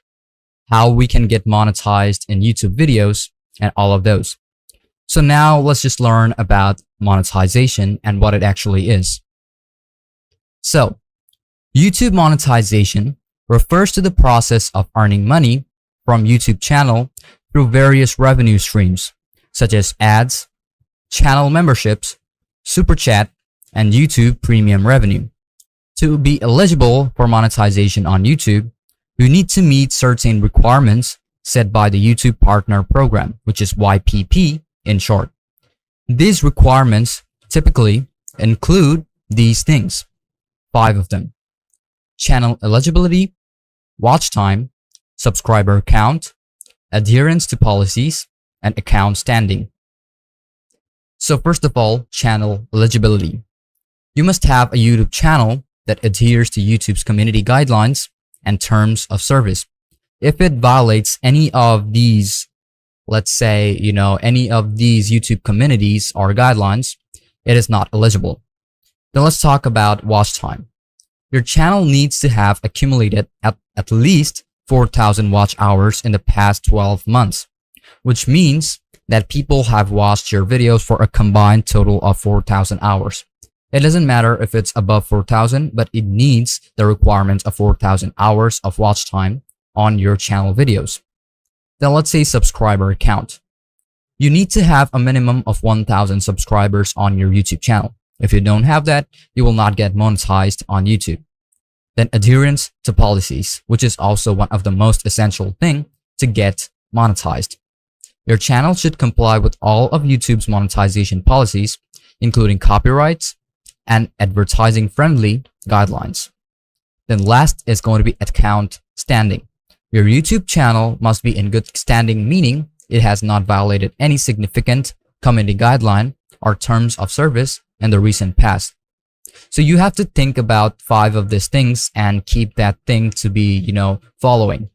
how we can get monetized in YouTube videos and all of those. So now let's just learn about monetization and what it actually is. So YouTube monetization refers to the process of earning money from YouTube channel through various revenue streams, such as ads, channel memberships, super chat, and YouTube premium revenue. To be eligible for monetization on YouTube, you need to meet certain requirements set by the YouTube Partner Program, which is YPP in short. These requirements typically include these things, 5 of them: channel eligibility, watch time, subscriber count, adherence to policies, and account standing. So first of all, channel eligibility. You must have a YouTube channel that adheres to YouTube's community guidelines and terms of service. If it violates any of these, let's say, any of these YouTube communities or guidelines, it is not eligible. Then let's talk about watch time. Your channel needs to have accumulated at least 4,000 watch hours in the past 12 months, which means that people have watched your videos for a combined total of 4,000 hours. It doesn't matter if it's above 4,000, but it needs the requirement of 4,000 hours of watch time on your channel videos. Then let's say subscriber count. You need to have a minimum of 1,000 subscribers on your YouTube channel. If you don't have that, you will not get monetized on YouTube. Then adherence to policies, which is also one of the most essential thing to get monetized. Your channel should comply with all of YouTube's monetization policies, including copyrights and advertising friendly guidelines. Then last is going to be account standing. Your YouTube channel must be in good standing, meaning it has not violated any significant community guideline or terms of service in the recent past. So you have to think about 5 of these things and keep that thing to be, following.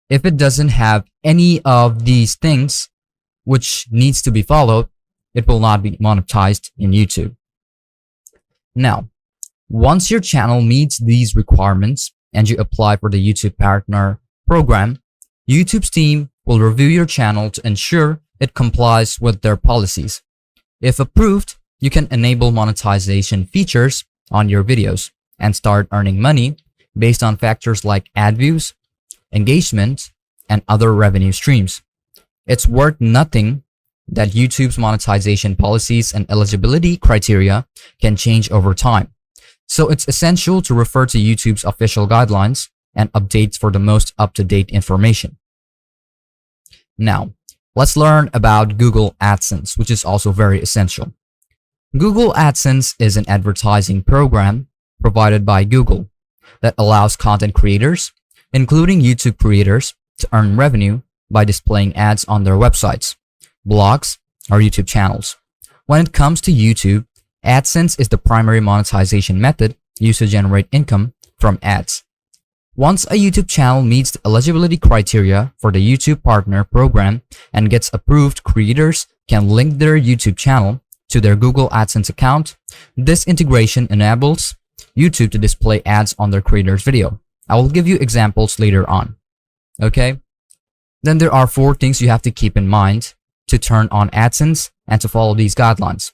If it doesn't have any of these things which needs to be followed, it will not be monetized in YouTube. Now, once your channel meets these requirements and you apply for the YouTube Partner Program, YouTube's team will review your channel to ensure it complies with their policies. If approved, you can enable monetization features on your videos and start earning money based on factors like ad views, engagement, and other revenue streams. It's worth noting that YouTube's monetization policies and eligibility criteria can change over time. So it's essential to refer to YouTube's official guidelines and updates for the most up-to-date information. Now, let's learn about Google AdSense, which is also very essential. Google AdSense is an advertising program provided by Google that allows content creators, including YouTube creators, to earn revenue by displaying ads on their websites, blogs, or YouTube channels. When it comes to YouTube, AdSense is the primary monetization method used to generate income from ads. Once a YouTube channel meets the eligibility criteria for the YouTube Partner Program and gets approved, creators can link their YouTube channel to their Google AdSense account. This integration enables YouTube to display ads on their creator's video. I will give you examples later on. Okay? Then there are 4 things you have to keep in mind to turn on AdSense and to follow these guidelines.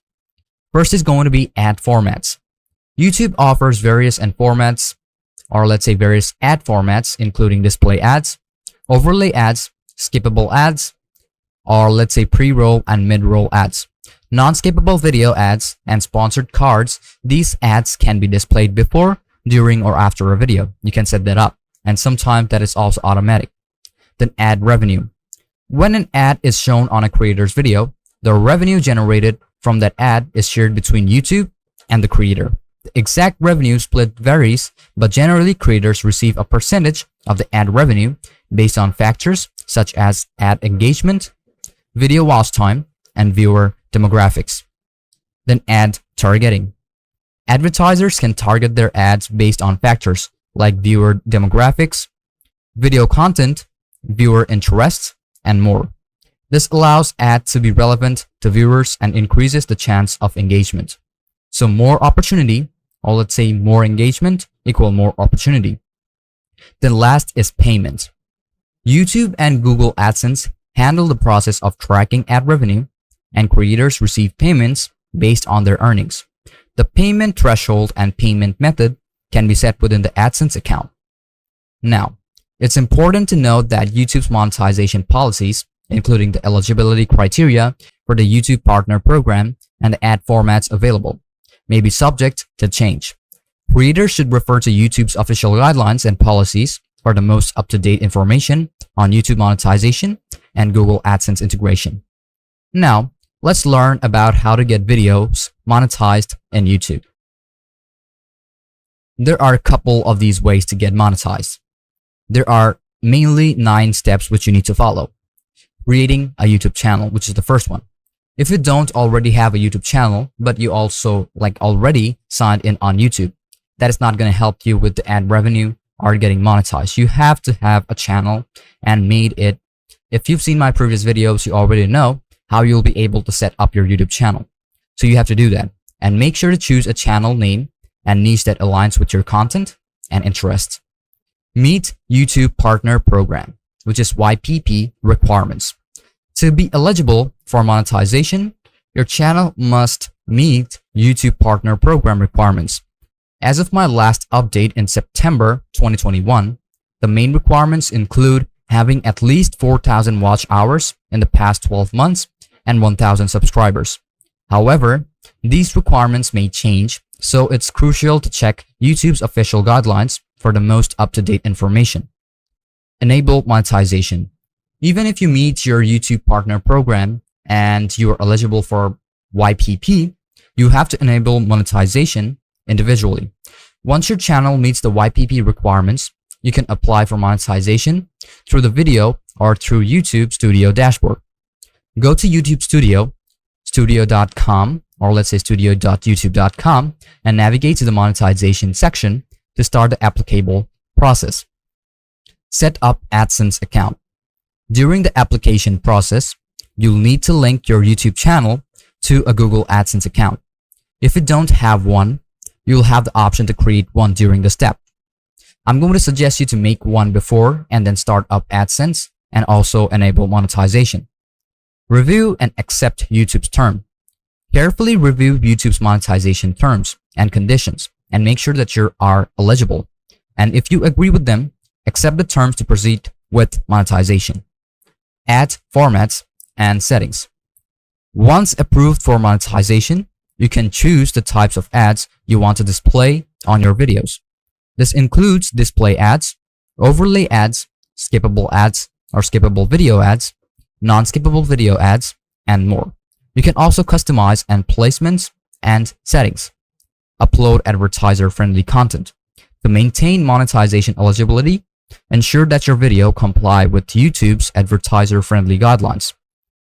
First is going to be ad formats. YouTube offers various ad formats, or let's say various ad formats, including display ads, overlay ads, skippable ads, or let's say pre-roll and mid-roll ads. Non-skippable video ads and sponsored cards, these ads can be displayed before, during, or after a video. You can set that up, and sometimes that is also automatic. Then ad revenue. When an ad is shown on a creator's video, the revenue generated from that ad is shared between YouTube and the creator. The exact revenue split varies, but generally creators receive a percentage of the ad revenue based on factors such as ad engagement, video watch time, and viewer demographics. Then ad targeting. Advertisers can target their ads based on factors like viewer demographics, video content, viewer interests, and more. This allows ads to be relevant to viewers and increases the chance of engagement. So more opportunity, or let's say more engagement, equal more opportunity. Then last is payment. YouTube and Google AdSense handle the process of tracking ad revenue, and creators receive payments based on their earnings. The payment threshold and payment method can be set within the AdSense account. Now, it's important to note that YouTube's monetization policies, including the eligibility criteria for the YouTube Partner Program and the ad formats available, may be subject to change. Creators should refer to YouTube's official guidelines and policies for the most up-to-date information on YouTube monetization and Google AdSense integration. Now, let's learn about how to get videos monetized in YouTube. There are a couple of these ways to get monetized. There are mainly 9 steps which you need to follow. Creating a YouTube channel, which is the first one. If you don't already have a YouTube channel, but you also already signed in on YouTube, that is not going to help you with the ad revenue or getting monetized. You have to have a channel and made it. If you've seen my previous videos, you already know how you'll be able to set up your YouTube channel. So you have to do that, and make sure to choose a channel name and niche that aligns with your content and interests. Meet YouTube Partner Program, which is YPP requirements. To be eligible for monetization, your channel must meet YouTube Partner Program requirements. As of my last update in September 2021, the main requirements include having at least 4,000 watch hours in the past 12 months and 1,000 subscribers. However, these requirements may change, so it's crucial to check YouTube's official guidelines for the most up-to-date information. Enable monetization. Even if you meet your YouTube Partner Program and you are eligible for YPP, you have to enable monetization individually. Once your channel meets the YPP requirements, you can apply for monetization through the video or through YouTube Studio dashboard. Go to YouTube Studio, studio.com, or let's say studio.youtube.com, and navigate to the monetization section to start the applicable process. Set up AdSense account. During the application process, you'll need to link your YouTube channel to a Google AdSense account. If you don't have one, you'll have the option to create one during the step. I'm going to suggest you to make one before and then start up AdSense and also enable monetization. Review and accept YouTube's term. Carefully review YouTube's monetization terms and conditions and make sure that you are eligible. And if you agree with them, accept the terms to proceed with monetization. Ad formats and settings. Once approved for monetization, you can choose the types of ads you want to display on your videos. This includes display ads, overlay ads, skippable ads or skippable video ads, non-skippable video ads, and more. You can also customize and placements and settings. Upload advertiser-friendly content. To maintain monetization eligibility, ensure that your video comply with YouTube's advertiser-friendly guidelines.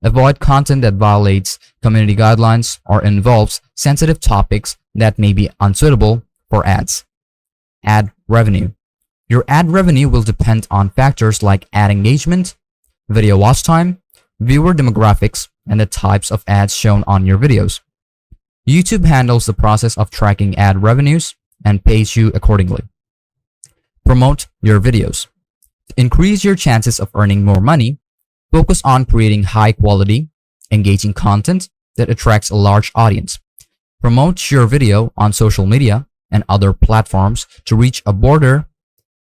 Avoid content that violates community guidelines or involves sensitive topics that may be unsuitable for ads. Ad revenue. Your ad revenue will depend on factors like ad engagement, video watch time, viewer demographics, and the types of ads shown on your videos. YouTube handles the process of tracking ad revenues and pays you accordingly. Promote your videos. To increase your chances of earning more money, Focus on creating high quality, engaging content that attracts a large audience. Promote your video on social media and other platforms to reach a broader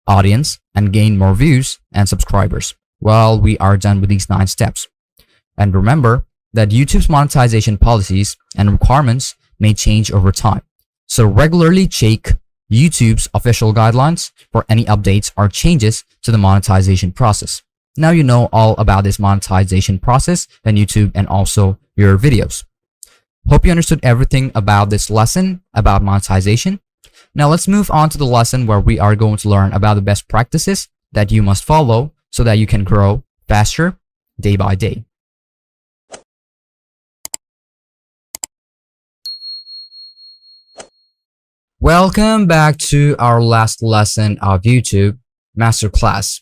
audience and gain more views and subscribers. Well, we are done with these 9 steps. And remember that YouTube's monetization policies and requirements may change over time. So regularly check YouTube's official guidelines for any updates or changes to the monetization process. Now you know all about this monetization process on YouTube and also your videos. Hope you understood everything about this lesson about monetization. Now let's move on to the lesson where we are going to learn about the best practices that you must follow so that you can grow faster day by day. Welcome back to our last lesson of YouTube Masterclass.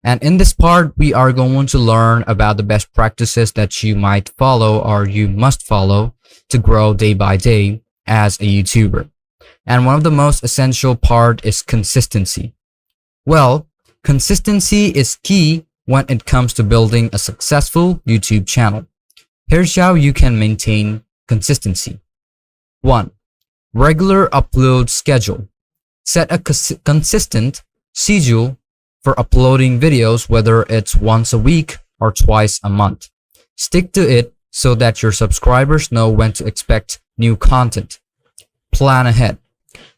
And in this part, we are going to learn about the best practices that you might follow or you must follow to grow day by day as a YouTuber. And one of the most essential part is consistency. Well, consistency is key when it comes to building a successful YouTube channel. Here's how you can maintain consistency. 1. Regular upload schedule. Set a consistent schedule for uploading videos, whether it's once a week or twice a month. Stick to it so that your subscribers know when to expect new content. Plan ahead.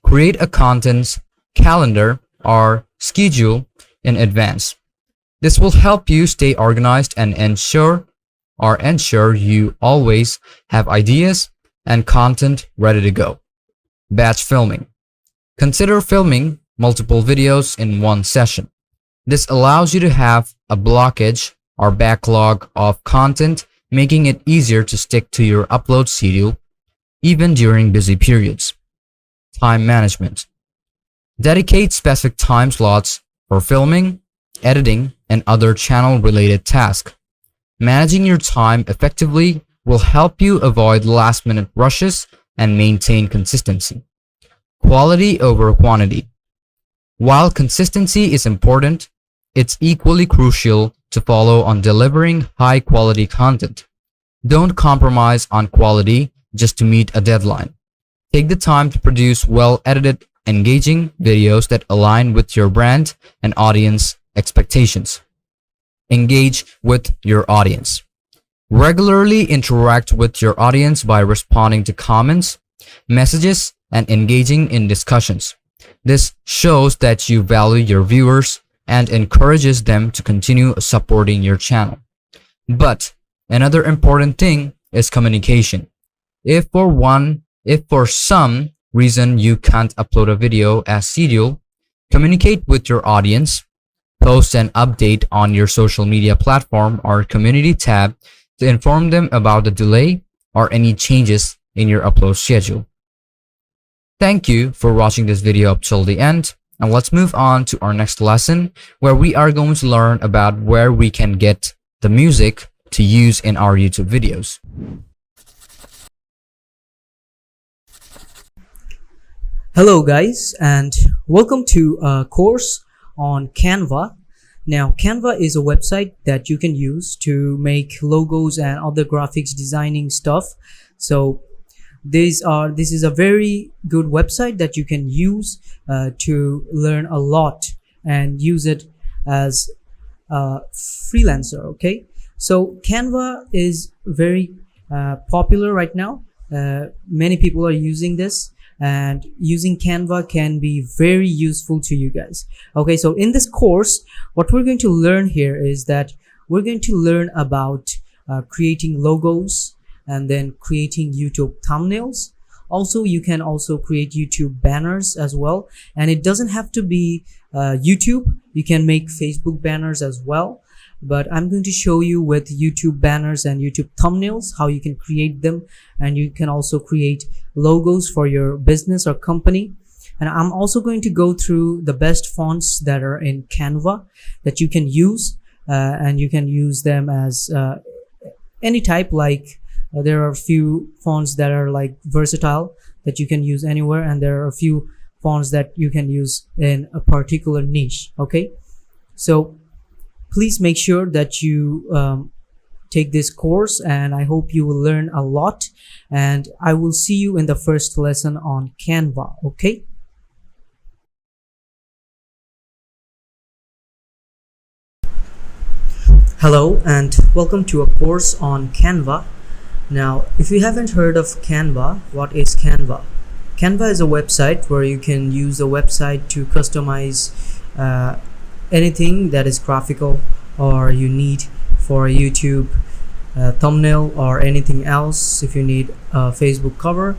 Create a content calendar or schedule in advance. This will help you stay organized and ensure you always have ideas and content ready to go. Batch filming. Consider filming multiple videos in one session. This allows you to have a blockage or backlog of content, making it easier to stick to your upload schedule even during busy periods. Time management. Dedicate specific time slots for filming, editing, and other channel-related tasks. Managing your time effectively will help you avoid last-minute rushes and maintain consistency. Quality over quantity. While consistency is important, it's equally crucial to follow on delivering high-quality content. Don't compromise on quality just to meet a deadline. Take the time to produce well-edited, engaging videos that align with your brand and audience expectations. Engage with your audience. Regularly interact with your audience by responding to comments, messages, and engaging in discussions. This shows that you value your viewers and encourages them to continue supporting your channel. But another important thing is communication. If for some reason you can't upload a video as scheduled, communicate with your audience. Post an update on your social media platform or community tab to inform them about the delay or any changes in your upload schedule. Thank you for watching this video up till the end, and let's move on to our next lesson where we are going to learn about where we can get the music to use in our YouTube videos. Hello guys, and welcome to a course on Canva. Now Canva is a website that you can use to make logos and other graphics designing stuff. So this is a very good website that you can use to learn a lot and use it as a freelancer. Okay, so Canva is very popular right now. Many people are using this, and using Canva can be very useful to you guys. Okay, so in this course, what we're going to learn here is that we're going to learn about creating logos and then creating YouTube thumbnails. Also, you can also create YouTube banners as well. And it doesn't have to be YouTube. You can make Facebook banners as well. But I'm going to show you with YouTube banners and YouTube thumbnails how you can create them, and you can also create logos for your business or company. And I'm also going to go through the best fonts that are in Canva that you can use, and you can use them as any type. Like there are a few fonts that are like versatile that you can use anywhere, and there are a few fonts that you can use in a particular niche. Okay, so please make sure that you take this course, and I hope you will learn a lot, and I will see you in the first lesson on Canva. Okay. Hello and welcome to a course on Canva. Now, if you haven't heard of Canva, what is Canva? Canva is a website where you can use the website to customize anything that is graphical or you need for a YouTube thumbnail or anything else. If you need a Facebook cover,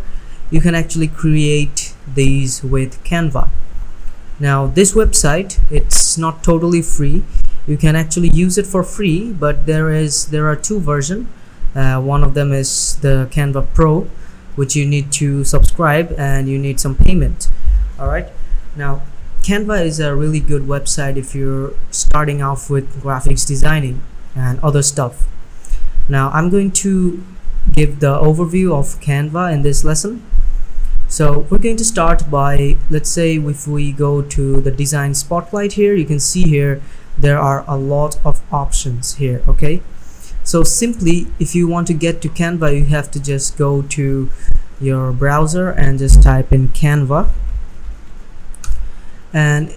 you can actually create these with Canva. Now, this website, it's not totally free. You can actually use it for free, but there are two versions. One of them is the Canva Pro, which you need to subscribe and you need some payment. All right. Now, Canva is a really good website if you're starting off with graphics designing and other stuff. Now, I'm going to give the overview of Canva in this lesson. So we're going to start by, let's say if we go to the design spotlight here, you can see here there are a lot of options here. Okay, so simply if you want to get to Canva, you have to just go to your browser and just type in Canva, and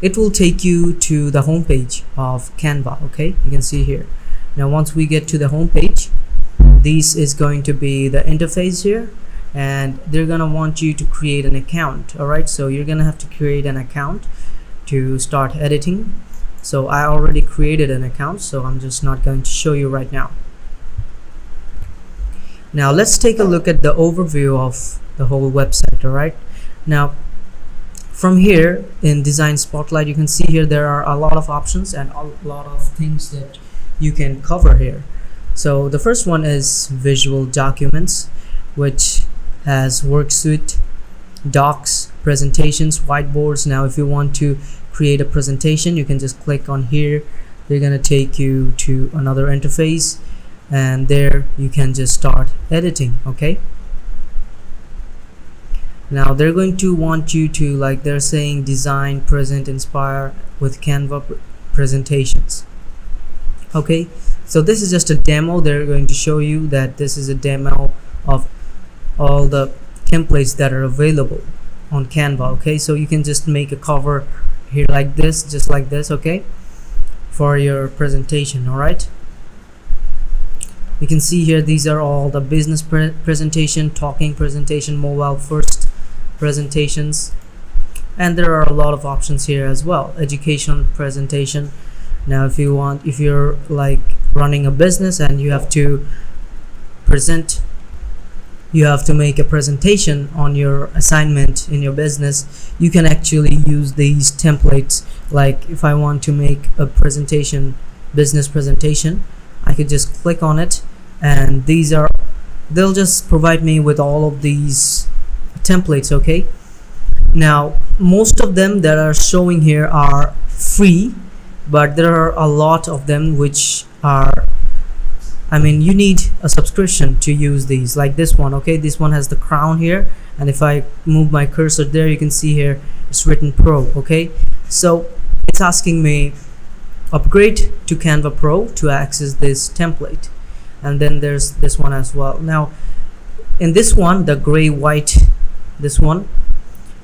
it will take you to the home page of Canva. Okay, you can see here. Now once we get to the home page, this is going to be the interface here, and they're gonna want you to create an account. All right, so you're gonna have to create an account to start editing. So I already created an account, so I'm just not going to show you right now. Now let's take a look at the overview of the whole website. All right, now from here in design spotlight, you can see here there are a lot of options and a lot of things that you can cover here. So the first one is visual documents, which has worksheet, docs, presentations, whiteboards. Now if you want to create a presentation, you can just click on here. They're gonna take you to another interface, and there you can just start editing. Okay, now they're going to want you to, like they're saying, design, present, inspire with Canva presentations. Okay, so this is just a demo. They're going to show you that this is a demo of all the templates that are available on Canva. Okay, so you can just make a cover here like this, just like this, okay, for your presentation. All right, you can see here these are all the business presentation, talking presentation, mobile first presentations, and there are a lot of options here as well. Education presentation. Now if you're like running a business and you have to make a presentation on your assignment in your business, you can actually use these templates. Like if I want to make a presentation, business presentation, I could just click on it, and they'll just provide me with all of these templates. Okay, now most of them that are showing here are free, but there are a lot of them which are, I mean, you need a subscription to use these, like this one. Okay, this one has the crown here, and if I move my cursor there, you can see here it's written Pro. Okay, so it's asking me upgrade to Canva Pro to access this template, and then there's this one as well. Now in this one, the gray white, this one,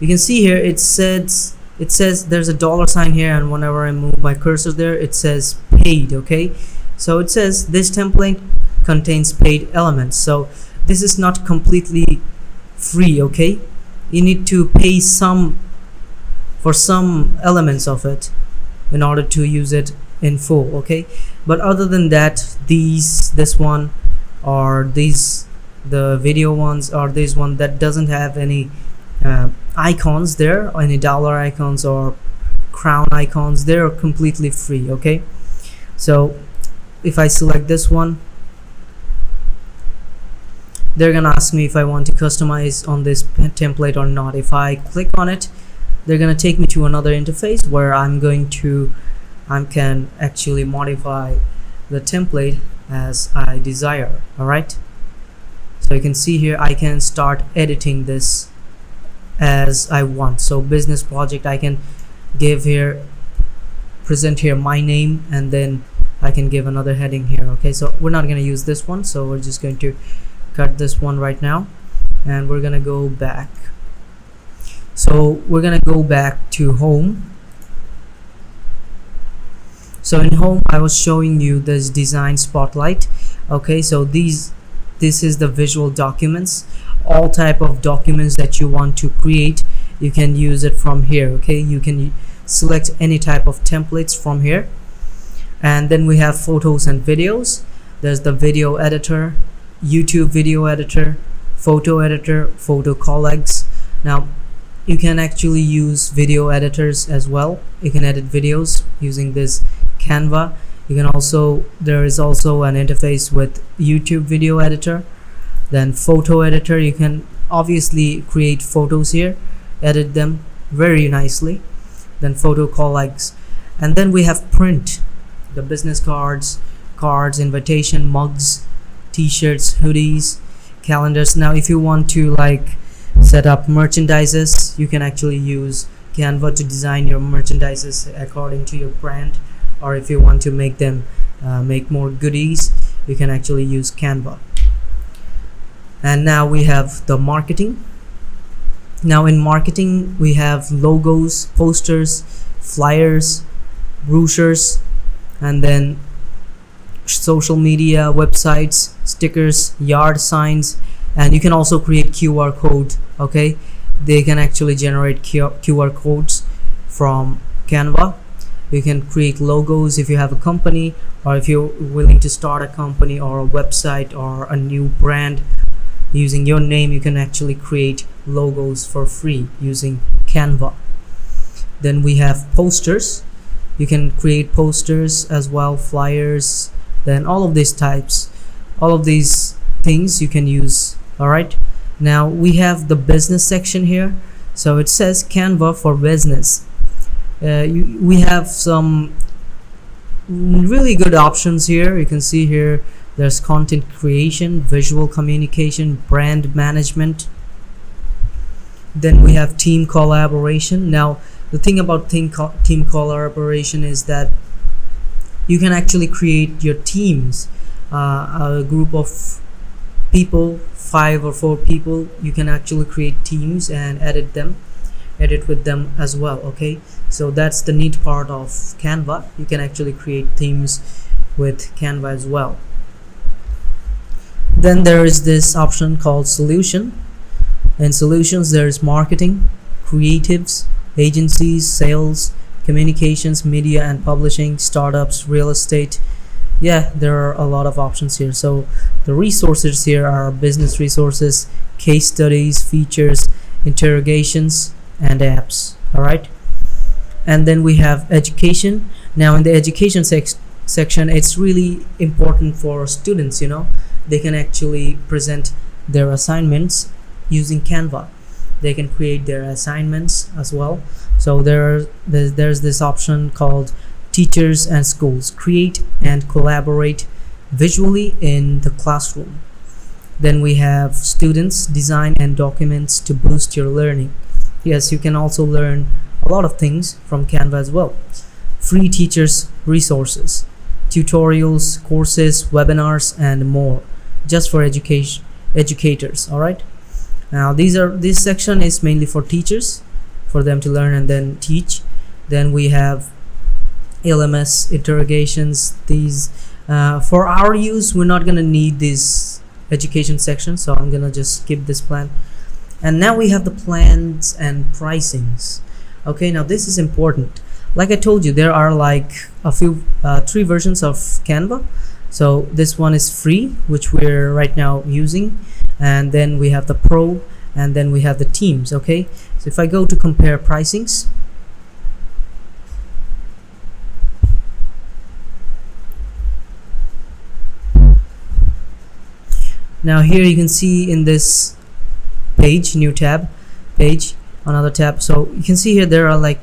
you can see here it says there's a $sign here, and whenever I move my cursor there, it says paid. Okay, so it says this template contains paid elements, so this is not completely free. Okay, you need to pay for some elements of it in order to use it in full. Okay, but other than that, this one or the video ones, or this one that doesn't have any icons there, or any dollar icons or crown icons, they're completely free. Okay, so if I select this one, they're gonna ask me if I want to customize on this template or not. If I click on it, they're gonna take me to another interface where I can actually modify the template as I desire. All right, so you can see here I can start editing this as I want. So business project, I can give here present here my name, and then I can give another heading here. Okay, so we're not going to use this one, so we're just going to cut this one right now, and we're going to go back. So we're going to go back to home. So in home, I was showing you this design spotlight. Okay, so this is the visual documents. All type of documents that you want to create, you can use it from here. Okay, you can select any type of templates from here. And then we have photos and videos. There's the video editor, YouTube video editor, photo colleagues. Now you can actually use video editors as well. You can edit videos using this Canva. You can also, there is also an interface with YouTube video editor. Then photo editor, you can obviously create photos here, edit them very nicely. Then photo colleagues, and then we have print, the business cards, invitation, mugs, t-shirts, hoodies, calendars. Now if you want to like set up merchandises, you can actually use Canva to design your merchandises according to your brand, or if you want to make them make more goodies, you can actually use Canva. And now we have the marketing. Now in marketing, we have logos, posters, flyers, brochures, and then social media, websites, stickers, yard signs, and you can also create QR code. Okay, they can actually generate QR codes from Canva. You can create logos if you have a company, or if you're willing to start a company or a website or a new brand using your name, you can actually create logos for free using Canva. Then we have posters. You can create posters as well, flyers, then all of these types, all of these things you can use. All right, now we have the business section here. So it says Canva for business. We have some really good options here. You can see here there's content creation, visual communication, brand management. Then we have team collaboration. Now the thing about team collaboration is that you can actually create your teams, a group of people, 5 or 4 people. You can actually create teams and edit with them as well. Okay, so that's the neat part of Canva. You can actually create themes with Canva as well. Then there is this option called solution. In solutions, there is marketing, creatives, agencies, sales, communications, media and publishing, startups, real estate. Yeah, there are a lot of options here. So the resources here are business resources, case studies, features, interrogations, and apps. All right, and then we have education. Now in the education section, it's really important for students. They can actually present their assignments using Canva. They can create their assignments as well. So there's this option called teachers and schools, create and collaborate visually in the classroom. Then we have students, design and documents to boost your learning. Yes, you can also learn a lot of things from Canva as well. Free teachers resources, tutorials, courses, webinars, and more, just for educators. All right, now this section is mainly for teachers, for them to learn and then teach. Then we have LMS interrogations. These for our use, we're not gonna need this education section, so I'm gonna just skip this plan. And now we have the plans and pricings. Okay, now this is important. Like I told you, there are like a few 3 versions of Canva. So this one is free, which we're right now using, and then we have the pro, and then we have the teams. Okay, so if I go to compare pricings, now here you can see in this page, new tab, page, another tab. So you can see here there are like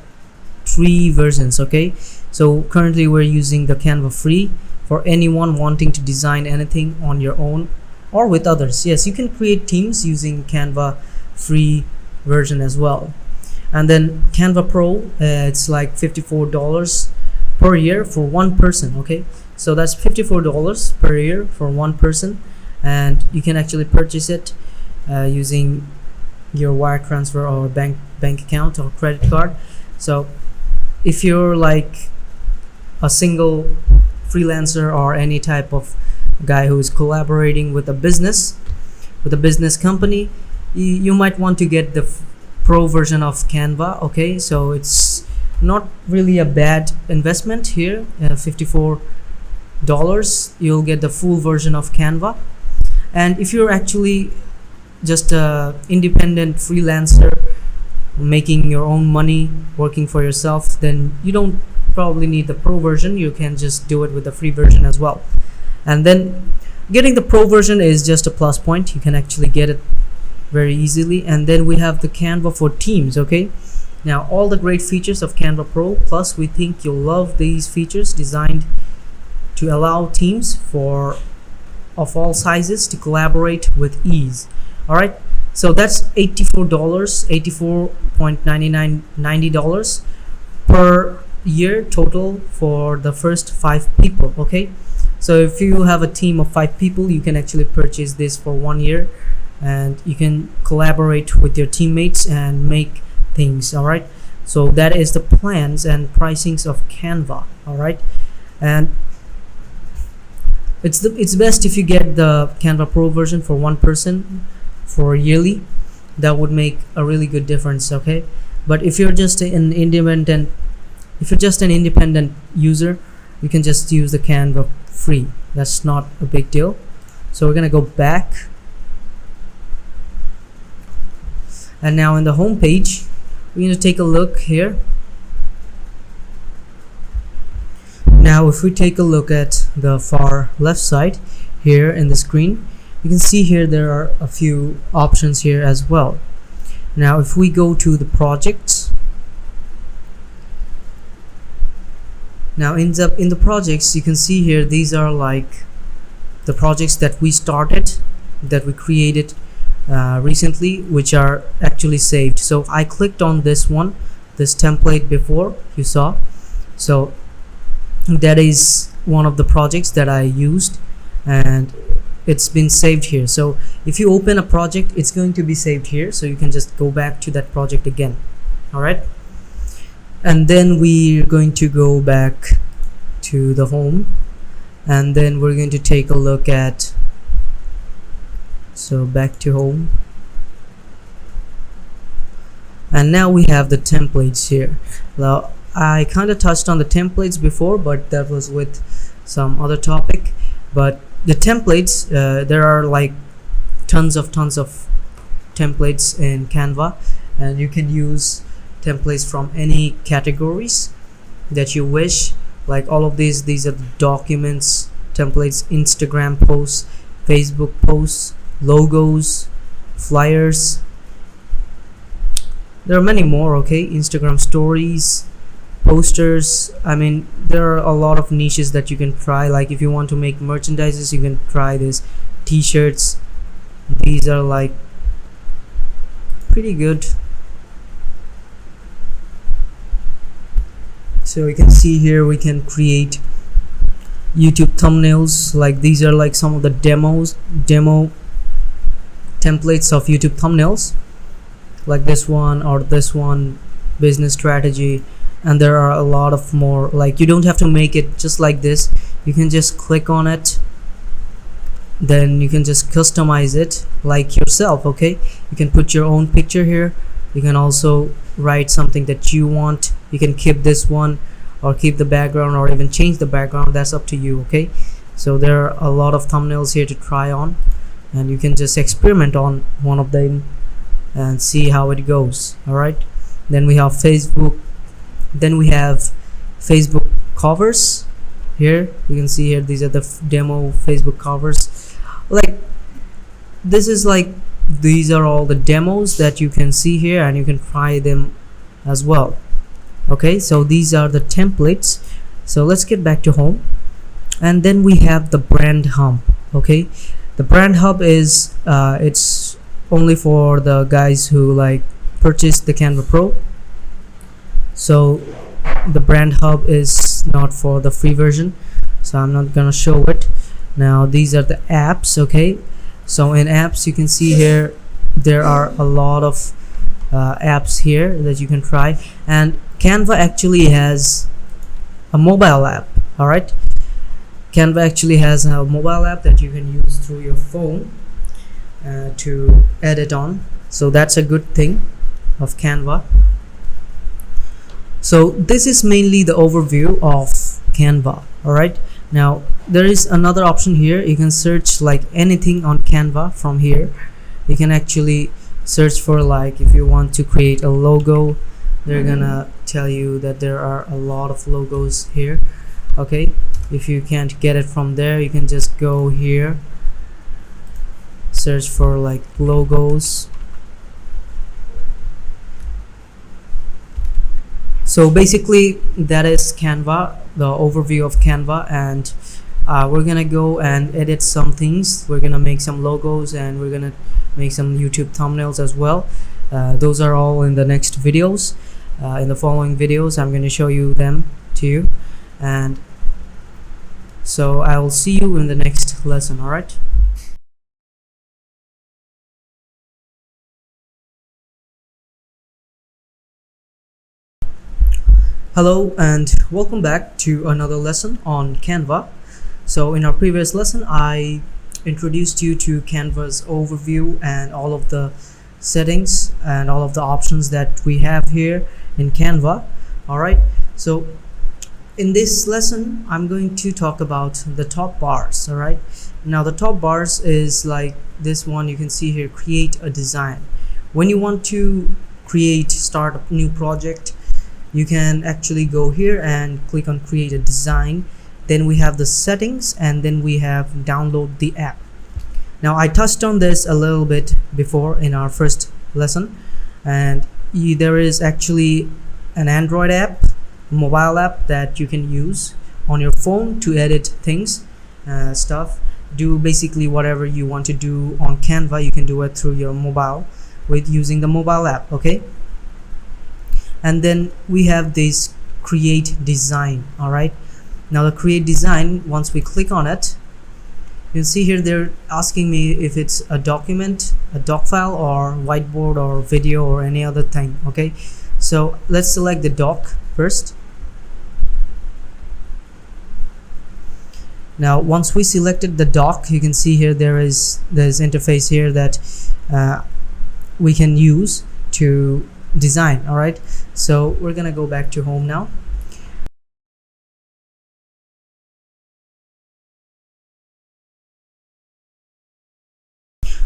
3 versions. Okay, so currently we're using the Canva free. For anyone wanting to design anything on your own or with others, yes, you can create teams using Canva free version as well. And then Canva Pro, it's like $54 per year for one person. Okay, so that's $54 per year for one person, and you can actually purchase it using your wire transfer or bank account or credit card. So if you're like a single freelancer or any type of guy who is collaborating with a business company, you might want to get the pro version of Canva. Okay, so it's not really a bad investment here. $54, you'll get the full version of Canva. And if you're actually just a independent freelancer making your own money, working for yourself, then you don't probably need the pro version. You can just do it with the free version as well. And then getting the pro version is just a plus point. You can actually get it very easily. And then we have the Canva for Teams. Okay, now all the great features of Canva Pro, plus we think you'll love these features, designed to allow teams of all sizes to collaborate with ease. All right, so that's $84.90 per year total for the first 5 people. Okay, so if you have a team of 5 people, you can actually purchase this for 1 year, and you can collaborate with your teammates and make things. All right, so that is the plans and pricings of Canva. All right, and it's best if you get the Canva Pro version for one person for yearly. That would make a really good difference. Okay, but if you're just an independent user, you can just use the Canva free. That's not a big deal. So we're gonna go back, and now in the home page, we're going to take a look here. Now if we take a look at the far left side here in the screen, you can see here there are a few options here as well. Now if we go to the projects, now in the projects, you can see here these are like the projects that we started, that we created recently, which are actually saved. So I clicked on this template before, you saw. So that is one of the projects that I used, and it's been saved here. So if you open a project, it's going to be saved here, so you can just go back to that project again. All right, and then we're going to go back to the home, and then we're going to take a look at, so back to home, and now we have the templates here. Now I kind of touched on the templates before, but that was with some other topic. But the templates, there are like tons of templates in Canva, and you can use templates from any categories that you wish. Like all of these are the documents templates, Instagram posts, Facebook posts, logos, flyers. There are many more. Okay, Instagram stories, posters. I mean, there are a lot of niches that you can try. Like if you want to make merchandises, you can try this. T-shirts, these are like pretty good. So you can see here we can create YouTube thumbnails. Like these are like some of the demo templates of YouTube thumbnails, like this one or this one, business strategy. And there are a lot of more. Like you don't have to make it just like this, you can just click on it, then you can just customize it like yourself. Okay, you can put your own picture here. You can also write something that you want. You can keep this one or keep the background or even change the background. That's up to you. Okay, so there are a lot of thumbnails here to try on, and you can just experiment on one of them and see how it goes. All right, then we have Facebook covers. Here you can see here, these are the demo Facebook covers. Like this is like, these are all the demos that you can see here, and you can try them as well. Okay, so these are the templates. So let's get back to home, and then we have the brand hub. Okay, the brand hub is it's only for the guys who like purchase the Canva Pro. So the brand hub is not for the free version, so I'm not gonna show it. Now these are the apps. Okay, so in apps you can see here there are a lot of apps here that you can try, and Canva actually has a mobile app. All right, Canva actually has a mobile app that you can use through your phone to edit on, so that's a good thing of Canva. So this is mainly the overview of Canva. All right, now there is another option here. You can search like anything on Canva. From here you can actually search for, like, if you want to create a logo, they're gonna tell you that there are a lot of logos here. Okay, if you can't get it from there, you can just go here, search for like logos. So basically that is Canva, the overview of Canva, and we're gonna go and edit some things. We're gonna make some logos and we're gonna make some YouTube thumbnails as well. Those are all in the next videos. In the following videos I'm going to show you them to you, and so I will see you in the next lesson. All right. Hello and welcome back to another lesson on Canva. So in our previous lesson I introduced you to Canva's overview and all of the settings and all of the options that we have here in Canva. All right, so in this lesson I'm going to talk about the top bars. All right, now the top bars is like this one. You can see here, create a design. When you want to start a new project, you can actually go here and click on create a design. Then we have the settings, and then we have download the app. Now I touched on this a little bit before in our first lesson, and there is actually an Android app, mobile app, that you can use on your phone to edit things, stuff, do basically whatever you want to do on Canva. You can do it through your mobile with using the mobile app. Okay, and then we have this create design. All right, now the create design, once we click on it, you can see here they're asking me if it's a document, a doc file, or whiteboard, or video, or any other thing. Okay, so let's select the doc first. Now once we selected the doc, you can see here there's interface here that we can use to design. All right, so we're gonna go back to home now.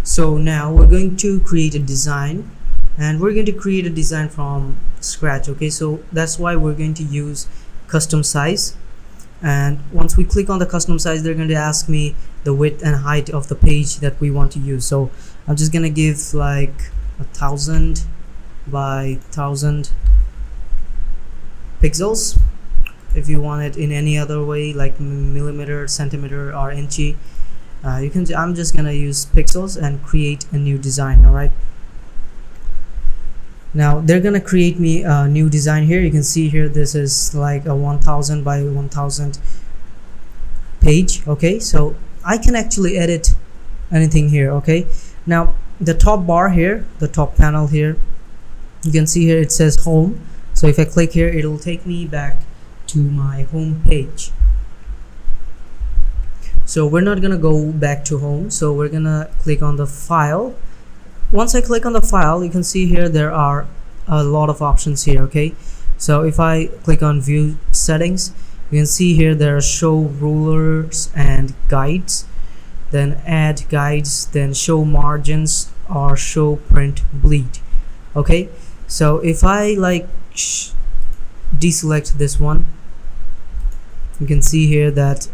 So now we're going to create a design, and we're going to create a design from scratch. Okay, so that's why we're going to use custom size. And once we click on the custom size, they're going to ask me the width and height of the page that we want to use. So I'm just gonna give like 1000 by 1000 pixels. If you want it in any other way, like millimeter, centimeter, or inchy, you can. I'm just gonna use pixels and create a new design. All right, now they're gonna create me a new design here. You can see here this is like a 1000 by 1000 page. Okay, so I can actually edit anything here. Okay, now the top bar here, the top panel here, you can see here it says home. So if I click here, it'll take me back to my home page. So we're not gonna go back to home, so we're gonna click on the file. Once I click on the file, you can see here there are a lot of options here. Okay, so if I click on view settings, you can see here there are show rulers and guides, then add guides, then show margins, or show print bleed. Okay, so if I like deselect this one, you can see here that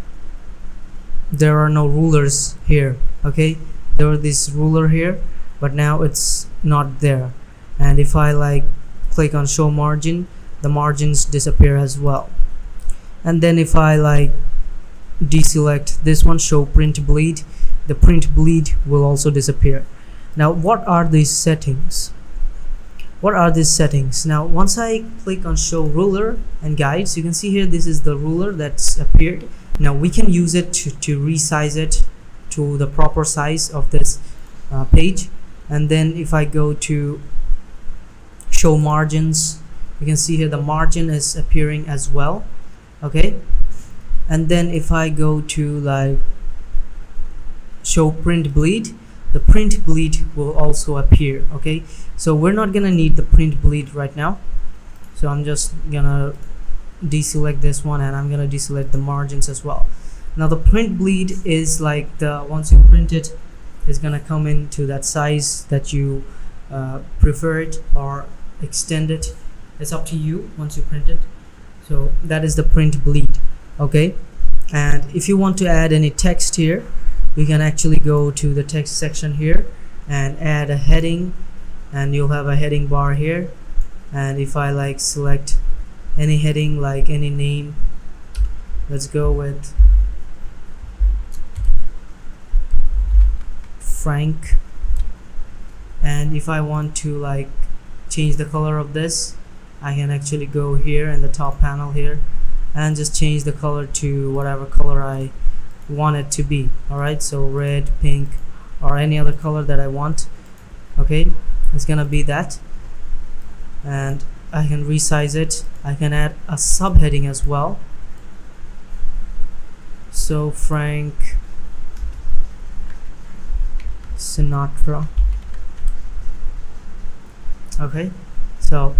there are no rulers here. Okay, there was this ruler here, but now it's not there. And if I like click on show margin, the margins disappear as well. And then if I like deselect this one, show print bleed, the print bleed will also disappear. Now what are these settings? what are these settings? Now once I click on show ruler and guides, you can see here this is the ruler that's appeared. Now we can use it to resize it to the proper size of this page. And then if I go to show margins, you can see here the margin is appearing as well. Okay, and then if I go to like show print bleed, the print bleed will also appear. Okay, so we're not gonna need the print bleed right now, so I'm just gonna deselect this one, and I'm gonna deselect the margins as well. Now the print bleed is like the once you print it, it's gonna come into that size that you prefer it or extend it. It's up to you once you print it. So that is the print bleed. Okay, and if you want to add any text here, you can actually go to the text section here and add a heading, and you'll have a heading bar here. And if I like select any heading, like any name, let's go with Frank, and if I want to like change the color of this, I can actually go here in the top panel here and just change the color to whatever color I want it to be. Alright, so red, pink, or any other color that I want. Okay, it's gonna be that, and I can resize it. I can add a subheading as well. So Frank Sinatra. Okay, so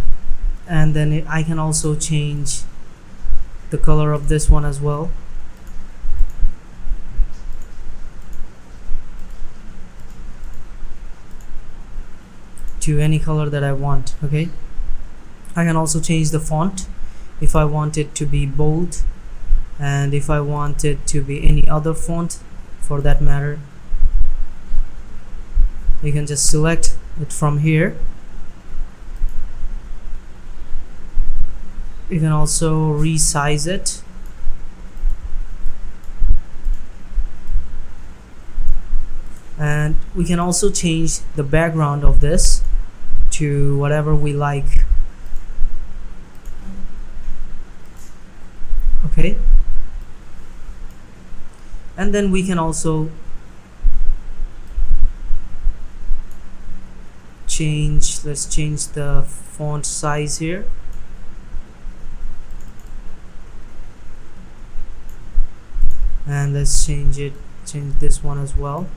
and then I can also change the color of this one as well. To any color that I want. Okay, I can also change the font if I want it to be bold, and if I want it to be any other font for that matter, you can just select it from here. You can also resize it. And we can also change the background of this to whatever we like. Okay, and then we can also change, let's change the font size here. And let's change this one as well.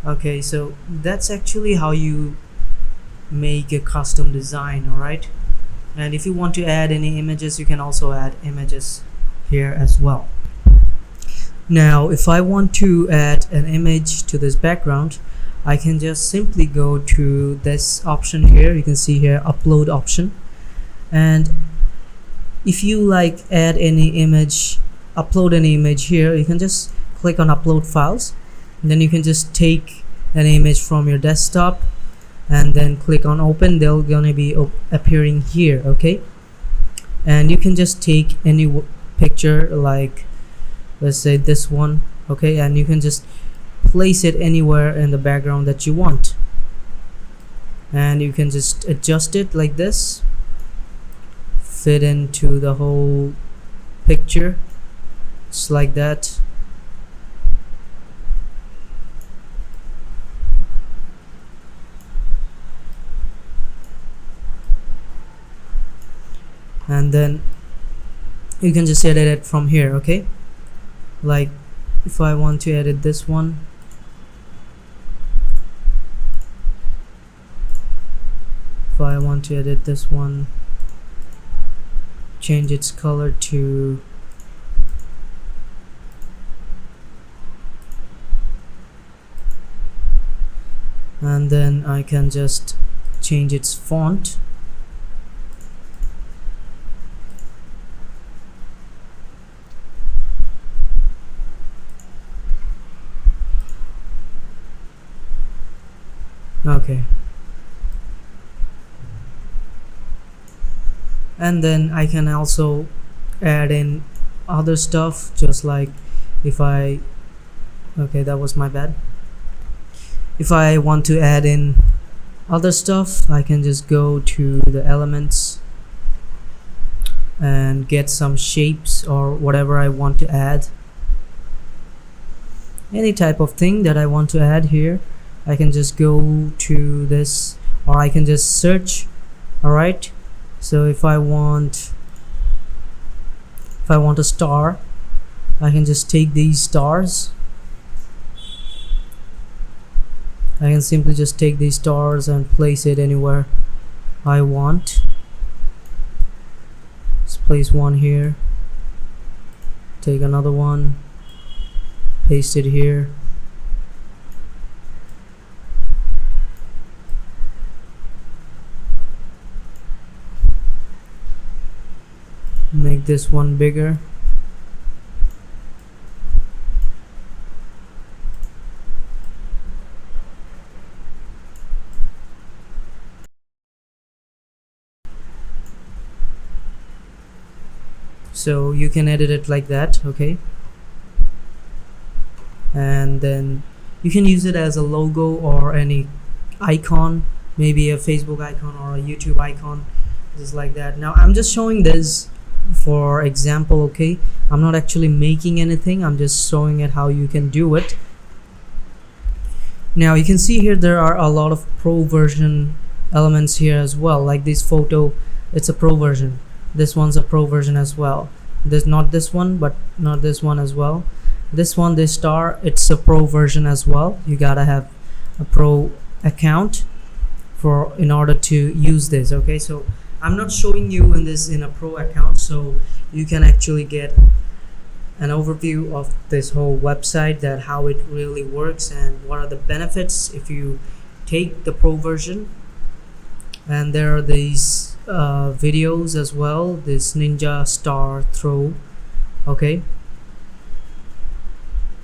Okay, so that's actually how you make a custom design. Alright, and if you want to add any images, you can also add images here as well. Now if I want to add an image to this background, I can just simply go to this option here. You can see here upload option, and if you like add any image, upload any image here, you can just click on upload files. And then you can just take an image from your desktop and then click on open. They're gonna be appearing here. Okay, and you can just take any picture, like let's say this one. Okay, and you can just place it anywhere in the background that you want, and you can just adjust it like this, fit into the whole picture just like that. And then you can just edit it from here. Okay, like if I want to edit this one, if I want to edit this one, change its color to and then I can just change its font. Okay, and then I can also add in other stuff, just like if I Okay, that was my bad. If I want to add in other stuff, I can just go to the elements and get some shapes or whatever I want to add. Any type of thing that I want to add here, I can just go to this, or I can just search. Alright, so if I want a star, I can just take these stars. I can simply just take these stars and place it anywhere I want. Let's place one here, take another one, paste it here. Make this one bigger. So you can edit it like that, okay? And then you can use it as a logo or any icon, maybe a Facebook icon or a YouTube icon, just like that. Now I'm just showing this for example, okay? I'm not actually making anything, I'm just showing it how you can do it. Now you can see here there are a lot of pro version elements here as well, like this photo, it's a pro version. This one's a pro version as well. This, not this one, but not this one as well. This one, this star, it's a pro version as well. You gotta have a pro account in order to use this, okay? So I'm not showing you in a pro account, so you can actually get an overview of this whole website, that how it really works and what are the benefits if you take the pro version. And there are these videos as well, this ninja star throw, okay?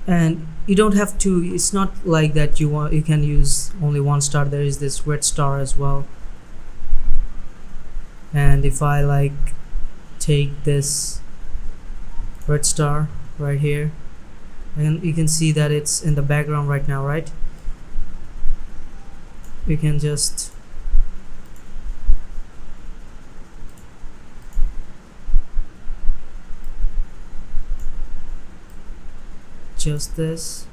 And you don't have to, it's not like that you can use only one star. There is this red star as well. And if I like take this red star right here, and you can see that it's in the background right now, right? You can just adjust this.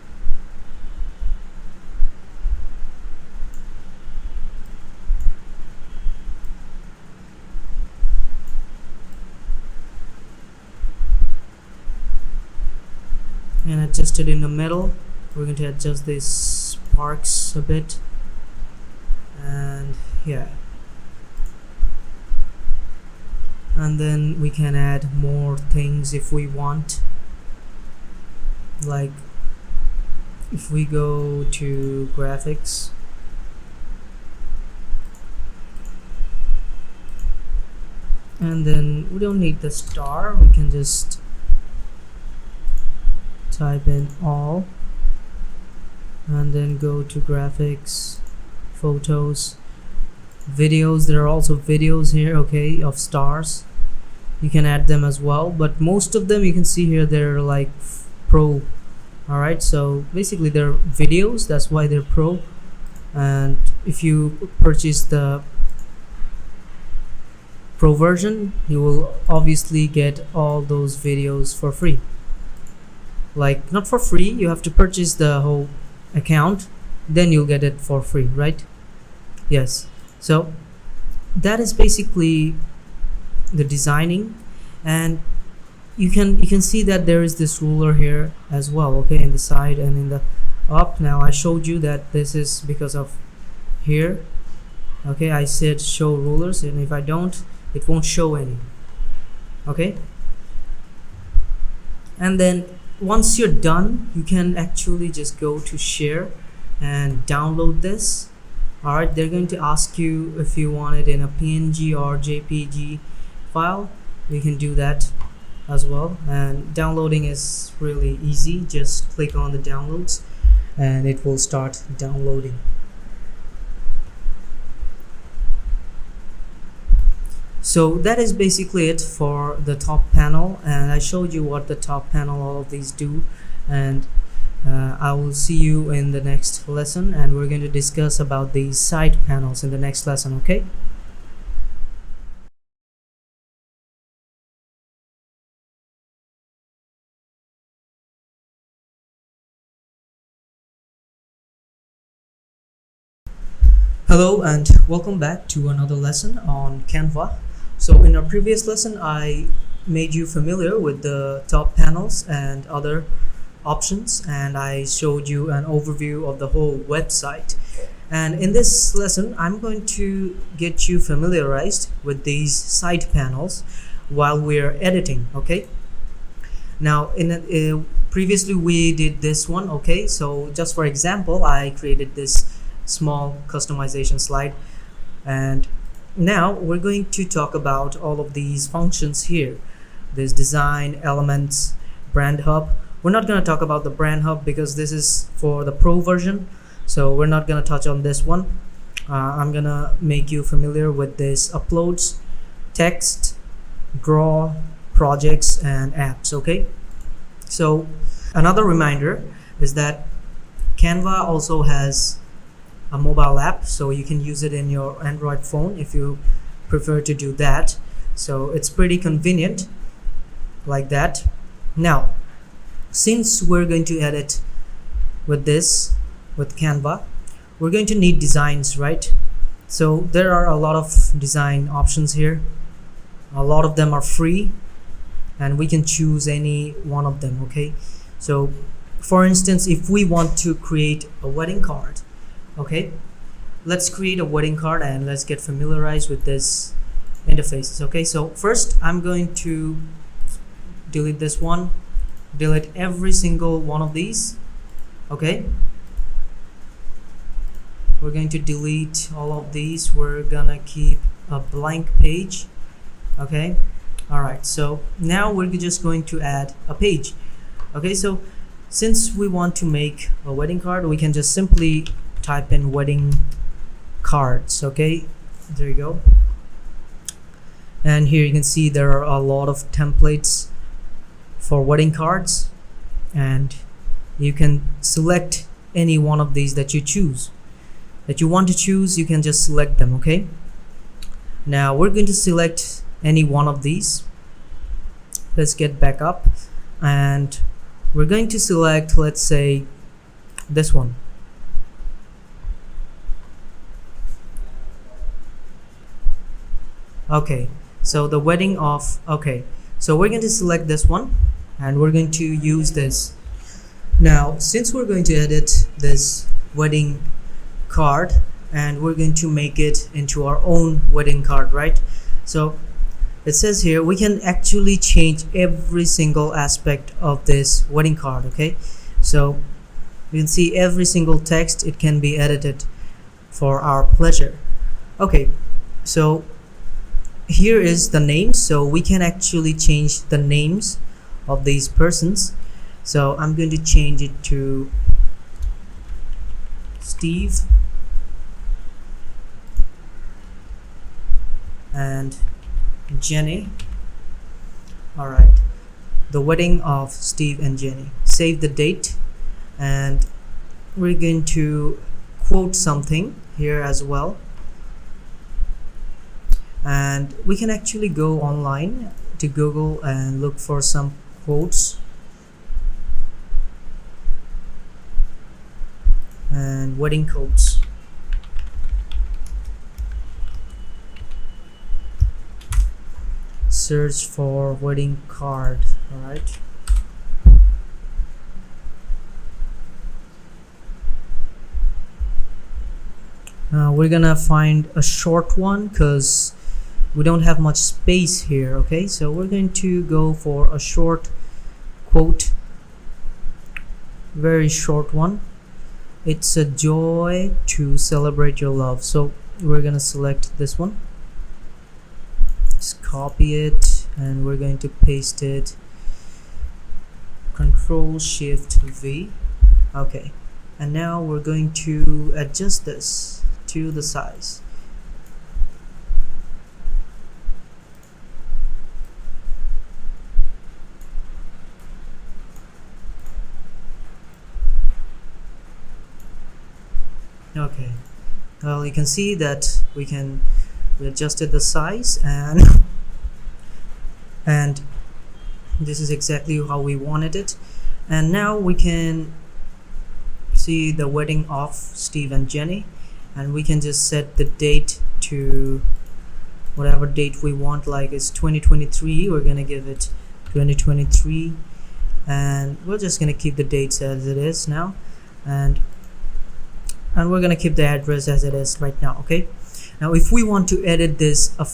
And adjust it in the middle. We're going to adjust these sparks a bit, and yeah, and then we can add more things if we want. Like if we go to graphics, and then we don't need the star, we can just type in all and then go to graphics, photos, videos. There are also videos here, okay, of stars. You can add them as well, but most of them you can see here they're like pro. Alright, so basically they're videos, that's why they're pro. And if you purchase the pro version, you will obviously get all those videos for free. Like, not for free, you have to purchase the whole account, then you'll get it for free, right? Yes, so that is basically the designing. And you can see that there is this ruler here as well, okay, in the side and in the up. Now I showed you that this is because of here, okay? I said show rulers, and if I don't, it won't show any, okay? And then once you're done, you can actually just go to share and download this. Alright, they're going to ask you if you want it in a PNG or JPG file. You can do that as well, and downloading is really easy. Just click on the downloads and it will start downloading. So that is basically it for the top panel, and I showed you what the top panel, all of these do, and I will see you in the next lesson, and we're going to discuss about these side panels in the next lesson. Okay. Hello and welcome back to another lesson on Canva. So in our previous lesson I made you familiar with the top panels and other options, and I showed you an overview of the whole website. And in this lesson I'm going to get you familiarized with these side panels while we're editing. Okay. Now previously we did this one. Okay, so just for example I created this small customization slide, and now we're going to talk about all of these functions here. There's design, elements, brand hub. We're not going to talk about the brand hub because this is for the pro version, so we're not going to touch on this one. I'm gonna make you familiar with this uploads, text, draw, projects, and apps. Okay, so another reminder is that Canva also has a mobile app, so you can use it in your Android phone if you prefer to do that. So it's pretty convenient like that. Now since we're going to edit with Canva, we're going to need designs, right? So there are a lot of design options here. A lot of them are free and we can choose any one of them. Okay, so for instance, if we want to create a wedding card, okay, let's create a wedding card and let's get familiarized with this interfaces. Okay, so first I'm going to delete this one, delete every single one of these. Okay, we're going to delete all of these. We're gonna keep a blank page. Okay, all right, so now we're just going to add a page. Okay, so since we want to make a wedding card, we can just simply type in wedding cards. Okay, there you go, and here you can see there are a lot of templates for wedding cards, and you can select any one of these that you want to choose. You can just select them. Okay, now we're going to select any one of these. Let's get back up, and we're going to select, let's say, this one. Okay, so the wedding of, okay, so we're going to select this one and we're going to use this. Now since we're going to edit this wedding card and we're going to make it into our own wedding card, right? So it says here we can actually change every single aspect of this wedding card. Okay, so you can see every single text, it can be edited for our pleasure. Okay, so here is the name, so we can actually change the names of these persons. So I'm going to change it to Steve and Jenny. All right, the wedding of Steve and Jenny. Save the date, and we're going to quote something here as well. And we can actually go online to Google and look for some quotes. And wedding quotes. Search for wedding card. All right. We're gonna find a short one because we don't have much space here. Okay, so we're going to go for a short quote, very short one. It's a joy to celebrate your love. So we're gonna select this one, just copy it, and we're going to paste it. Control Shift V. Okay, and now we're going to adjust this to the size. Okay, well, you can see that we adjusted the size, and this is exactly how we wanted it. And now we can see the wedding of Steve and Jenny, and we can just set the date to whatever date we want. Like it's 2023, we're gonna give it 2023, and we're just gonna keep the dates as it is now, and we're gonna keep the address as it is right now. Okay, now if we want to edit this a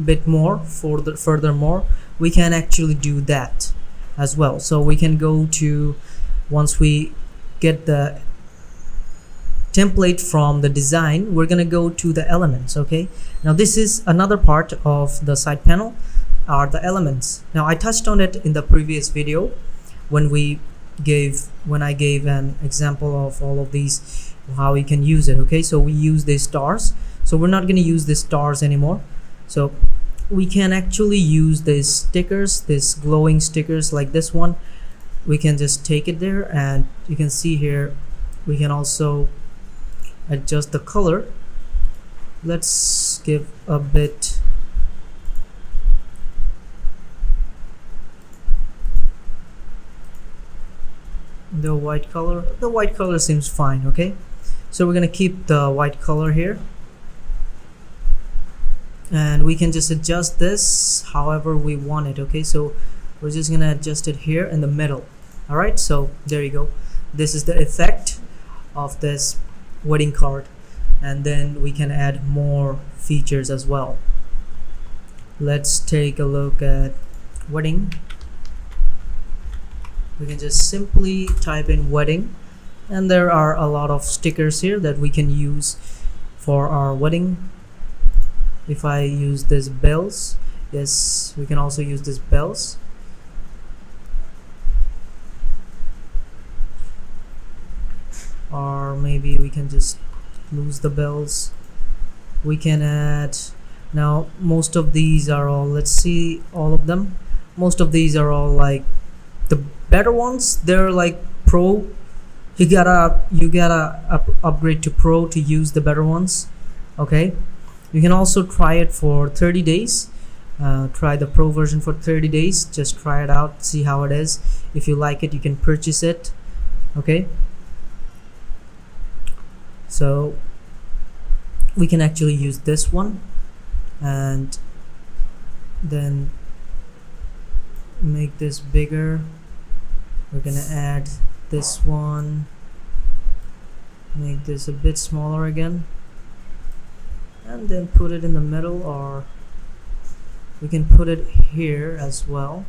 bit more furthermore, we can actually do that as well. So we can go to, once we get the template from the design, we're gonna go to the elements. Okay, now this is another part of the side panel, are the elements. Now I touched on it in the previous video when I gave an example of all of these, how we can use it. Okay, so we use these stars, so we're not going to use these stars anymore. So we can actually use these stickers, these glowing stickers like this one. We can just take it there, and you can see here we can also adjust the color. Let's give a bit the white color. The white color seems fine. Okay, so we're gonna keep the white color here, and we can just adjust this however we want it. Okay, so we're just gonna adjust it here in the middle. All right, so there you go. This is the effect of this wedding card, and then we can add more features as well. Let's take a look at wedding. We can just simply type in wedding, and there are a lot of stickers here that we can use for our wedding. If I use this bells, yes, we can also use this bells. Or maybe we can just lose the bells. We can add, now most of these are all, let's see all of them. Most of these are all like the better ones. They're like pro. You gotta upgrade to pro to use the better ones. Okay, you can also try it for 30 days. Try the pro version for 30 days. Just try it out, see how it is. If you like it, you can purchase it. Okay, so we can actually use this one, and then make this bigger. We're gonna add this one, make this a bit smaller again, and then put it in the middle, or we can put it here as well.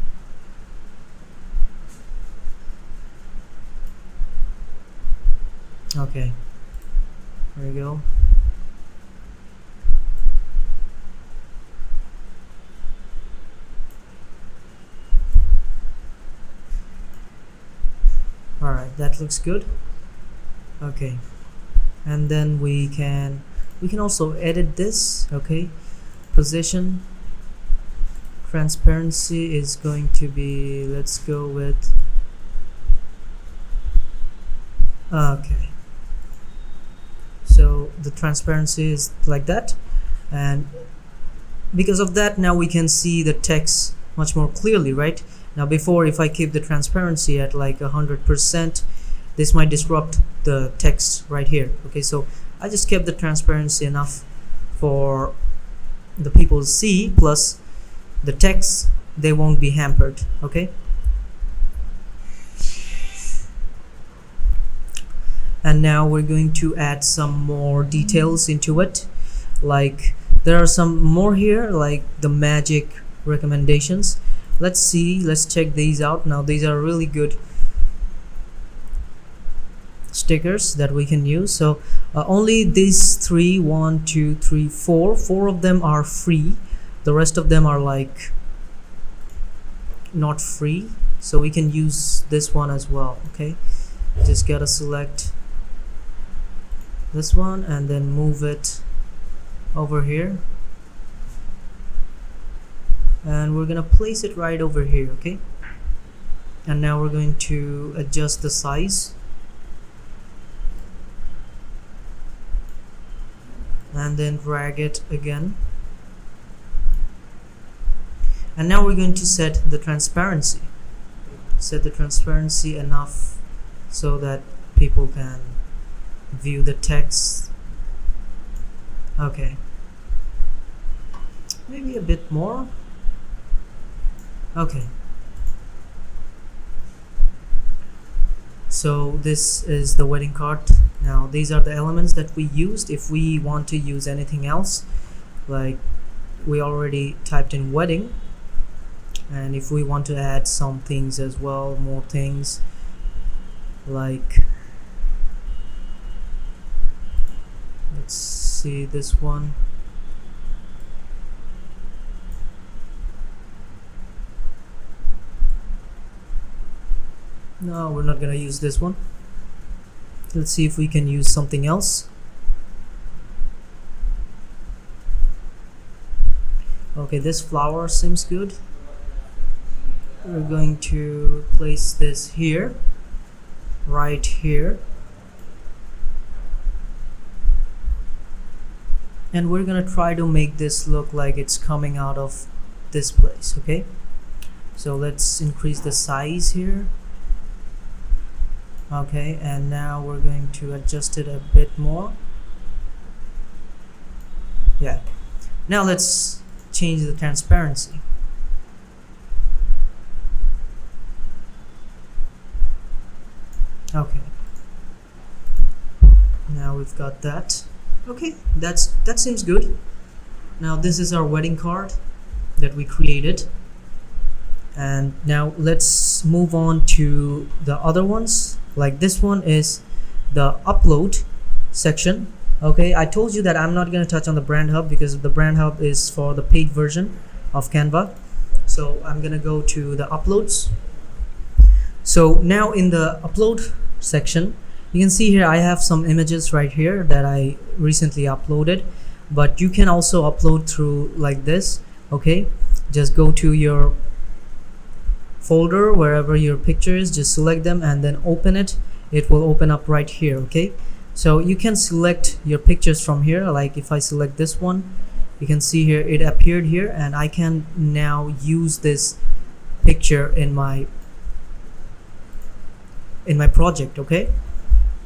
Okay, there we go. Alright, that looks good. Okay, and then we can also edit this. Okay, position, transparency is going to be, let's go with, okay, so the transparency is like that, and because of that now we can see the text much more clearly, right? Now before, if I keep the transparency at like 100%, this might disrupt the text right here. Okay, so I just kept the transparency enough for the people to see, plus the text, they won't be hampered. Okay, and now we're going to add some more details into it. Like there are some more here, like the magic recommendations. Let's see, let's check these out. Now these are really good stickers that we can use. So only these three, 1 2 3 4 of them are free. The rest of them are like not free, so we can use this one as well. Okay, just gotta select this one and then move it over here, and we're gonna place it right over here. Okay, and now we're going to adjust the size. and then drag it again. And now we're going to set the transparency. Set the transparency enough so that people can view the text. Okay, maybe a bit more. Okay, so this is the wedding card. Now these are the elements that we used. If we want to use anything else, like we already typed in wedding, and if we want to add some things as well, more things, like let's see this one. No, we're not gonna use this one. Let's see if we can use something else. Okay, this flower seems good. We're going to place this here, right here, and we're gonna try to make this look like it's coming out of this place. Okay, so let's increase the size here. Okay, and now we're going to adjust it a bit more. Yeah, now let's change the transparency. Okay, now we've got that. Okay, that seems good. Now this is our wedding card that we created, and now let's move on to the other ones. Like this one is the upload section. Okay, I told you that I'm not going to touch on the brand hub because the brand hub is for the paid version of Canva. So I'm going to go to the uploads. So now in the upload section, you can see here I have some images right here that I recently uploaded, but you can also upload through like this. Okay, just go to your folder wherever your picture is, just select them and then open it. It will open up right here. Okay, so you can select your pictures from here. Like if I select this one, you can see here it appeared here, and I can now use this picture in my project. Okay,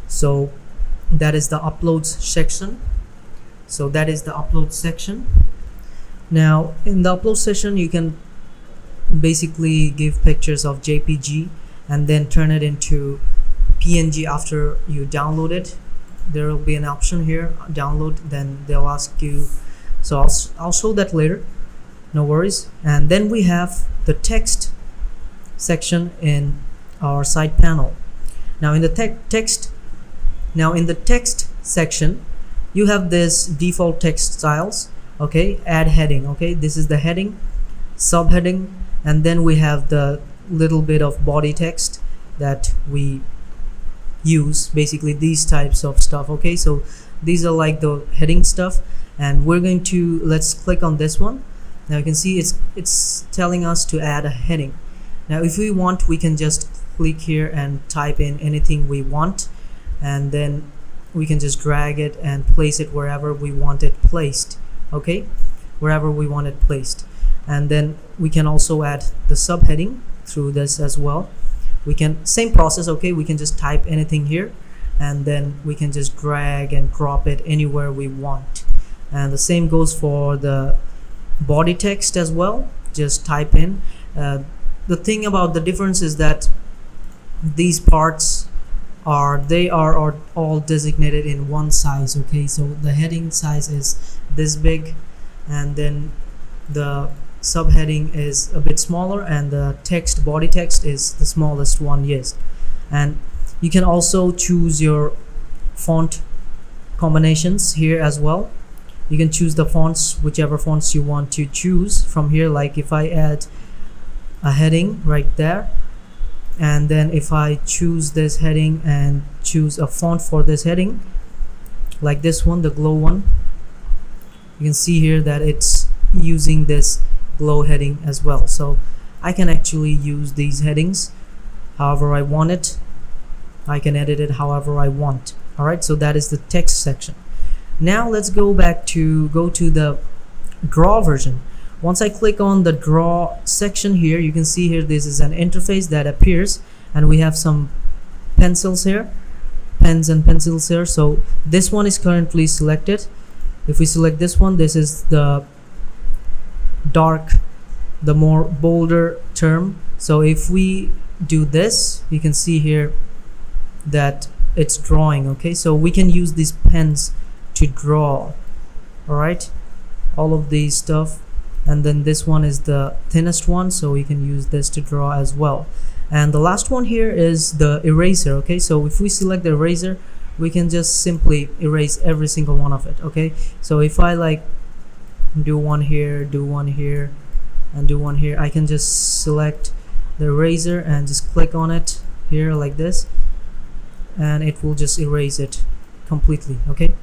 so that is the uploads section. Now in the upload section, you can basically give pictures of JPG and then turn it into PNG after you download it. There will be an option here, download, then they'll ask you, so I'll show that later, no worries. And then we have the text section in our side panel. Now in the text section, you have this default text styles. Okay, add heading. Okay, this is the heading, subheading, and then we have the little bit of body text that we use, basically these types of stuff. Okay, so these are like the heading stuff, and we're going to, let's click on this one. Now you can see it's telling us to add a heading. Now if we want, we can just click here and type in anything we want, and then we can just drag it and place it wherever we want it placed. Okay, wherever we want it placed. And then we can also add the subheading through this as well. We can, same process. Okay, we can just type anything here, and then we can just drag and drop it anywhere we want. And the same goes for the body text as well. Just type in. The thing about the difference is that these parts are all designated in one size. Okay, so the heading size is this big, and then the subheading is a bit smaller, and the text, body text, is the smallest one. Yes, and you can also choose your font combinations here as well. You can choose the fonts, whichever fonts you want to choose from here. Like if I add a heading right there, and then if I choose this heading and choose a font for this heading, like this one, the glow one, you can see here that it's using this glow heading as well. So I can actually use these headings however I want it. I can edit it however I want. Alright, so that is the text section. Now let's go to the draw version. Once I click on the draw section here, you can see here this is an interface that appears, and we have some pencils here, pens and pencils here. So this one is currently selected. If we select this one, this is the more bolder term. So if we do this, you can see here that it's drawing. Okay, so we can use these pens to draw. All right, all of these stuff. And then this one is the thinnest one, so we can use this to draw as well. And the last one here is the eraser. Okay, so if we select the eraser, we can just simply erase every single one of it. Okay, so if I like do one here, do one here, and do one here, I can just select the eraser and just click on it here like this, and it will just erase it completely. Okay,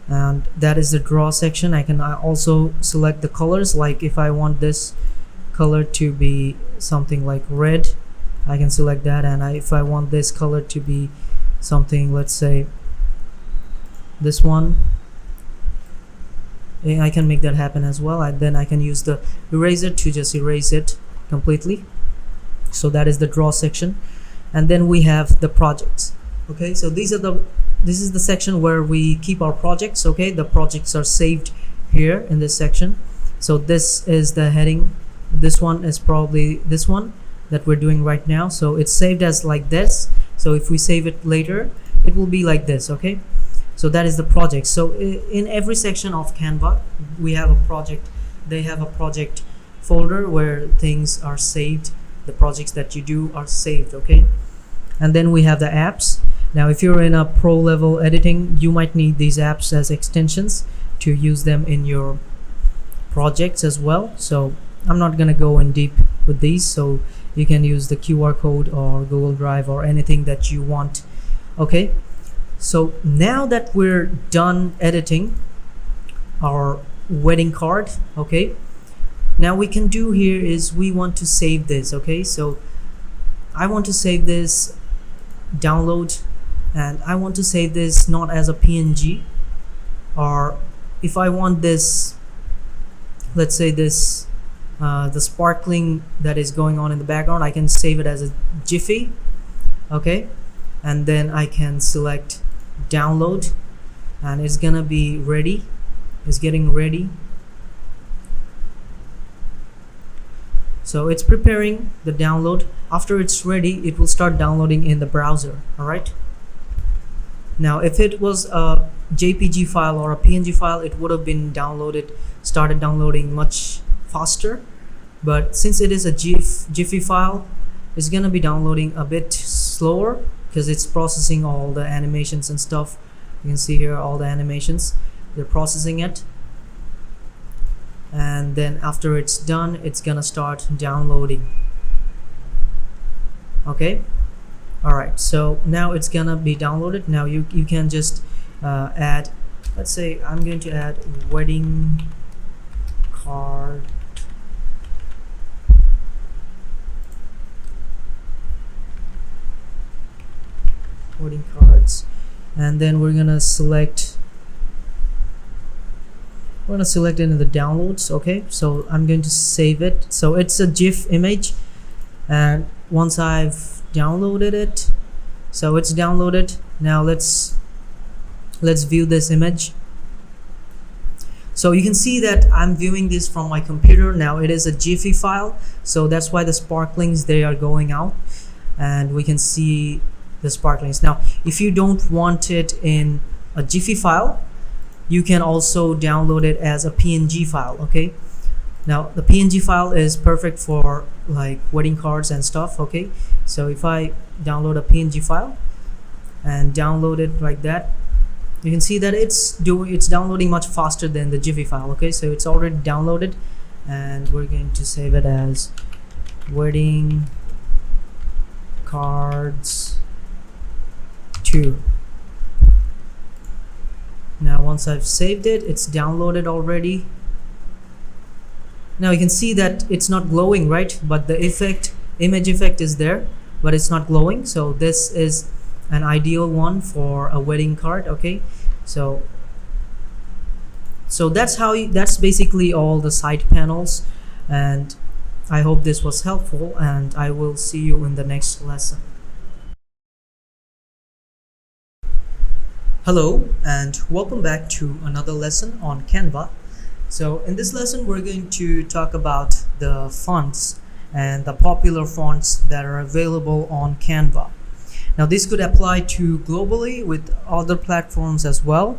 and that is the draw section. I can also select the colors, like if I want this color to be something like red, I can select that. And if I want this color to be something, let's say this one, I can make that happen as well. And then I can use the eraser to just erase it completely. So that is the draw section. And then we have the projects. Okay, so this is the section where we keep our projects. Okay, the projects are saved here in this section. So this is the heading. This one is probably this one that we're doing right now. So it's saved as like this. So if we save it later, it will be like this. Okay, so that is the project. So in every section of Canva, we have a project. They have a project folder where things are saved. The projects that you do are saved. Okay, and then we have the apps. Now if you're in a pro level editing, you might need these apps as extensions to use them in your projects as well. So I'm not gonna go in deep with these, so you can use the QR code or Google Drive or anything that you want. Okay, so now that we're done editing our wedding card, okay, now we can do here is we want to save this. Okay, so I want to save this, download, and I want to save this not as a PNG, or if I want this, let's say this the sparkling that is going on in the background, I can save it as a Jiffy. Okay, and then I can select download, and it's gonna be ready. It's getting ready. So it's preparing the download. After it's ready, it will start downloading in the browser. All right, now if it was a JPG file or a PNG file, it would have been started downloading much faster. But since it is a Jiffy file, it's gonna be downloading a bit slower because it's processing all the animations and stuff. You can see here all the animations, they're processing it. And then after it's done, it's gonna start downloading. Okay, all right, so now it's gonna be downloaded. Now you can just add, let's say I'm going to add wedding card, wedding cards, and then we're gonna select it in the downloads. Okay, so I'm going to save it. So it's a GIF image, and once I've downloaded it, so it's downloaded. Now let's view this image. So you can see that I'm viewing this from my computer. Now it is a Jiffy file, so that's why the sparklings, they are going out, and we can see the sparklings. Now if you don't want it in a Jiffy file, you can also download it as a PNG file. Okay, now the PNG file is perfect for like wedding cards and stuff. Okay, so if I download a PNG file and download it like that, you can see that it's downloading much faster than the Jiffy file. Okay, so it's already downloaded, and we're going to save it as wedding cards 2. Now once I've saved it, it's downloaded already. Now you can see that it's not glowing, right? But the image effect is there, but it's not glowing. So this is an ideal one for a wedding card. Okay, so So that's basically all the side panels, and I hope this was helpful, and I will see you in the next lesson. Hello and welcome back to another lesson on Canva. So in this lesson we're going to talk about the fonts and the popular fonts that are available on Canva. Now this could apply to globally with other platforms as well.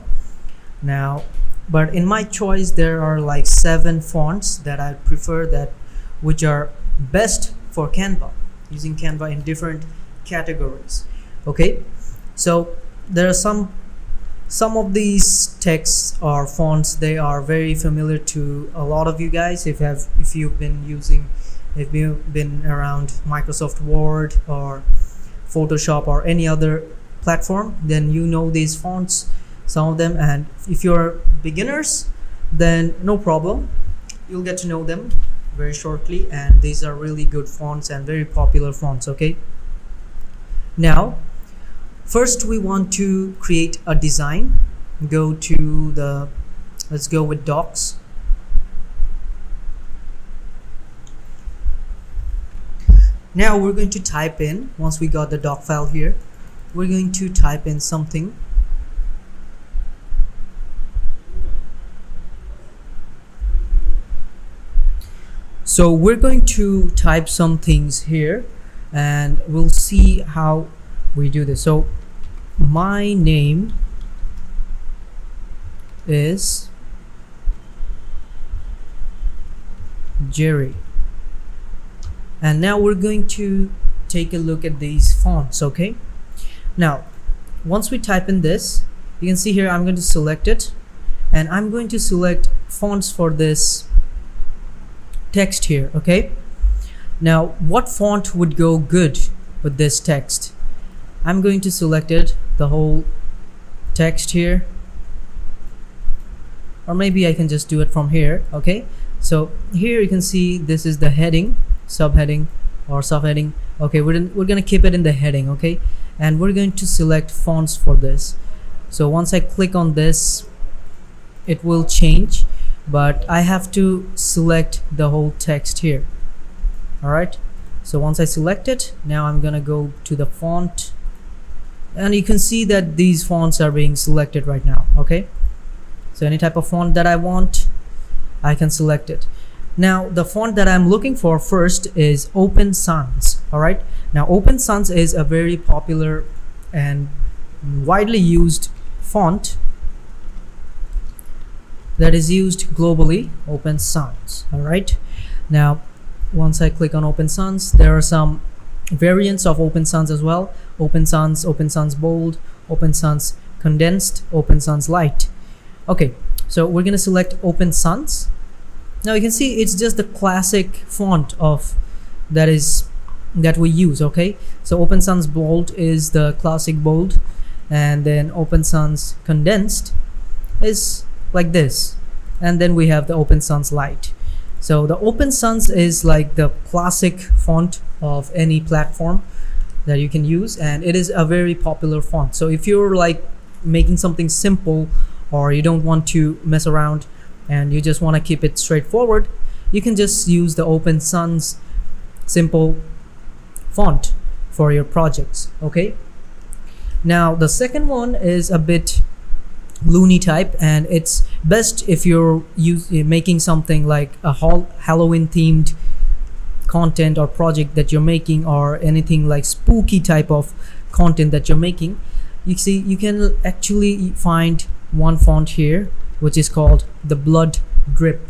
Now, but in my choice there are like 7 fonts that I prefer, that which are best for Canva, using Canva in different categories. Okay, so there are some of these texts or fonts, they are very familiar to a lot of you guys. If you've been around Microsoft Word or Photoshop or any other platform, then you know these fonts, some of them. And if you're beginners, then no problem, you'll get to know them very shortly, and these are really good fonts and very popular fonts. Okay, now first we want to create a design. Let's go with docs. Now we're going to type in, once we got the doc file here, we're going to type in something. So we're going to type some things here and we'll see how we do this. So my name is Jerry, and now we're going to take a look at these fonts. Okay, now once we type in this, you can see here I'm going to select it, and I'm going to select fonts for this text here. Okay, now what font would go good with this text? I'm going to select it, the whole text here, or maybe I can just do it from here. Okay, so here you can see this is the heading, subheading or subheading. Okay, we're gonna keep it in the heading. Okay, and we're going to select fonts for this. So once I click on this, it will change, but I have to select the whole text here. All right, so once I select it, now I'm gonna go to the font, and you can see that these fonts are being selected right now. Okay, so any type of font that I want, I can select it. Now the font that I'm looking for first is Open Sans. All right, now Open Sans is a very popular and widely used font that is used globally, Open Sans. All right, now once I click on Open Sans, there are some variants of Open Sans as well. Open Sans Bold, Open Sans Condensed, Open Sans Light. Okay, so we're gonna select Open Sans. Now you can see it's just the classic font of that we use. Okay, so Open Sans Bold is the classic bold, and then Open Sans Condensed is like this, and then we have the Open Sans Light. So the Open Sans is like the classic font of any platform that you can use, and it is a very popular font. So if you're like making something simple, or you don't want to mess around and you just want to keep it straightforward, you can just use the Open Sans simple font for your projects. Okay, now the second one is a bit loony type, and it's best if you're making something like a Halloween themed content or project that you're making, or anything like spooky type of content that you're making. You see, you can actually find one font here which is called the Blood Drip.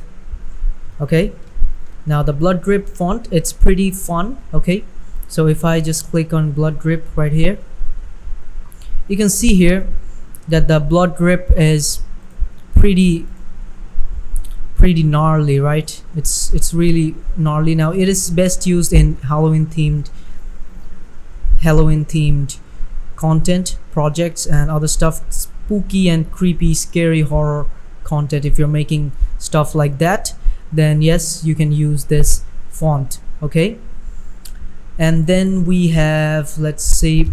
Okay, now the Blood Drip font, it's pretty fun. Okay, so if I just click on Blood Drip right here, you can see here that the Blood Drip is pretty gnarly, right? It's really gnarly. Now it is best used in Halloween themed content projects and other stuff, spooky and creepy, scary horror content. If you're making stuff like that, then yes, you can use this font. Okay, and then we have, let's see,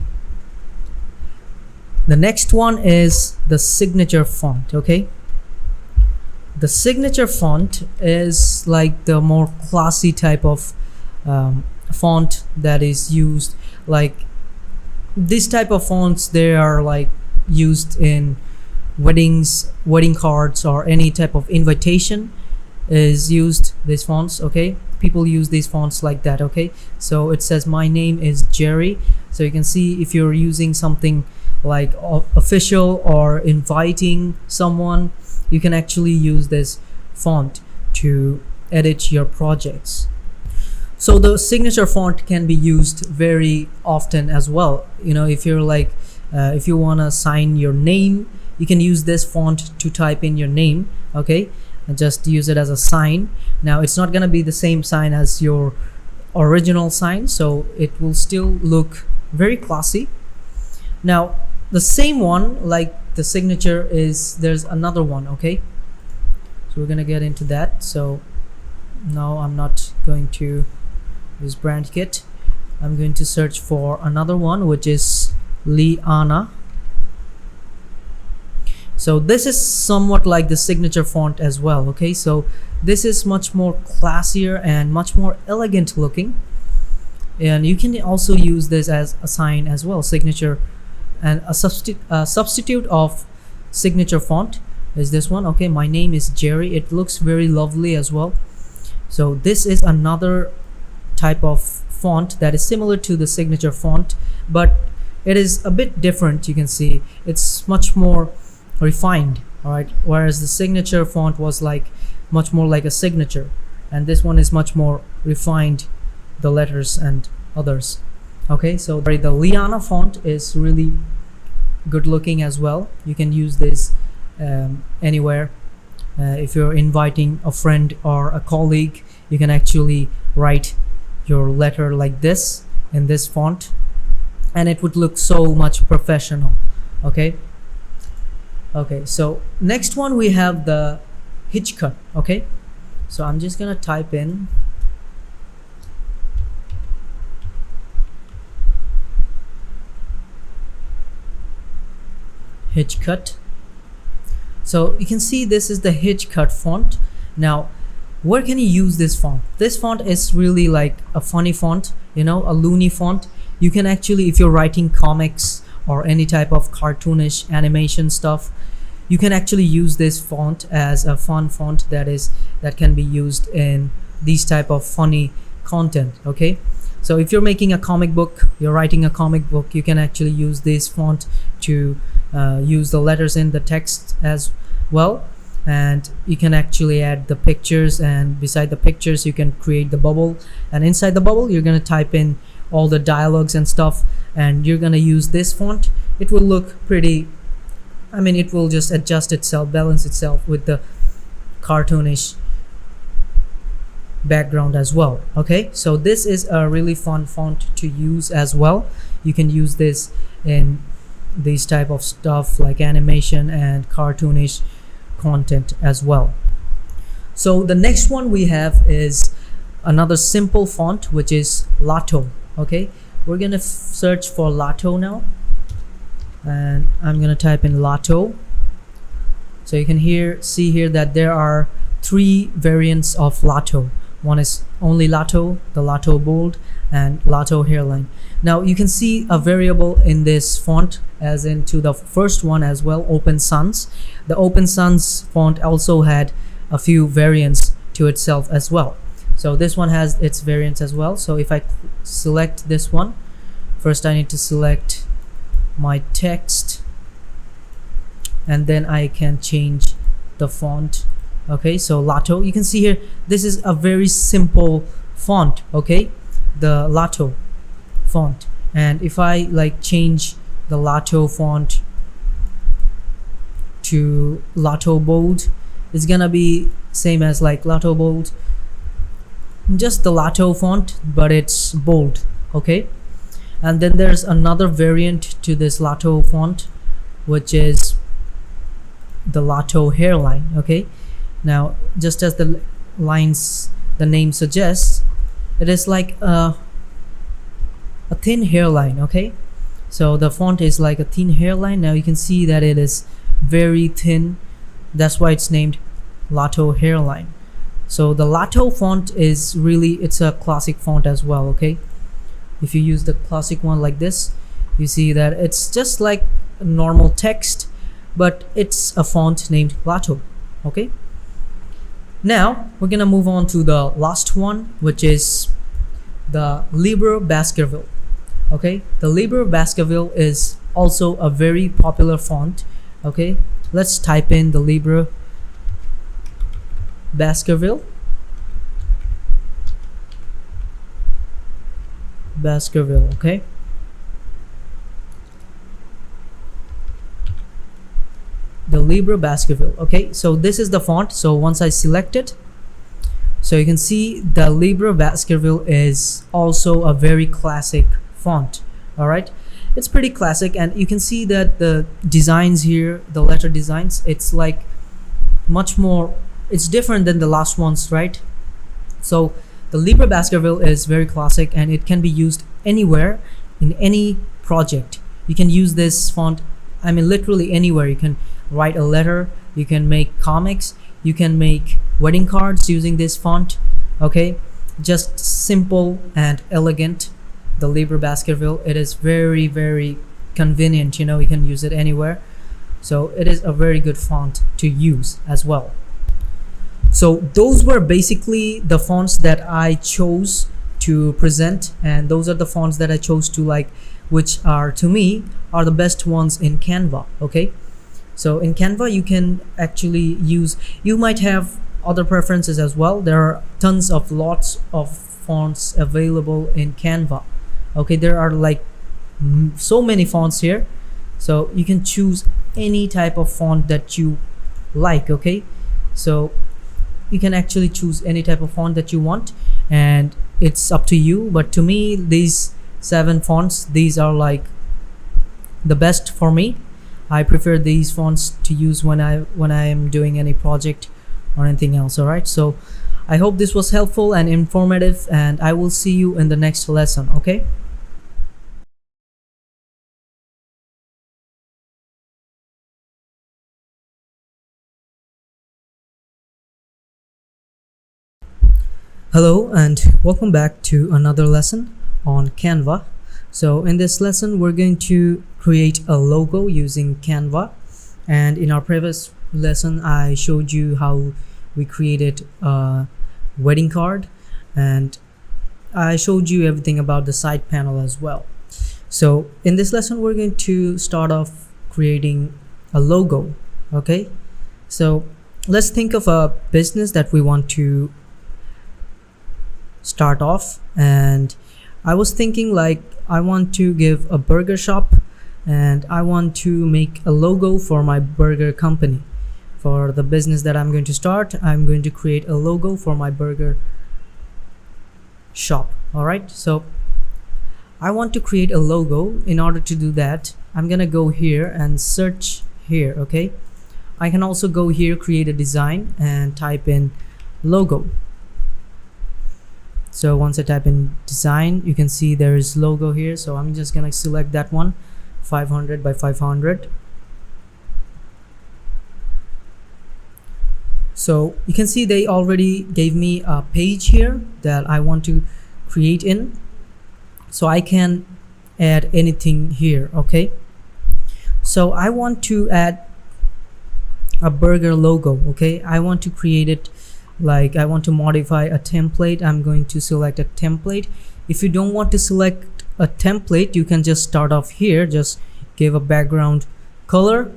the next one is the signature font. Okay, The signature font is like the more classy type of font that is used. Like this type of fonts, they are like used in weddings, wedding cards, or any type of invitation is used, these fonts. Okay, people use these fonts like that. Okay, so it says my name is Jerry. So you can see if you're using something like official or inviting someone, you can actually use this font to edit your projects. So the signature font can be used very often as well. You know, if you're like if you want to sign your name, you can use this font to type in your name. Okay, and just use it as a sign. Now it's not gonna be the same sign as your original sign, so it will still look very classy. Now the same one like the signature is, there's another one. Okay, so we're gonna get into that. So now I'm not going to use brand kit. I'm going to search for another one, which is Liana. So this is somewhat like the signature font as well. Okay, so this is much more classier and much more elegant looking, and you can also use this as a sign as well. Signature, and a substitute of signature font is this one. Okay, my name is Jerry. It looks very lovely as well. So this is another type of font that is similar to the signature font, but it is a bit different. You can see it's much more refined. All right, whereas the signature font was like much more like a signature, and this one is much more refined, the letters and others. Okay, so the Liana font is really good looking as well. You can use this anywhere. If you're inviting a friend or a colleague, you can actually write your letter like this in this font, and it would look so much professional. Okay, so next one we have the Hitchcut. Okay, so I'm just gonna type in Hitchcut. So you can see this is the Hitchcut font. Now where can you use this font? This font is really like a funny font, you know, a loony font. You can actually, if you're writing comics or any type of cartoonish animation stuff, you can actually use this font as a fun font that can be used in these type of funny content. Okay, so if you're making a comic book, you're writing a comic book, you can actually use this font to use the letters in the text as well, and you can actually add the pictures, and beside the pictures you can create the bubble, and inside the bubble you're going to type in all the dialogues and stuff, and you're going to use this font. It will look pretty, I mean, it will just adjust itself, balance itself with the cartoonish background as well. Okay, so this is a really fun font to use as well. You can use this in these type of stuff like animation and cartoonish content as well. So the next one we have is another simple font, which is Lato. Okay, we're gonna search for Lato now, and I'm gonna type in Lato. So you can see here that there are 3 variants of Lato. One is only Lato, the Lato bold, and Lato hairline. Now you can see a variable in this font as into the first one as well, Open Sans. The Open Sans font also had a few variants to itself as well. So this one has its variants as well. So if I select this one, first I need to select my text, and then I can change the font. Okay, so Lato, you can see here, this is a very simple font. Okay, the Lato font, and if I like change the Lato font to Lato bold, it's gonna be same as like Lato bold, just the Lato font, but it's bold. Okay, and then there's another variant to this Lato font, which is the Lato hairline. Okay, now just as the name suggests, it is like a thin hairline. Okay, so the font is like a thin hairline. Now you can see that it is very thin, that's why it's named Lato hairline. So the Lato font is really, it's a classic font as well. Okay, if you use the classic one like this, you see that it's just like normal text, but it's a font named Lato. Okay, now we're gonna move on to the last one, which is the Libre Baskerville. Okay, the Libre Baskerville is also a very popular font. Okay, let's type in the Libre Baskerville. Okay, the Libre Baskerville. Okay, so this is the font. So once I select it, so you can see the Libre Baskerville is also a very classic font. All right, it's pretty classic, and you can see that the designs here, the letter designs, it's like much more, it's different than the last ones, right? So the Libre Baskerville is very classic, and it can be used anywhere in any project. You can use this font, I mean literally anywhere. You can write a letter, you can make comics, you can make wedding cards using this font. Okay, just simple and elegant. The Libre Baskerville, it is very, very convenient, you know, you can use it anywhere. So it is a very good font to use as well. So those were basically the fonts that I chose to present, and those are the fonts that I chose to like, which are to me are the best ones in Canva. Okay, so in Canva you can actually use, you might have other preferences as well. There are tons of lots of fonts available in Canva. Okay, there are like so many fonts here, so you can choose any type of font that you like. Okay, so you can actually choose any type of font that you want, and it's up to you. But to me, these 7 fonts, these are like the best for me. I prefer these fonts to use when I am doing any project or anything else. All right, so I hope this was helpful and informative, and I will see you in the next lesson. Okay. Hello and welcome back to another lesson on Canva. So in this lesson we're going to create a logo using Canva, and in our previous lesson I showed you how we created a wedding card, and I showed you everything about the side panel as well. So in this lesson we're going to start off creating a logo. Okay, so let's think of a business that we want to start off, and I was thinking like I want to give a burger shop, and I want to make a logo for my burger company. For the business that I'm going to start, I'm going to create a logo for my burger shop. All right, so I want to create a logo. In order to do that, I'm gonna go here and search here. Okay, I can also go here, create a design, and type in logo. So once I type in design, you can see there is logo here. So I'm just gonna select that one, 500 by 500. So you can see they already gave me a page here that I want to create in. So I can add anything here. Okay, so I want to add a burger logo. Okay, I want to create it, like I want to modify a template. I'm going to select a template. If you don't want to select a template, you can just start off here, just give a background color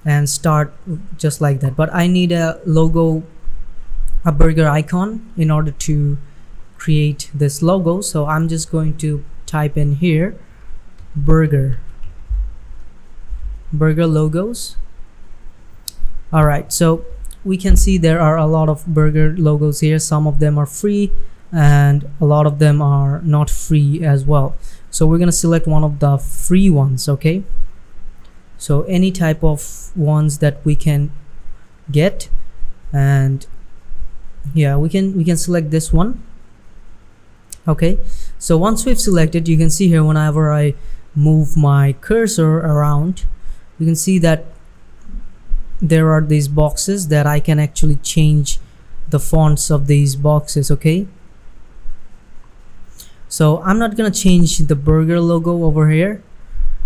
and start just like that. But I need a logo, a burger icon in order to create this logo. So I'm just going to type in here burger logos. All right, so we can see there are a lot of burger logos here. Some of them are free and a lot of them are not free as well. So we're gonna select one of the free ones. Okay, so any type of ones that we can get, and yeah, we can select this one. Okay, so once we've selected, you can see here whenever I move my cursor around, you can see that there are these boxes that I can actually change the fonts of these boxes. Okay, so I'm not gonna change the burger logo over here.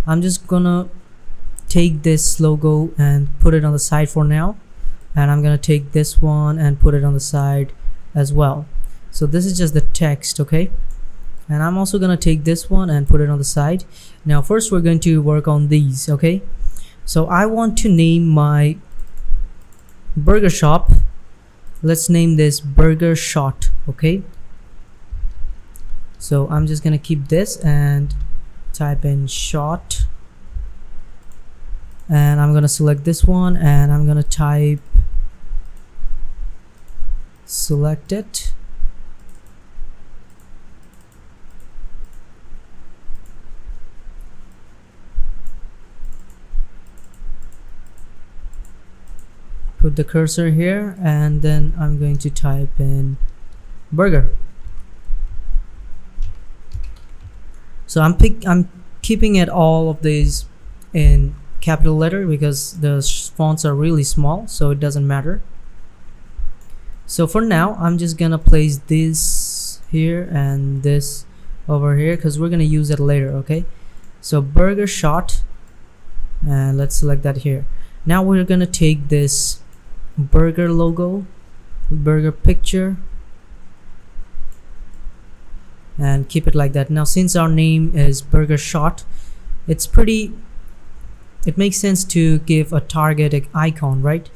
I'm just gonna take this logo and put it on the side for now, and I'm gonna take this one and put it on the side as well. So this is just the text. Okay, and I'm also gonna take this one and put it on the side. Now first we're going to work on these. Okay, so I want to name my burger shop. Let's name this Burger Shot. Okay, so I'm just gonna keep this and type in shot, and I'm gonna select this one and I'm gonna type select it. Put the cursor here, and then I'm going to type in burger. So I'm keeping it all of these in capital letter because the fonts are really small, so it doesn't matter. So for now I'm just gonna place this here and this over here because we're gonna use it later. Okay, so Burger Shot, and let's select that here. Now we're gonna take this burger logo, burger picture, and keep it like that. Now since our name is Burger Shot, it makes sense to give a target icon, right?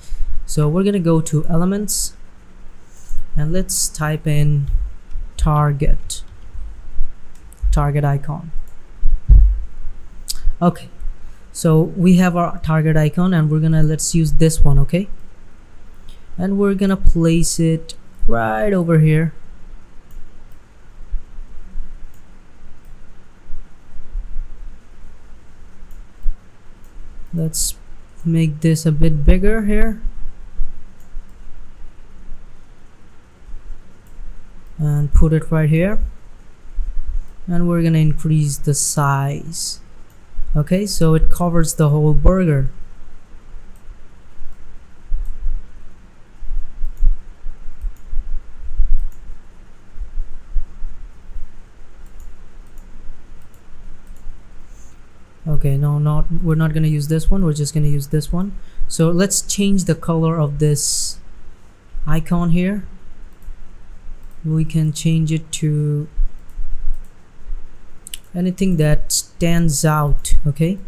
So we're gonna go to elements and let's type in target icon. Okay, so we have our target icon, and let's use this one. Okay, and we're gonna place it right over here. Let's make this a bit bigger here, and put it right here, and we're gonna increase the size. Okay, so it covers the whole burger. Okay, no, we're not gonna use this one, we're just gonna use this one. So let's change the color of this icon here. We can change it to anything that stands out. Okay,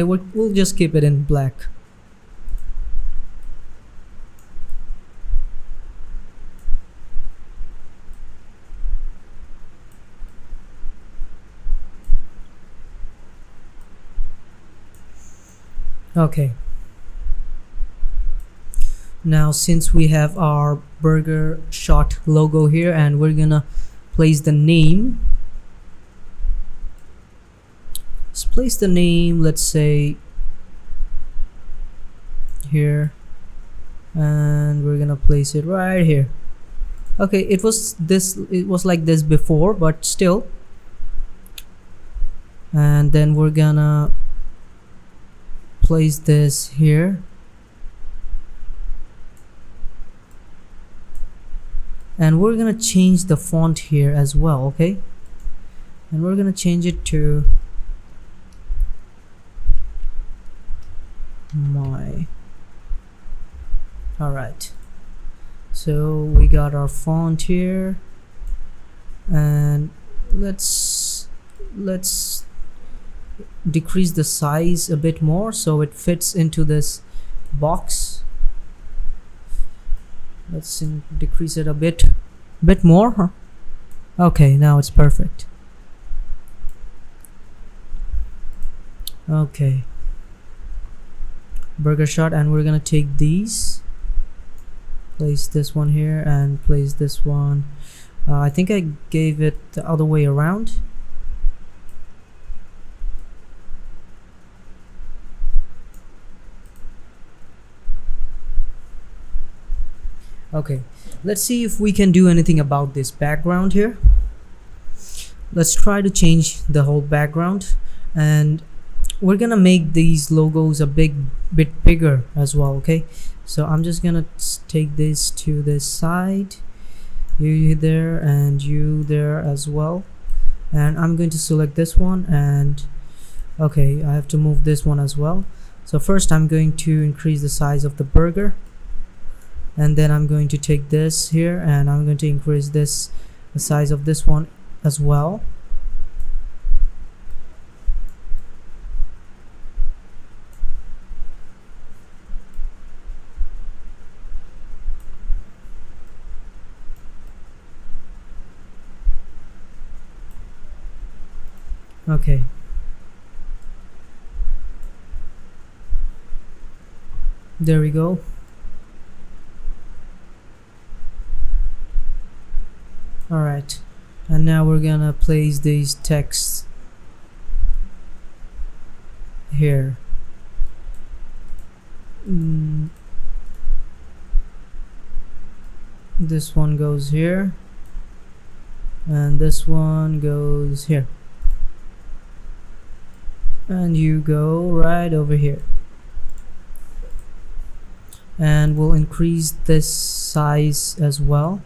we'll just keep it in black. Okay, now since we have our Burger Shot logo here, and we're gonna place the name, let's place the name, let's say here, and we're gonna place it right here. Okay, it was like this before, but still. And then we're gonna place this here, and we're gonna change the font here as well. Okay, and we're gonna change it to my. Alright, so we got our font here, and let's decrease the size a bit more so it fits into this box. Let's decrease it a bit more. Okay, now it's perfect. Okay, Burger Shot, and we're gonna take these, place this one here and place this one. I think I gave it the other way around. Okay, let's see if we can do anything about this background here. Let's try to change the whole background. and we're gonna make these logos a bit bigger as well. Okay, so I'm just gonna take this to this side, you there and you there as well, and I'm going to select this one, and okay, I have to move this one as well. So first I'm going to increase the size of the burger, and then I'm going to take this here and I'm going to increase the size of this one as well. Okay, there we go. Alright, and now we're gonna place these texts here. This one goes here and this one goes here, and you go right over here, and we'll increase this size as well.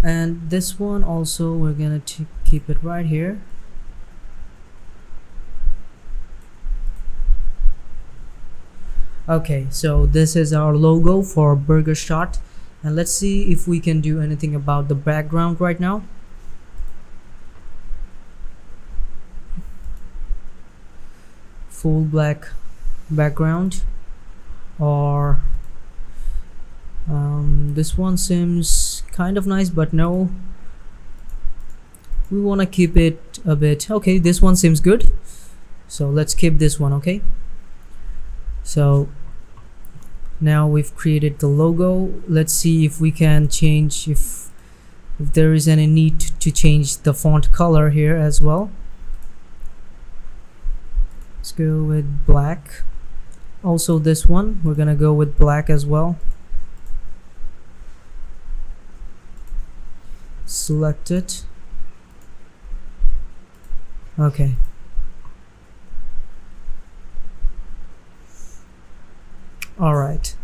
And this one also, we're gonna keep it right here. Okay, so this is our logo for Burger Shot, and let's see if we can do anything about the background right now. Full black background, or this one seems kind of nice, but no, we want to keep it a bit. Okay, this one seems good, so let's keep this one. Okay, so now we've created the logo. Let's see if we can change, if there is any need to change the font color here as well. Let's go with black. Also this one, we're gonna go with black as well. Select it. Okay. Alright.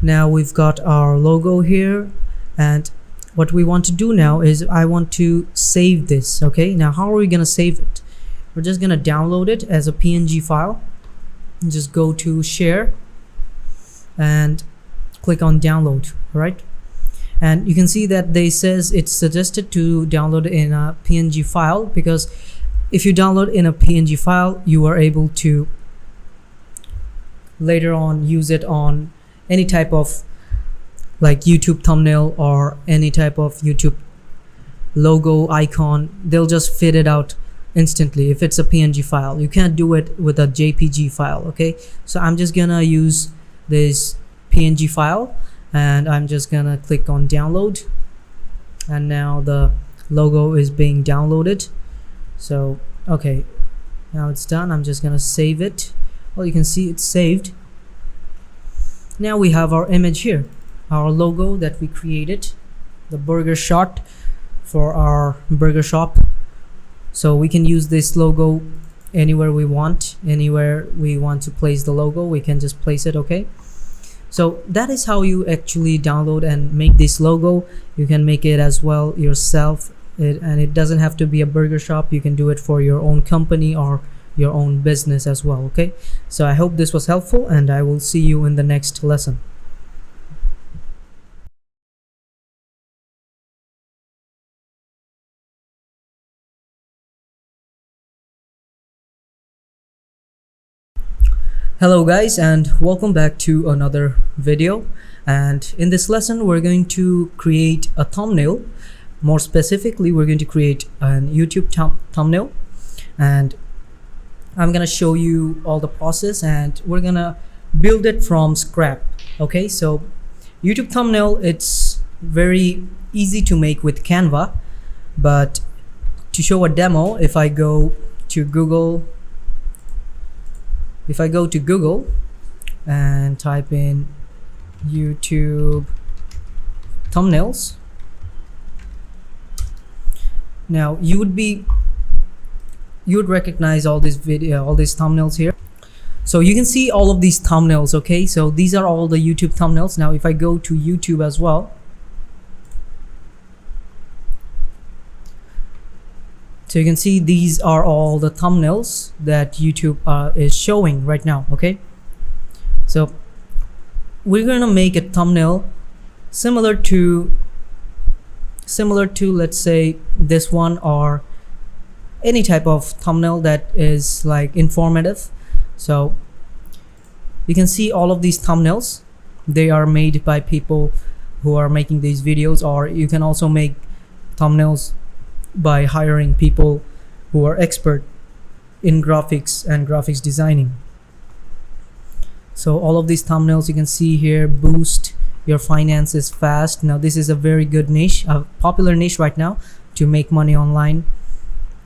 Now we've got our logo here, and what we want to do now is I want to save this. Okay, now how are we gonna save it? We're just gonna download it as a PNG file. Just go to share and click on download, right? And you can see that they says it's suggested to download in a PNG file, because if you download in a PNG file, you are able to later on use it on any type of like YouTube thumbnail or any type of YouTube logo icon. They'll just fit it out instantly if it's a PNG file. You can't do it with a JPG file. Okay, so I'm just gonna use this PNG file, and I'm just gonna click on download, and now the logo is being downloaded. So okay, now it's done. I'm just gonna save it. Well, you can see it's saved. Now we have our image here, our logo that we created, the burger shot for our burger shop. So we can use this logo anywhere we want. Anywhere we want to place the logo, we can just place it. Okay, so that is how you actually download and make this logo. You can make it as well yourself, and it doesn't have to be a burger shop. You can do it for your own company or your own business as well. Okay, so I hope this was helpful, and I will see you in the next lesson. Hello guys, and welcome back to another video. And in this lesson we're going to create a thumbnail. More specifically, we're going to create an YouTube thumbnail, and I'm gonna show you all the process, and we're gonna build it from scratch. Okay, so YouTube thumbnail, it's very easy to make with Canva, but to show a demo, if I go to Google and type in YouTube thumbnails, Now you would recognize all these thumbnails here. So you can see all of these thumbnails. Okay, so these are all the YouTube thumbnails. Now if I go to YouTube as well, so you can see these are all the thumbnails that YouTube is showing right now. Okay, so we're gonna make a thumbnail similar to let's say this one, or any type of thumbnail that is like informative. So you can see all of these thumbnails, they are made by people who are making these videos, or you can also make thumbnails by hiring people who are expert in graphics and graphics designing. So all of these thumbnails you can see here: boost your finances fast. Now this is a very good niche, a popular niche right now to make money online.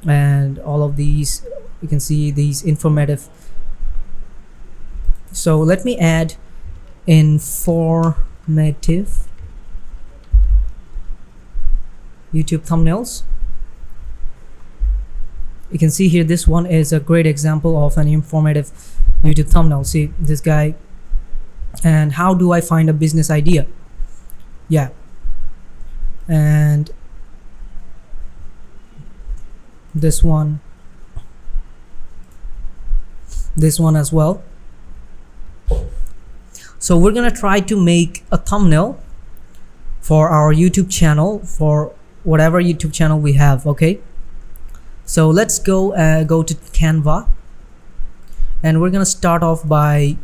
And all of these, you can see these informative. So let me add informative YouTube thumbnails. You can see here this one is a great example of an informative YouTube thumbnail. See this guy, and how do I find a business idea? Yeah, and this one as well. So we're gonna try to make a thumbnail for our YouTube channel, for whatever YouTube channel we have. Okay, so let's go to Canva, and we're gonna start off by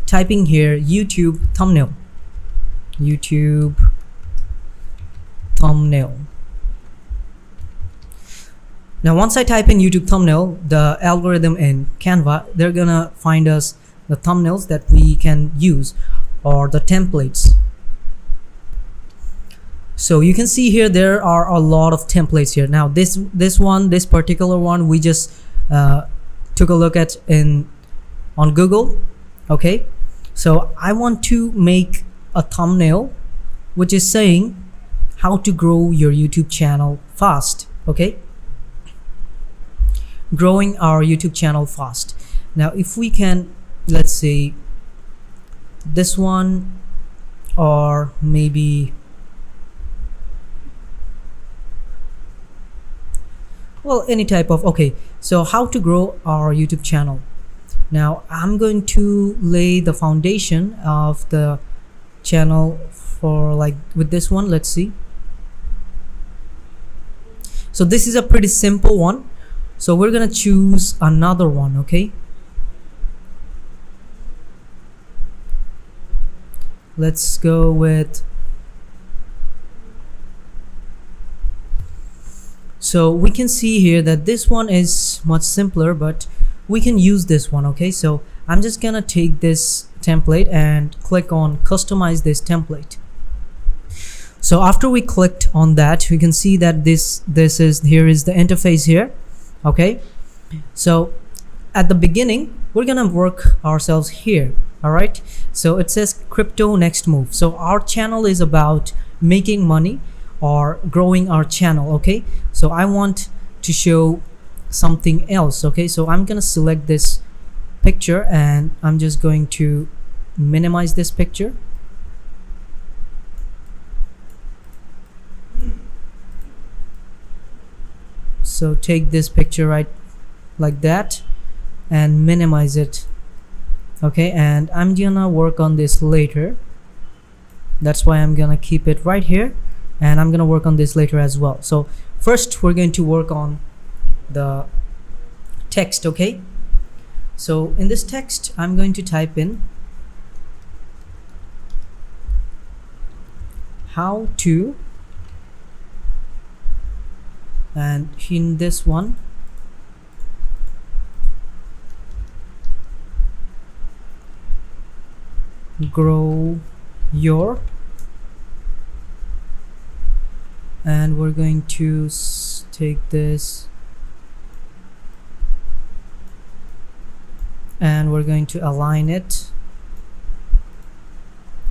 typing here YouTube thumbnail. Now once I type in YouTube thumbnail, the algorithm in Canva, they're gonna find us the thumbnails that we can use, or the templates. So you can see here there are a lot of templates here. Now this particular one we just took a look at on Google. Okay, so I want to make a thumbnail which is saying how to grow your YouTube channel fast. Okay, growing our YouTube channel fast. Now if we can, let's say this one, or maybe, well, any type of, okay, so how to grow our YouTube channel. Now I'm going to lay the foundation of the channel for, like, with this one. Let's see. So this is a pretty simple one, so we're gonna choose another one. Okay, let's go with, so we can see here that this one is much simpler, but we can use this one. Okay, so I'm just gonna take this template and click on customize this template. So after we clicked on that, we can see that here is the interface here. Okay, so at the beginning we're gonna work ourselves here. All right, so it says crypto next move. So our channel is about making money or growing our channel. Okay, so I want to show something else. Okay, so I'm gonna select this picture and I'm just going to minimize this picture. So take this picture right like that and minimize it. Okay, and I'm gonna work on this later. That's why I'm gonna keep it right here, and I'm gonna work on this later as well. So first we're going to work on the text. Okay, so in this text I'm going to type in how to, and in this one grow your, and we're going to take this and we're going to align it,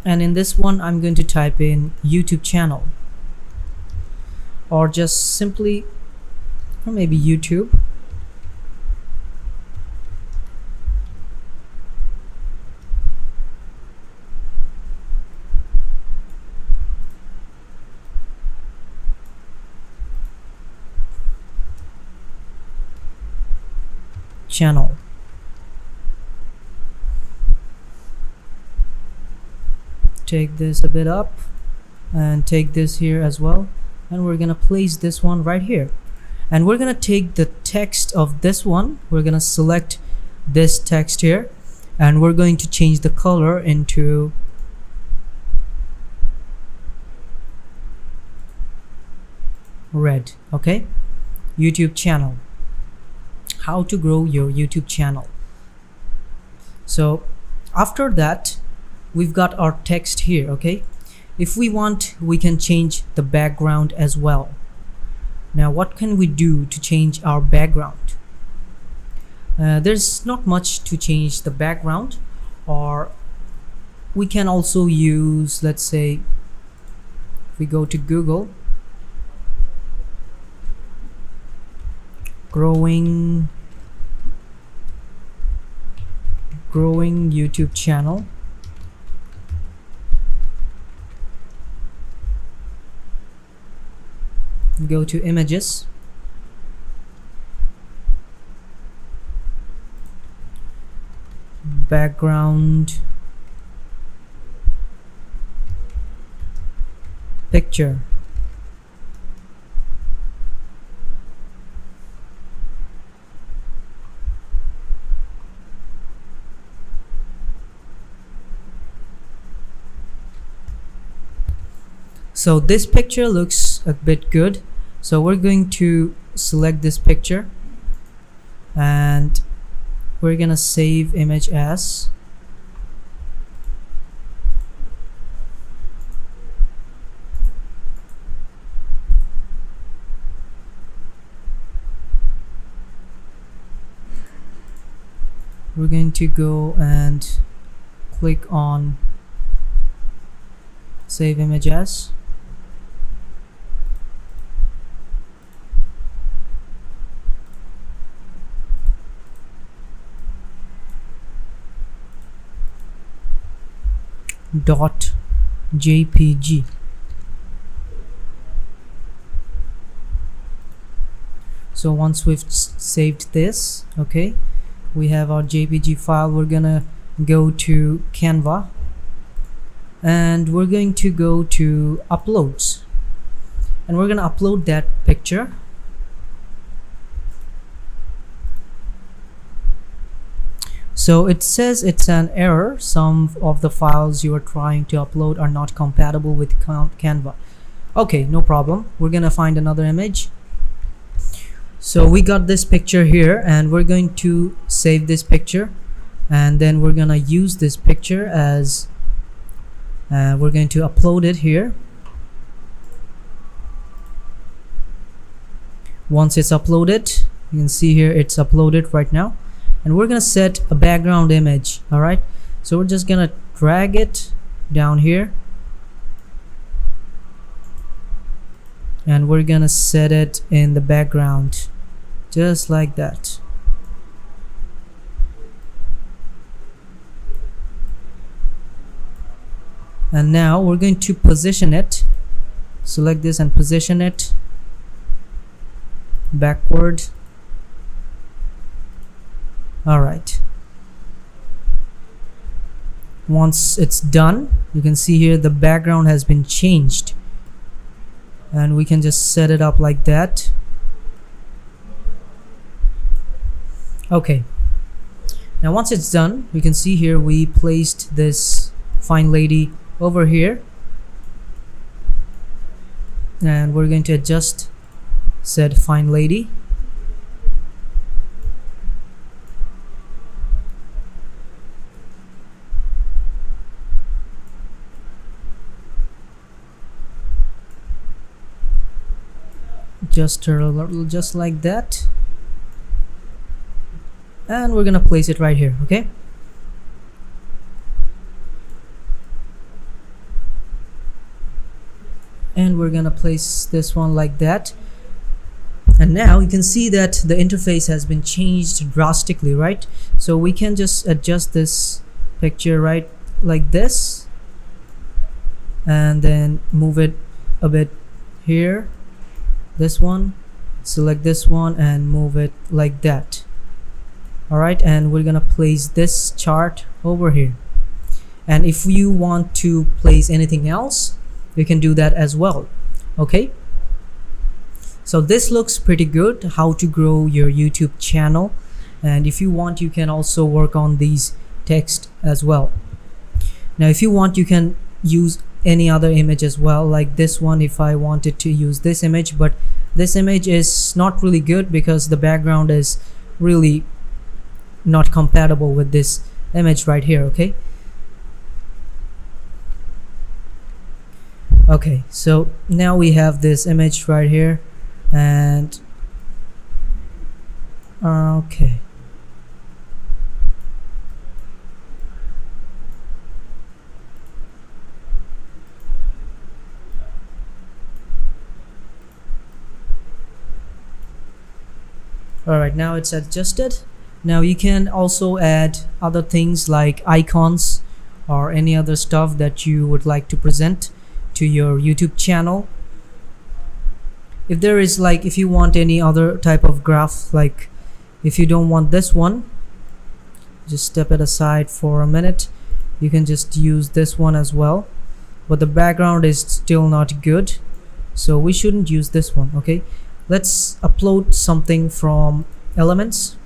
and in this one I'm going to type in YouTube channel. or just simply, or maybe YouTube. Channel. Take this a bit up and take this here as well, and we're gonna place this one right here, and we're gonna take the text of this one, we're gonna select this text here, and we're going to change the color into red. Okay, YouTube channel. How to grow your YouTube channel. So after that, we've got our text here. Okay, if we want, we can change the background as well. Now what can we do to change our background? There's not much to change the background, or we can also use, let's say, if we go to Google, growing YouTube channel, go to images, background, picture. So this picture looks a bit good, so we're going to select this picture and we're gonna save image as. We're going to go and click on save image as. .jpg. So once we've saved this, okay, we have our jpg file. We're gonna go to Canva and we're going to go to uploads, and we're gonna upload that picture. So it says it's an error. Some of the files you are trying to upload are not compatible with Canva. Okay, no problem. We're gonna find another image. So we got this picture here, and we're going to save this picture, and then we're gonna use this picture as we're going to upload it here. Once it's uploaded, you can see here it's uploaded right now. And we're gonna set a background image. All right, so we're just gonna drag it down here, and we're gonna set it in the background just like that. And now we're going to position it. Select this and position it backward. All right, once it's done, you can see here the background has been changed, and we can just set it up like that. Okay, now once it's done, we can see here we placed this fine lady over here, and we're going to adjust said fine lady. Just like that, and we're gonna place it right here. Okay, and we're we're gonna place this one like that. And now you can see that the interface has been changed drastically, right? So we can just adjust this picture right like this, and then move it a bit here, this one, select this one and move it like that. Alright, and we're gonna place this chart over here. And if you want to place anything else, you can do that as well. Okay, so this looks pretty good, how to grow your YouTube channel. And if you want, you can also work on these text as well. Now if you want, you can use any other image as well, like this one. If I wanted to use this image, but this image is not really good because the background is really not compatible with this image right here. Okay, so now we have this image right here, and okay, alright, now it's adjusted. Now you can also add other things like icons or any other stuff that you would like to present to your YouTube channel. If there is, like, if you want any other type of graph, like if you don't want this one, just step it aside for a minute. You can just use this one as well, but the background is still not good, so we shouldn't use this one. Okay, let's upload something from Elements.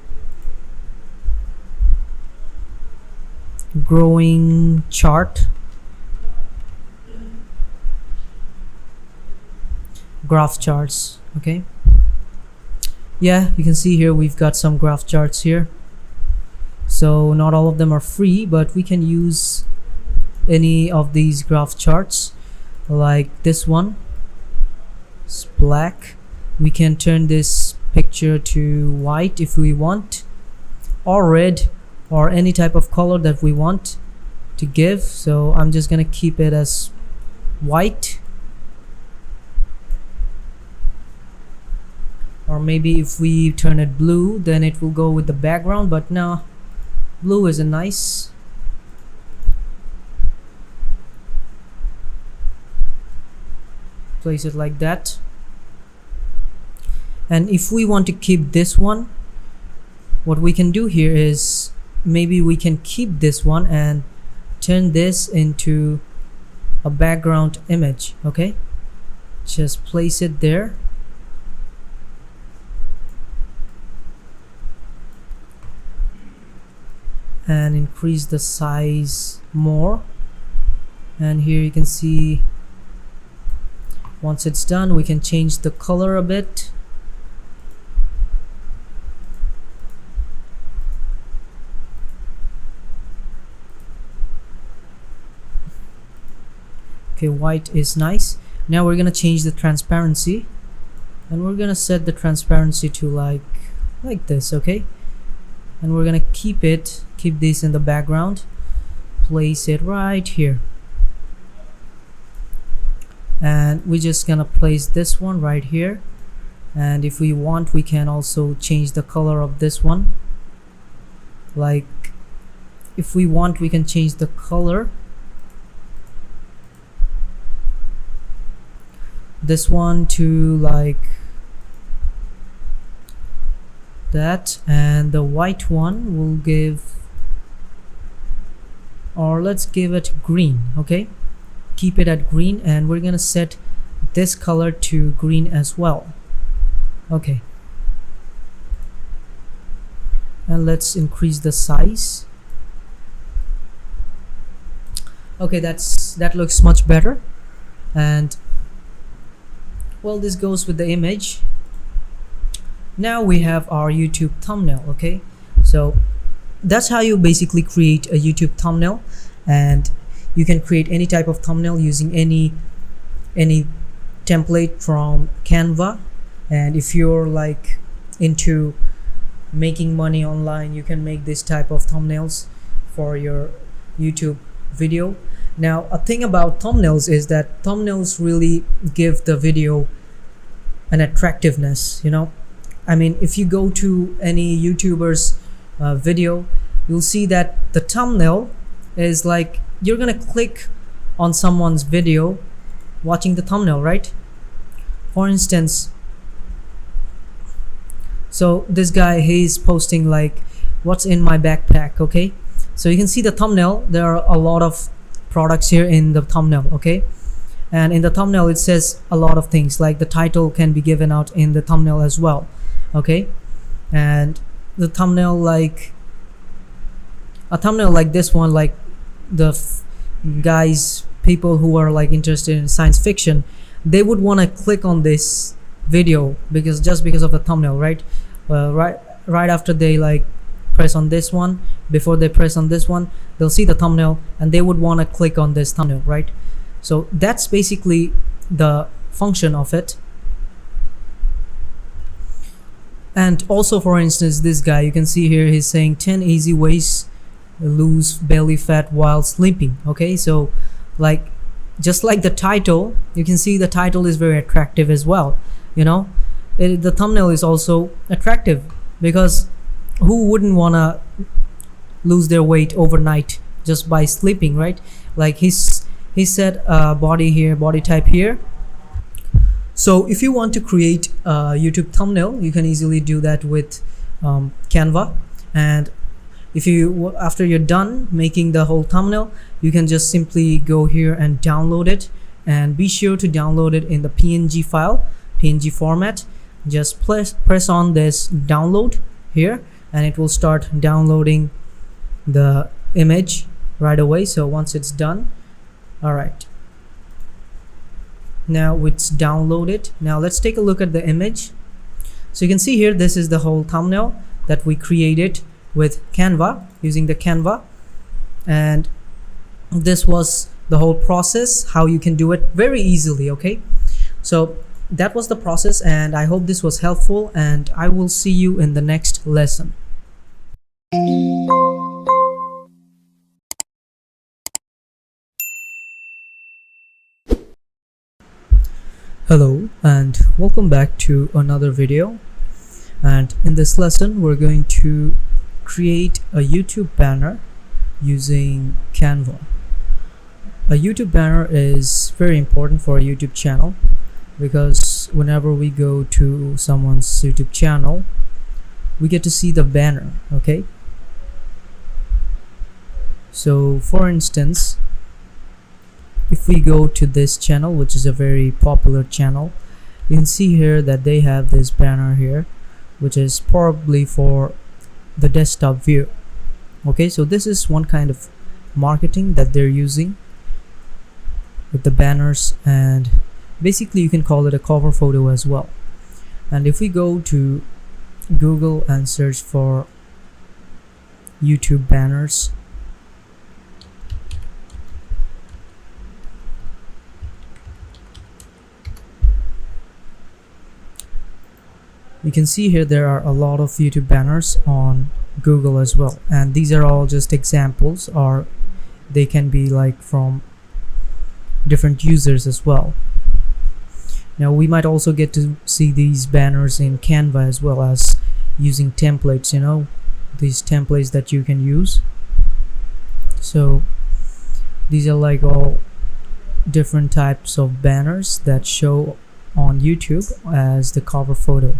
Growing chart, graph charts. Okay, yeah, you can see here we've got some graph charts here. So not all of them are free, but we can use any of these graph charts, like this one. It's black. We can turn this picture to white if we want, or red, or any type of color that we want to give. So I'm just gonna keep it as white, or maybe if we turn it blue, then it will go with the background, but no, blue is a nice. Place it like that. And if we want to keep this one, what we can do here is maybe we can keep this one and turn this into a background image. Okay, just place it there. And increase the size more. And here you can see, once it's done, we can change the color a bit. Okay, white is nice. Now we're gonna change the transparency, and we're gonna set the transparency to like this. Okay, and we're gonna keep this in the background, place it right here, and we're just gonna place this one right here. And if we want, we can also change the color of this one. Like if we want, we can change the color. This one to like that, and the white one will give, or let's give it green. Okay, keep it at green, and we're gonna set this color to green as well. Okay, and let's increase the size. Okay, that looks much better. And well, this goes with the image. Now we have our YouTube thumbnail. Okay, so that's how you basically create a YouTube thumbnail, and you can create any type of thumbnail using any template from Canva. And if you're like into making money online, you can make this type of thumbnails for your YouTube video. Now, a thing about thumbnails is that thumbnails really give the video an attractiveness, you know. I mean, if you go to any YouTuber's video, you'll see that the thumbnail is like you're gonna click on someone's video watching the thumbnail, right? For instance, so this guy, he's posting like what's in my backpack, okay? So you can see the thumbnail, there are a lot of products here in the thumbnail, okay? And in the thumbnail it says a lot of things, like the title can be given out in the thumbnail as well, okay? And the thumbnail, like a thumbnail like this one, like the guys, people who are like interested in science fiction, they would want to click on this video because just because of the thumbnail, right? Right after they like press on this one, before they press on this one, they'll see the thumbnail and they would want to click on this thumbnail, right? So that's basically the function of it. And also, for instance, this guy, you can see here, he's saying 10 easy ways to lose belly fat while sleeping, okay? So like just like the title, you can see the title is very attractive as well, you know. The thumbnail is also attractive because who wouldn't want to lose their weight overnight just by sleeping, right? Like he said body here, body type here. So if you want to create a YouTube thumbnail, you can easily do that with Canva. And if you, after you're done making the whole thumbnail, you can just simply go here and download it, and be sure to download it in the PNG file, PNG format. Just press on this download here and it will start downloading the image right away. So once it's done, all right, now it's downloaded. Now let's take a look at the image. So you can see here, this is the whole thumbnail that we created with Canva, using the Canva. And this was the whole process, how you can do it very easily, okay? So that was the process, and I hope this was helpful, and I will see you in the next lesson. Hello and welcome back to another video. And in this lesson we're going to create a YouTube banner using Canva. A YouTube banner is very important for a YouTube channel because whenever we go to someone's YouTube channel, we get to see the banner, okay? So for instance, if we go to this channel, which is a very popular channel, you can see here that they have this banner here, which is probably for the desktop view. Okay, so this is one kind of marketing that they're using with the banners, and basically you can call it a cover photo as well. And if we go to Google and search for YouTube banners, you can see here there are a lot of YouTube banners on Google as well, and these are all just examples, or they can be like from different users as well. Now we might also get to see these banners in Canva as well, as using templates, you know, these templates that you can use. So these are like all different types of banners that show on YouTube as the cover photo.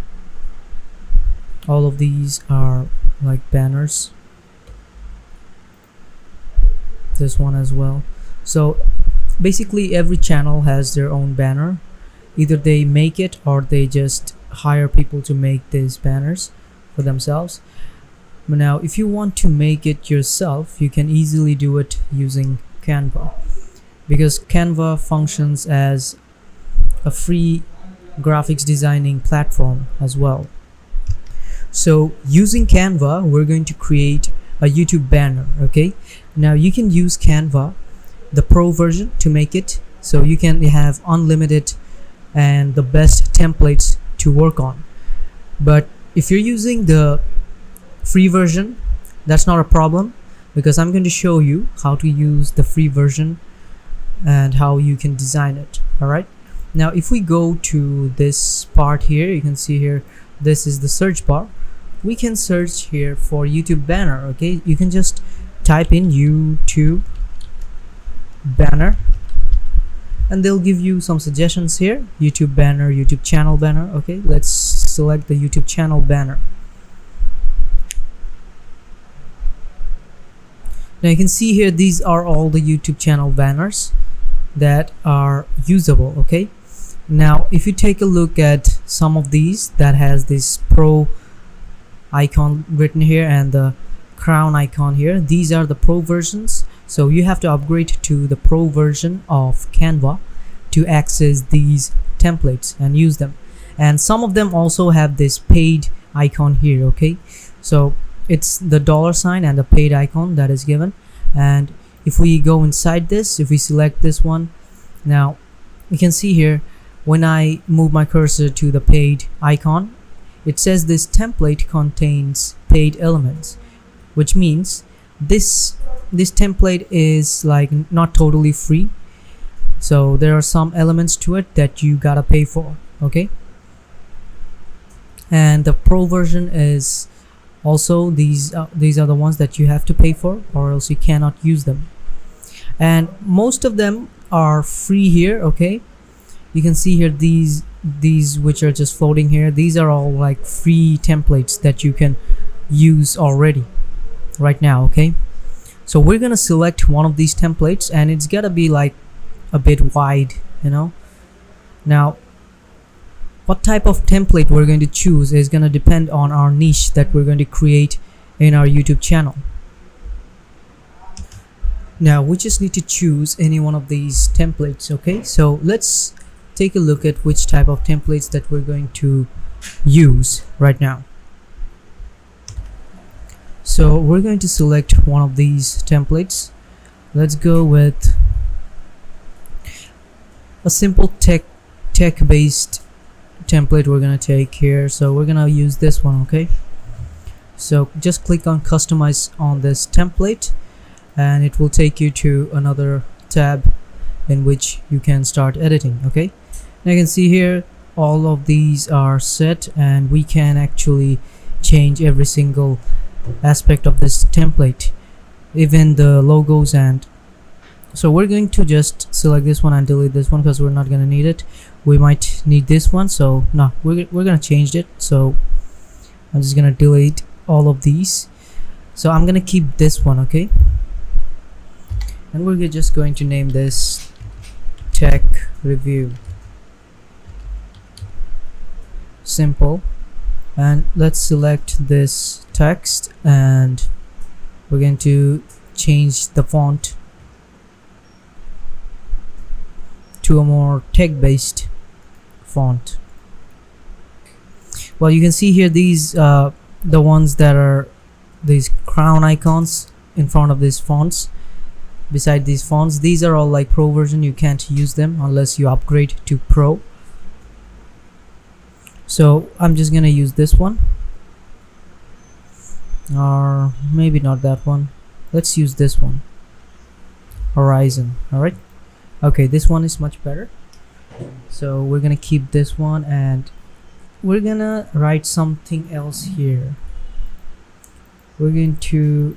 All of these are like banners, this one as well. So basically every channel has their own banner. Either they make it or they just hire people to make these banners for themselves. But now if you want to make it yourself, you can easily do it using Canva, because Canva functions as a free graphics designing platform as well. So using Canva, we're going to create a YouTube banner, okay? Now you can use Canva, the pro version, to make it, so you can have unlimited and the best templates to work on. But if you're using the free version, that's not a problem, because I'm going to show you how to use the free version and how you can design it. All right, now if we go to this part here, you can see here, this is the search bar. We can search here for YouTube banner. Okay, you can just type in YouTube banner and they'll give you some suggestions here. YouTube banner, YouTube channel banner. Okay, let's select the YouTube channel banner. Now you can see here, these are all the YouTube channel banners that are usable. Okay, now if you take a look at some of these that has this pro icon written here and the crown icon here, these are the pro versions, so you have to upgrade to the pro version of Canva to access these templates and use them. And some of them also have this paid icon here. Okay, so it's the $sign and the paid icon that is given. And if we go inside this, if we select this one, now you can see here, when I move my cursor to the paid icon, it says this template contains paid elements, which means this template is like not totally free, so there are some elements to it that you gotta pay for. Okay, and the pro version is also these are the ones that you have to pay for, or else you cannot use them. And most of them are free here. Okay, you can see here these which are just floating here, these are all like free templates that you can use already right now. Okay, so we're gonna select one of these templates and it's gotta be like a bit wide, you know. Now what type of template we're going to choose is going to depend on our niche that we're going to create in our YouTube channel. Now we just need to choose any one of these templates. Okay, so let's take a look at which type of templates that we're going to use right now. So we're going to select one of these templates. Let's go with a simple tech-based template we're gonna take here. So we're gonna use this one. Okay, so just click on customize on this template and it will take you to another tab in which you can start editing. Okay, now you can see here all of these are set and we can actually change every single aspect of this template, even the logos. And so we're going to just select this one and delete this one because we're not going to need it. We might need this one, so no, we're going to change it. So I'm just going to delete all of these. So I'm going to keep this one. Okay, and we're just going to name this tech review, simple. And let's select this text and we're going to change the font to a more tech-based font. Well, you can see here these the ones that are these crown icons in front of these fonts. Beside these fonts, these are all like pro version. You can't use them unless you upgrade to pro. So I'm just gonna use this one, or maybe not that one. Let's use this one, Horizon. All right, okay, this one is much better. So we're gonna keep this one and we're gonna write something else here. We're going to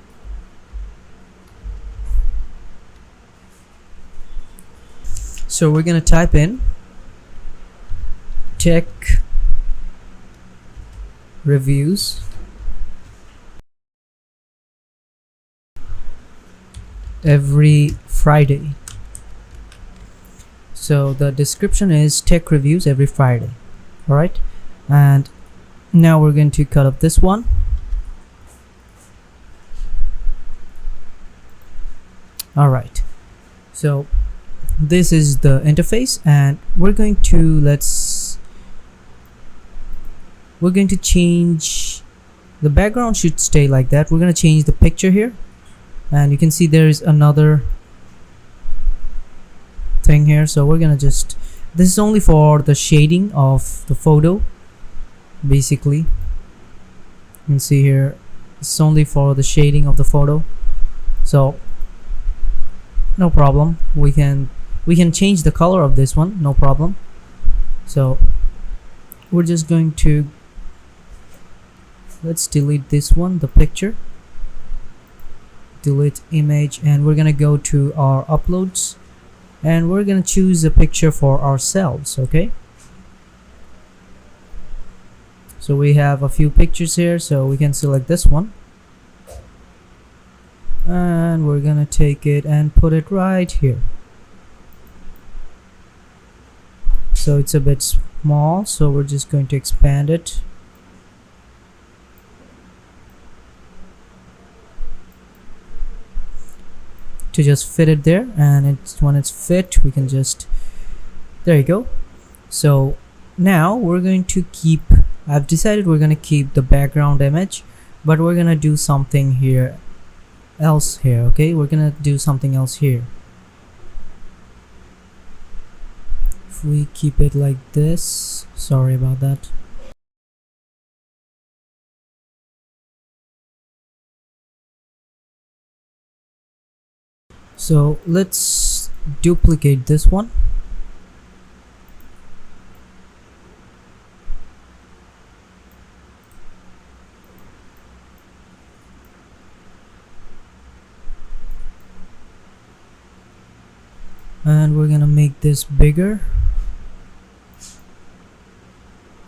we're gonna type in tech reviews every Friday. So the description is tech reviews every Friday. All right, and now we're going to cut up this one. All right, so this is the interface and we're going to change the background. Should stay like that. We're going to change the picture here and you can see there is another thing here. So we're gonna this is only for the shading of the photo. Basically, you can see here it's only for the shading of the photo, so no problem, we can We can change the color of this one, no problem. So we're just going to, let's delete this one, the picture, delete image, and we're gonna go to our uploads and we're gonna choose a picture for ourselves. Okay, so we have a few pictures here, so we can select this one and we're gonna take it and put it right here. So it's a bit small, so we're just going to expand it. To just fit it there, and when it's fit, we can just, there you go. So now we're going to keep, I've decided we're going to keep the background image, but we're going to do something here else here. Okay, we're going to do something else here. If we keep it like this, sorry about that. So let's duplicate this one. And we're gonna make this bigger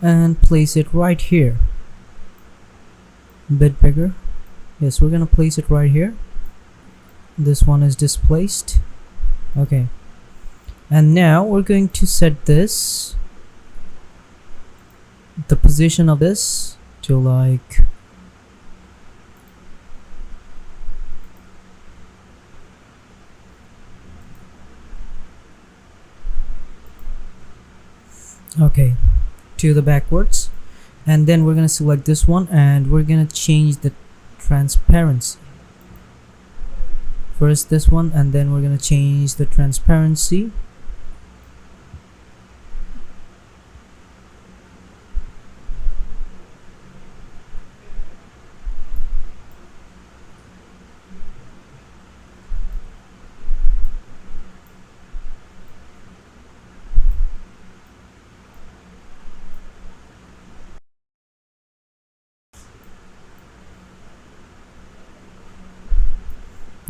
and place it right here. A bit bigger. Yes, we're gonna place it right here. This one is displaced. Okay, and now we're going to set this, the position of this, to like okay, to the backwards, and then we're gonna select this one and we're gonna change the transparency. First this one, and then we're gonna change the transparency.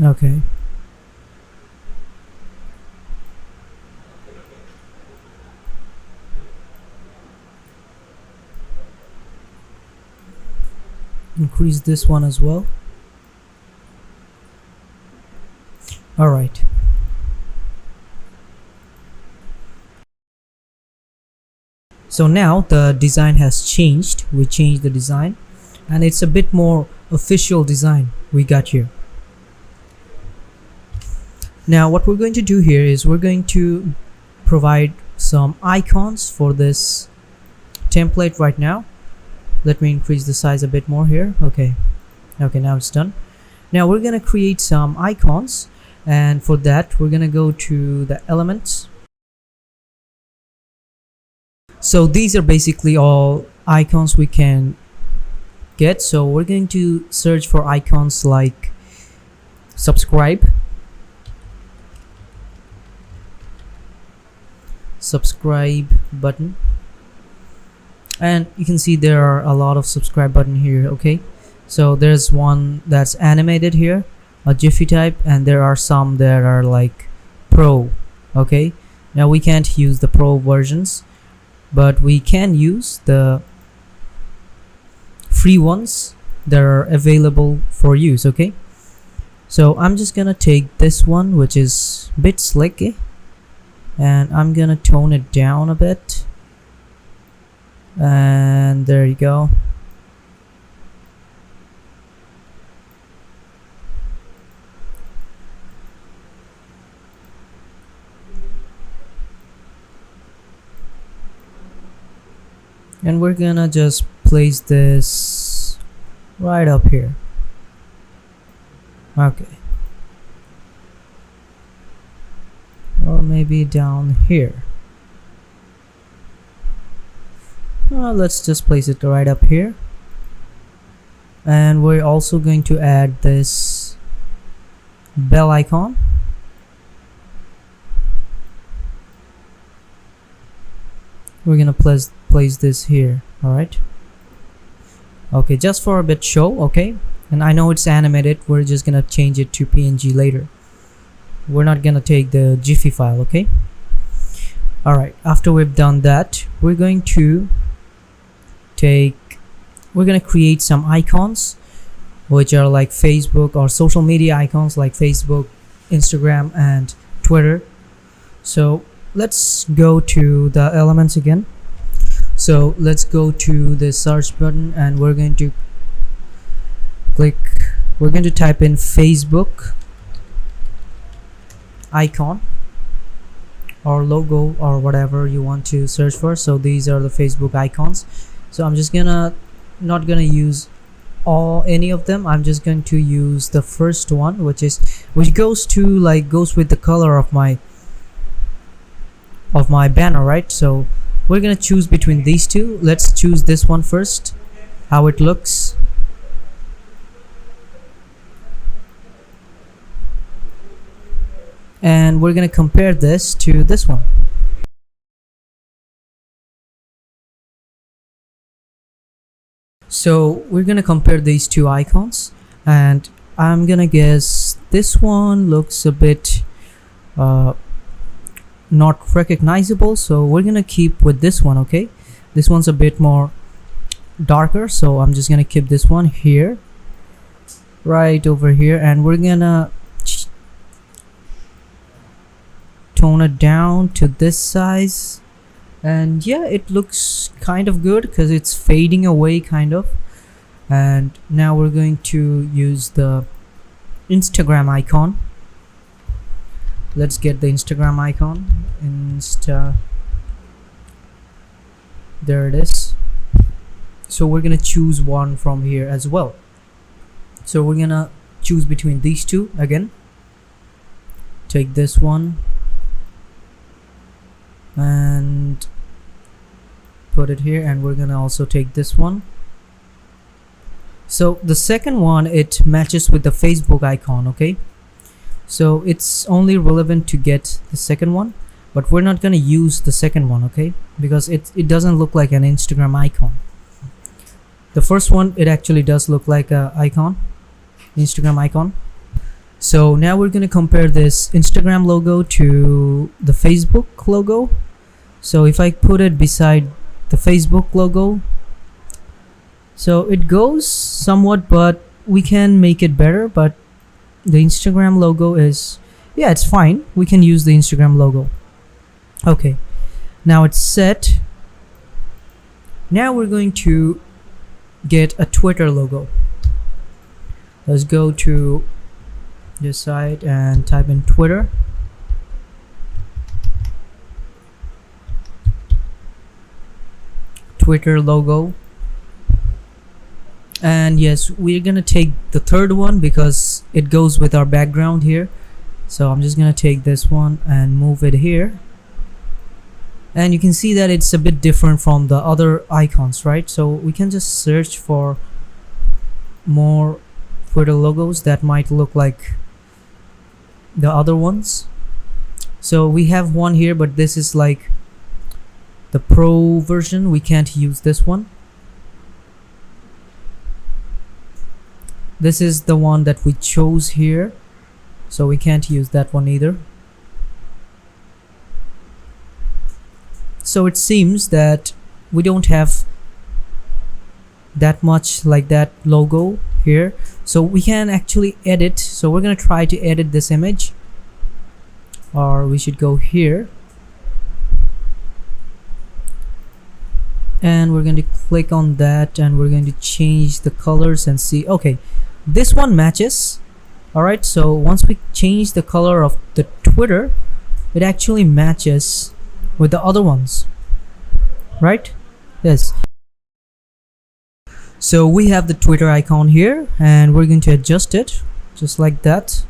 Okay. Increase this one as well. All right. So now the design has changed. We changed the design and it's a bit more official design we got here. Now what we're going to do here is we're going to provide some icons for this template right now. Let me increase the size a bit more here. Okay, now it's done. Now we're gonna create some icons, and for that we're gonna go to the elements. So these are basically all icons we can get. So we're going to search for icons like subscribe button, and you can see there are a lot of subscribe button here. Okay, so there's one that's animated here, a jiffy type, and there are some that are like pro. Okay, now we can't use the pro versions, but we can use the free ones that are available for use. Okay, so I'm just gonna take this one, which is a bit slick, and I'm gonna tone it down a bit, and there you go. And we're gonna just place this right up here. Okay, or maybe down here. Let's just place it right up here, and we're also going to add this bell icon. we're gonna place this here. All right. Okay, just for a bit show. Okay, and I know it's animated, we're just gonna change it to PNG later. We're not gonna take the Jiffy file. Okay. All right, after we've done that, we're going to create some icons which are like Facebook or social media icons like Facebook, Instagram and Twitter. So let's go to the elements again. So let's go to the search button and we're going to type in Facebook icon or logo or whatever you want to search for. So these are the Facebook icons. So I'm just not gonna use any of them. I'm just going to use the first one, which goes with the color of my banner, right? So we're gonna choose between these two. Let's choose this one first, how it looks. And we're gonna compare this to this one. So we're gonna compare these two icons, and I'm gonna guess this one looks a bit not recognizable, so we're gonna keep with this one. Okay, this one's a bit more darker, so I'm just gonna keep this one here, right over here, and we're gonna tone it down to this size. And yeah, it looks kind of good because it's fading away kind of. And now we're going to use the Instagram icon. Let's get the Instagram icon. There it is. So we're gonna choose one from here as well. So we're gonna choose between these two again. Take this one and put it here, and we're gonna also take this one. So the second one, it matches with the Facebook icon. Okay, so it's only relevant to get the second one, but we're not gonna use the second one, okay, because it doesn't look like an Instagram icon. The first one, it actually does look like a Instagram icon. So now we're gonna compare this Instagram logo to the Facebook logo. So if I put it beside the Facebook logo, so it goes somewhat, but we can make it better. But the Instagram logo is, yeah, it's fine. We can use the Instagram logo. Okay, now it's set. Now we're going to get a Twitter logo. Let's go to this site and type in Twitter. Twitter logo. And yes, we're gonna take the third one because it goes with our background here. So I'm just gonna take this one and move it here, and you can see that it's a bit different from the other icons, right? So we can just search for more Twitter logos that might look like the other ones. So we have one here, but this is like the pro version. We can't use this one. This is the one that we chose here, so we can't use that one either. So it seems that we don't have that much like that logo here, so we can actually edit. So we're gonna try to edit this image, or we should go here and we're going to click on that, and we're going to change the colors and see. Okay, this one matches. All right, so once we change the color of the Twitter, it actually matches with the other ones, right? Yes. So we have the Twitter icon here, and we're going to adjust it just like that.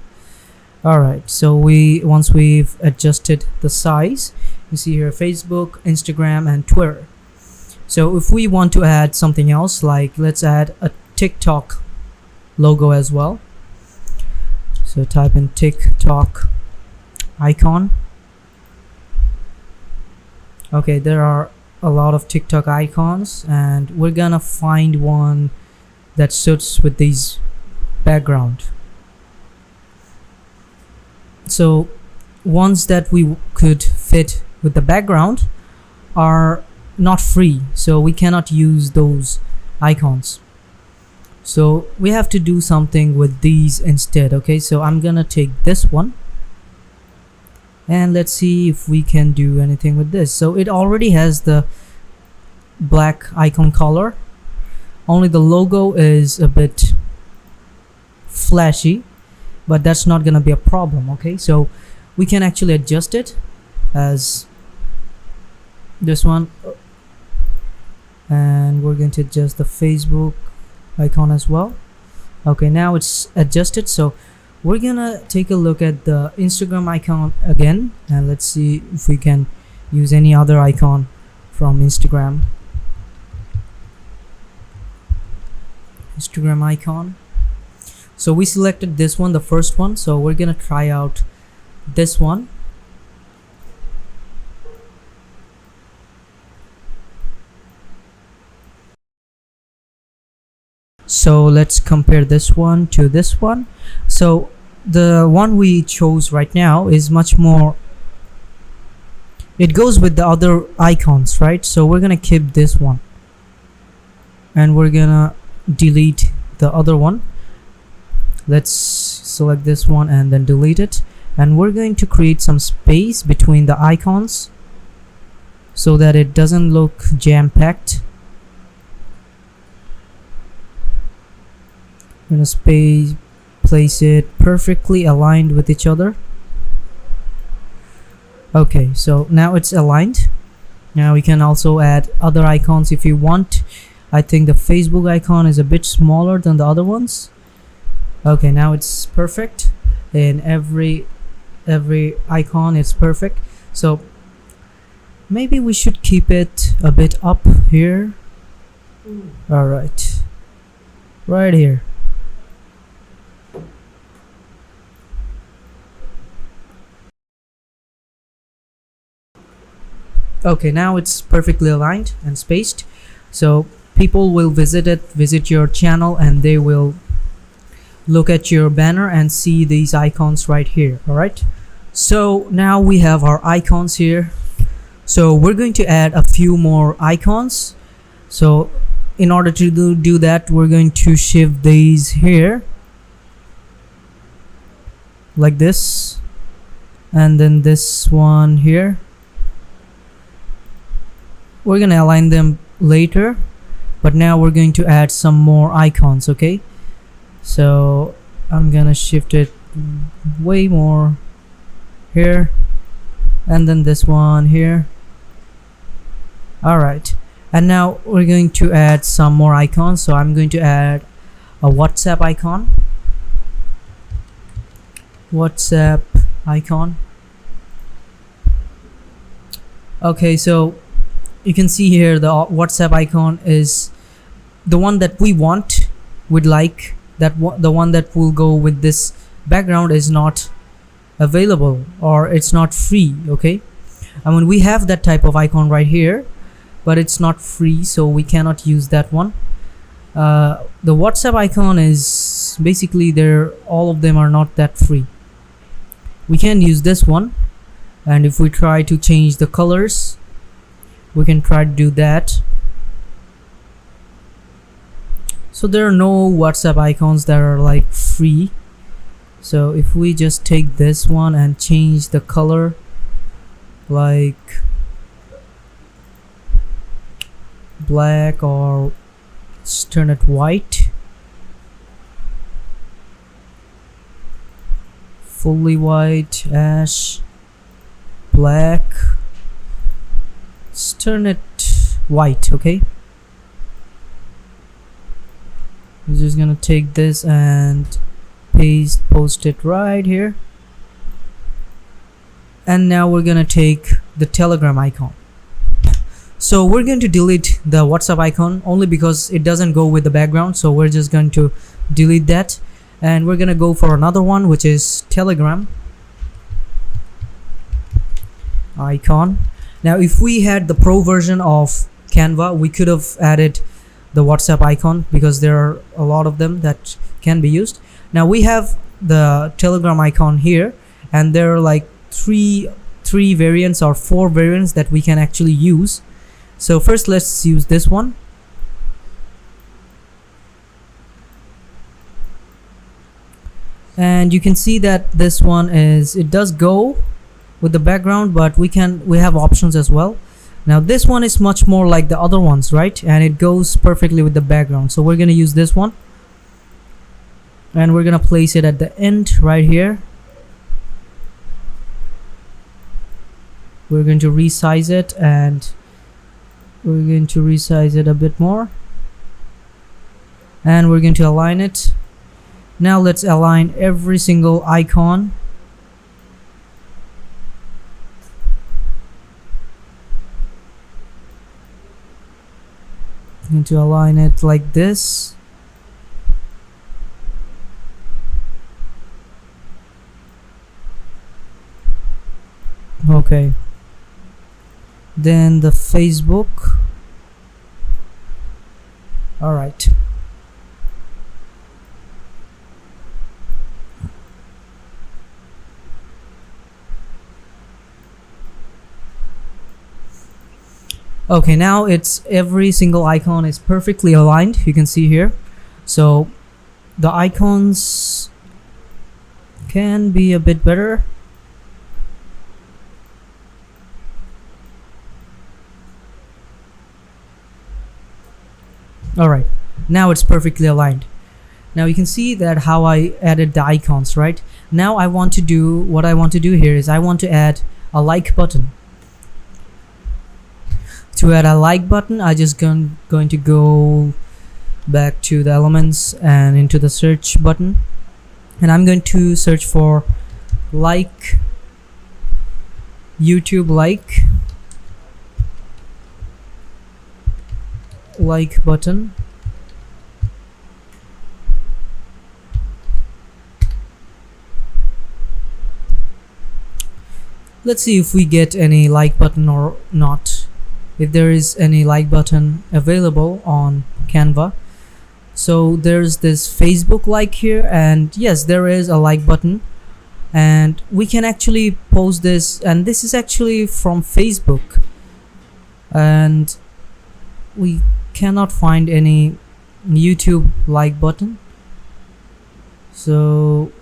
All right, so once we've adjusted the size, you see here Facebook, Instagram and Twitter. So if we want to add something else, like let's add a TikTok logo as well. So type in TikTok icon. Okay, there are a lot of TikTok icons, and we're gonna find one that suits with these background. So ones that we could fit with the background are not free, so we cannot use those icons. So we have to do something with these instead. Okay, so I'm gonna take this one, and let's see if we can do anything with this. So it already has the black icon color, only the logo is a bit flashy, but that's not gonna be a problem. Okay, so we can actually adjust it as this one, and we're going to adjust the Facebook icon as well. Okay, now it's adjusted. So we're gonna take a look at the Instagram icon again, and let's see if we can use any other icon from Instagram icon. So we selected this one, the first one, so we're gonna try out this one. So let's compare this one to this one. So the one we chose right now is much more, it goes with the other icons, right? So we're gonna keep this one, and we're gonna delete the other one. Let's select this one and then delete it, and we're going to create some space between the icons so that it doesn't look jam-packed. I'm gonna place it perfectly aligned with each other. Okay, so now it's aligned. Now we can also add other icons if you want. I think the Facebook icon is a bit smaller than the other ones. Okay, now it's perfect. In every icon it's perfect. So maybe we should keep it a bit up here. All right, right here. Okay, now it's perfectly aligned and spaced, so people will visit your channel, and they will look at your banner and see these icons right here. All right, so now we have our icons here. So we're going to add a few more icons. So in order to do that, we're going to shift these here like this, and then this one here. We're gonna align them later, but now we're going to add some more icons. Okay, so I'm gonna shift it way more here, and then this one here. All right, and now we're going to add some more icons. So I'm going to add a WhatsApp icon. Okay, so you can see here the WhatsApp icon is the one that we want. Would like that the one that will go with this background is not available, or it's not free. Okay, I mean, we have that type of icon right here, but it's not free, so we cannot use that one. The WhatsApp icon is basically all of them are not that free. We can use this one, and if we try to change the colors, we can try to do that. So there are no WhatsApp icons that are like free. So if we just take this one and change the color, like black, or let's turn it white, fully white, ash, black, let's turn it white. Okay, I'm just gonna take this and post it right here, and now we're gonna take the Telegram icon. So we're going to delete the WhatsApp icon only because it doesn't go with the background, so we're just going to delete that, and we're gonna go for another one, which is Telegram icon. Now if we had the pro version of Canva, we could have added the WhatsApp icon, because there are a lot of them that can be used. Now we have the Telegram icon here, and there are like three variants or four variants that we can actually use. So first let's use this one. And you can see that this one it does go with the background, but we have options as well. Now this one is much more like the other ones, right? And it goes perfectly with the background. So we're going to use this one, and we're going to place it at the end right here. We're going to resize it, and we're going to resize it a bit more, and we're going to align it. Now let's align every single icon. I'm going to align it like this. Okay. Then the Facebook. All right. Okay, now it's every single icon is perfectly aligned, you can see here. So the icons can be a bit better. Alright, now it's perfectly aligned. Now you can see that how I added the icons, right? Now what I want to do here is I want to add a like button. To add a like button, I just going to go back to the elements and into the search button, and I'm going to search for like, YouTube like button. Let's see if we get any like button or not. If there is any like button available on Canva. So there's this Facebook like here, and yes, there is a like button, and we can actually post this, and this is actually from Facebook, and we cannot find any YouTube like button. So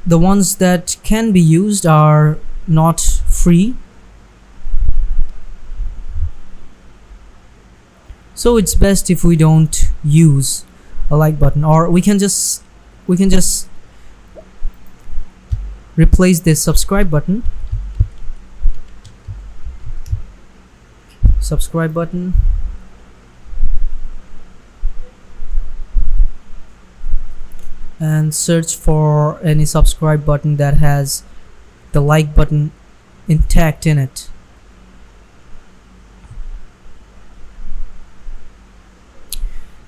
the ones that can be used are not free, so it's best if we don't use a like button, or we can just replace this subscribe button. And search for any subscribe button that has the like button intact in it.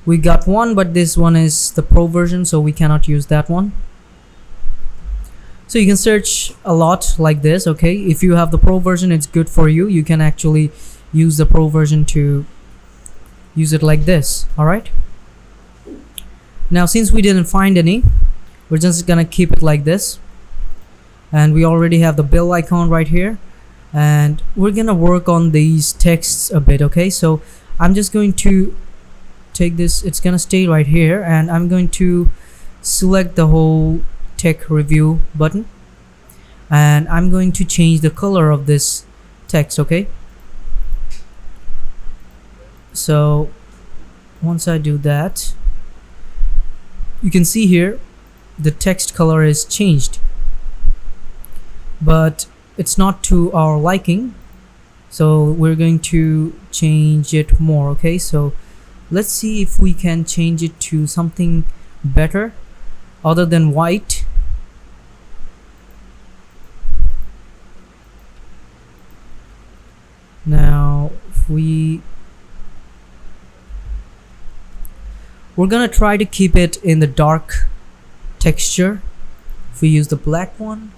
We got one, but this one is the pro version, so we cannot use that one. So you can search a lot like this. Okay, if you have the pro version, it's good for you. You can actually use the pro version to use it like this. All right. Now since we didn't find any, we're just gonna keep it like this, and we already have the bill icon right here, and we're gonna work on these texts a bit. Okay, so I'm just going to take this, it's gonna stay right here, and I'm going to select the whole tech review button, and I'm going to change the color of this text. Okay, so once I do that, you can see here the text color is changed, but it's not to our liking, so we're going to change it more. Okay, so let's see if we can change it to something better other than white. Now if we're gonna try to keep it in the dark texture we use the black one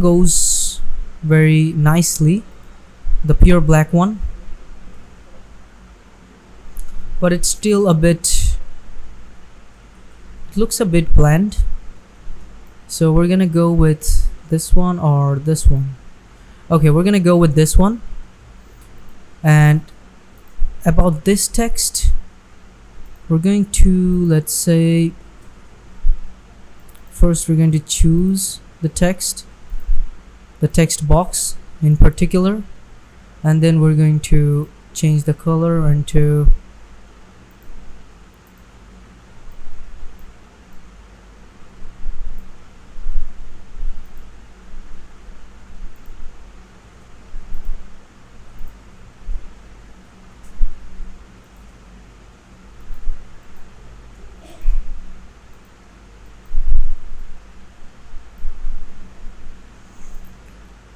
goes very nicely, the pure black one, but it's still a bit, it looks a bit bland. So we're gonna go with this one or this one. Okay, we're gonna go with this one. And about this text, we're going to, let's say, first we're going to choose the text box in particular, and then we're going to change the color into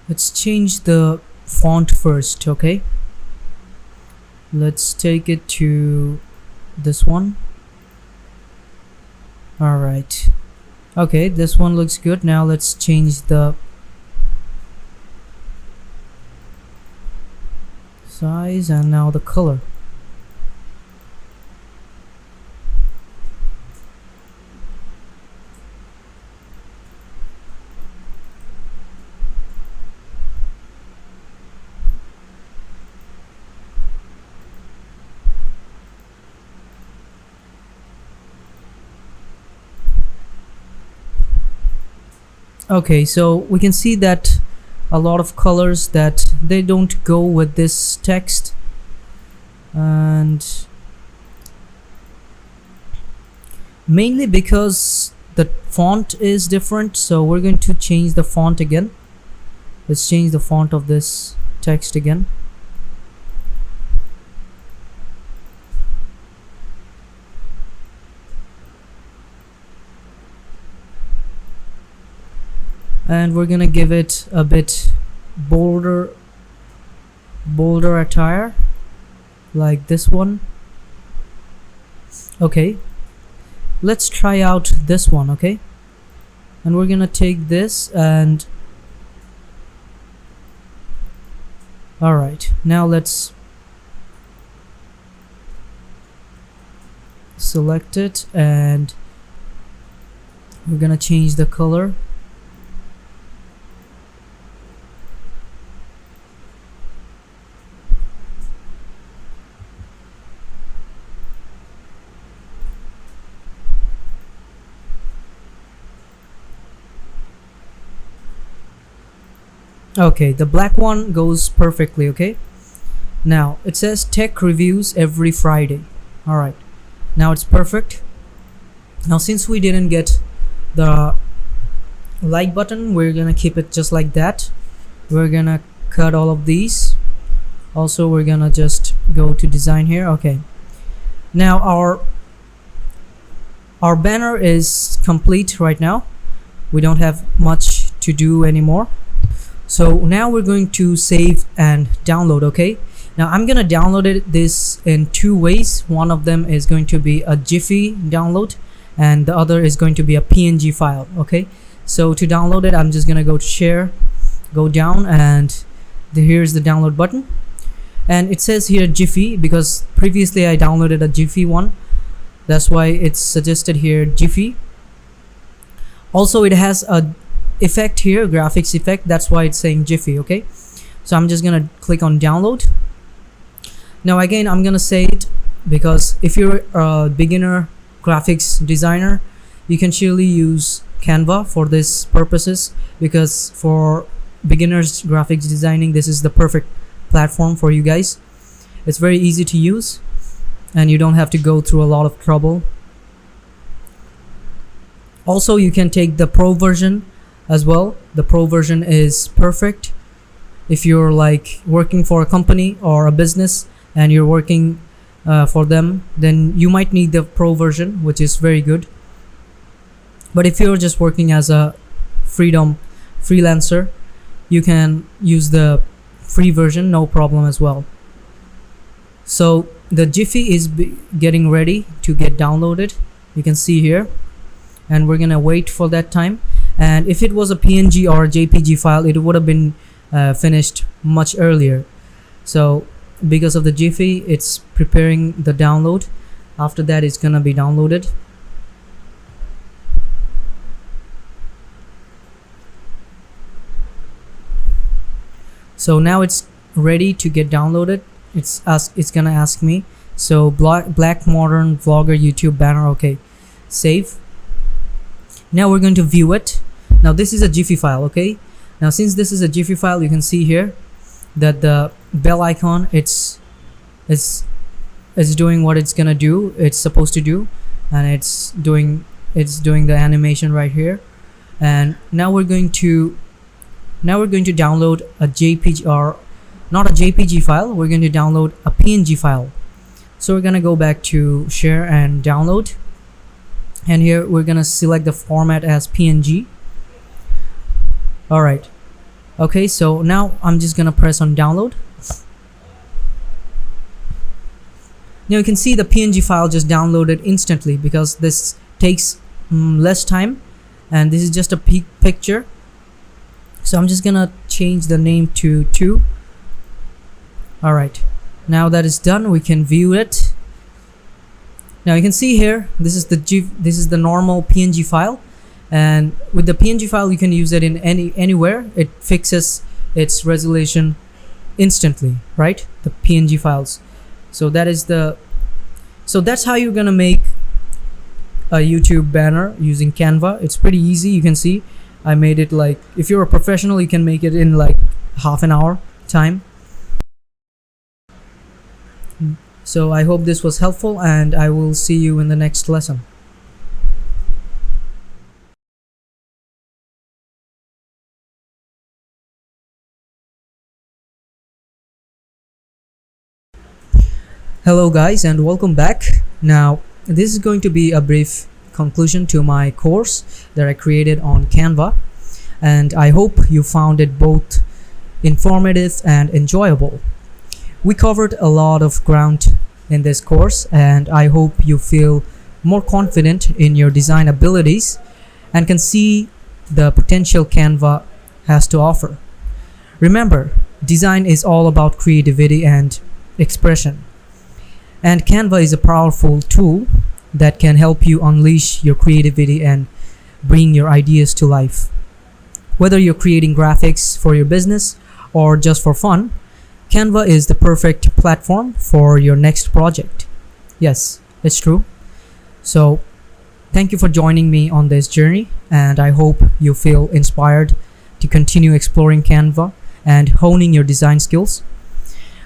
let's change the font first. Okay, let's take it to this one. All right, okay, this one looks good. Now let's change the size and now the color. Okay, so we can see that a lot of colors that they don't go with this text, and mainly because the font is different. So we're going to change the font again. Let's change the font of this text again. And we're gonna give it a bit bolder attire, like this one. Okay, let's try out this one. Okay, and we're gonna take this and all right, now let's select it and we're gonna change the color. Okay, the black one goes perfectly. Okay, now it says tech reviews every Friday. All right, now it's perfect. Now since we didn't get the like button, we're gonna keep it just like that. We're gonna cut all of these. Also, we're gonna just go to design here. Okay, now our banner is complete right now. We don't have much to do anymore. So now we're going to save and download. Okay, now I'm gonna download this in two ways. One of them is going to be a Jiffy download and the other is going to be a PNG file. Okay, so to download it, I'm just gonna go to share, go down, and here's the download button, and it says here Jiffy because previously I downloaded a Jiffy one. That's why it's suggested here Jiffy. Also, it has a effect here, graphics effect, that's why it's saying Jiffy. Okay, so I'm just gonna click on download. Now again, I'm gonna say it because if you're a beginner graphics designer, you can surely use Canva for this purposes, because for beginners graphics designing, this is the perfect platform for you guys. It's very easy to use and you don't have to go through a lot of trouble. Also, you can take the pro version as well. The pro version is perfect if you're like working for a company or a business and you're working for them, then you might need the pro version, which is very good. But if you're just working as a freelancer, you can use the free version, no problem as well. So the Jiffy is getting ready to get downloaded, you can see here, and we're gonna wait for that time. and if it was a PNG or a JPG file, it would have been finished much earlier. So because of the Jiffy, it's preparing the download. After that, it's gonna be downloaded. So now it's ready to get downloaded. It's gonna ask me. So black modern vlogger YouTube banner. Okay, save. Now we're going to view it. Now this is a Jiffy file. Okay, now since this is a Jiffy file, you can see here that the bell icon it's doing what it's gonna do, it's supposed to do, and it's doing the animation right here. And now we're going to download a JPG, or not a JPG file, we're going to download a PNG file. So we're gonna go back to share and download, and here we're gonna select the format as PNG. Alright, okay, so now I'm just gonna press on download. Now you can see the PNG file just downloaded instantly, because this takes less time, and this is just a picture. So I'm just gonna change the name to 2. Alright, now that is done, we can view it. Now you can see here, this is the normal PNG file, and with the PNG file you can use it in anywhere. It fixes its resolution instantly, right? The PNG files. So that's how you're gonna make a YouTube banner using Canva. It's pretty easy. You can see I made it, like, if you're a professional, you can make it in like half an hour time. So I hope this was helpful, and I will see you in the next lesson. Hello guys, and welcome back. Now this is going to be a brief conclusion to my course that I created on Canva, and I hope you found it both informative and enjoyable. We covered a lot of ground in this course, and I hope you feel more confident in your design abilities and can see the potential Canva has to offer. Remember, design is all about creativity and expression, and Canva is a powerful tool that can help you unleash your creativity and bring your ideas to life. Whether you're creating graphics for your business or just for fun, Canva is the perfect platform for your next project. Yes, it's true. So thank you for joining me on this journey, and I hope you feel inspired to continue exploring Canva and honing your design skills.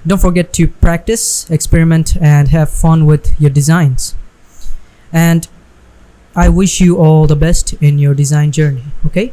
Don't forget to practice, experiment, and have fun with your designs. And I wish you all the best in your design journey, okay?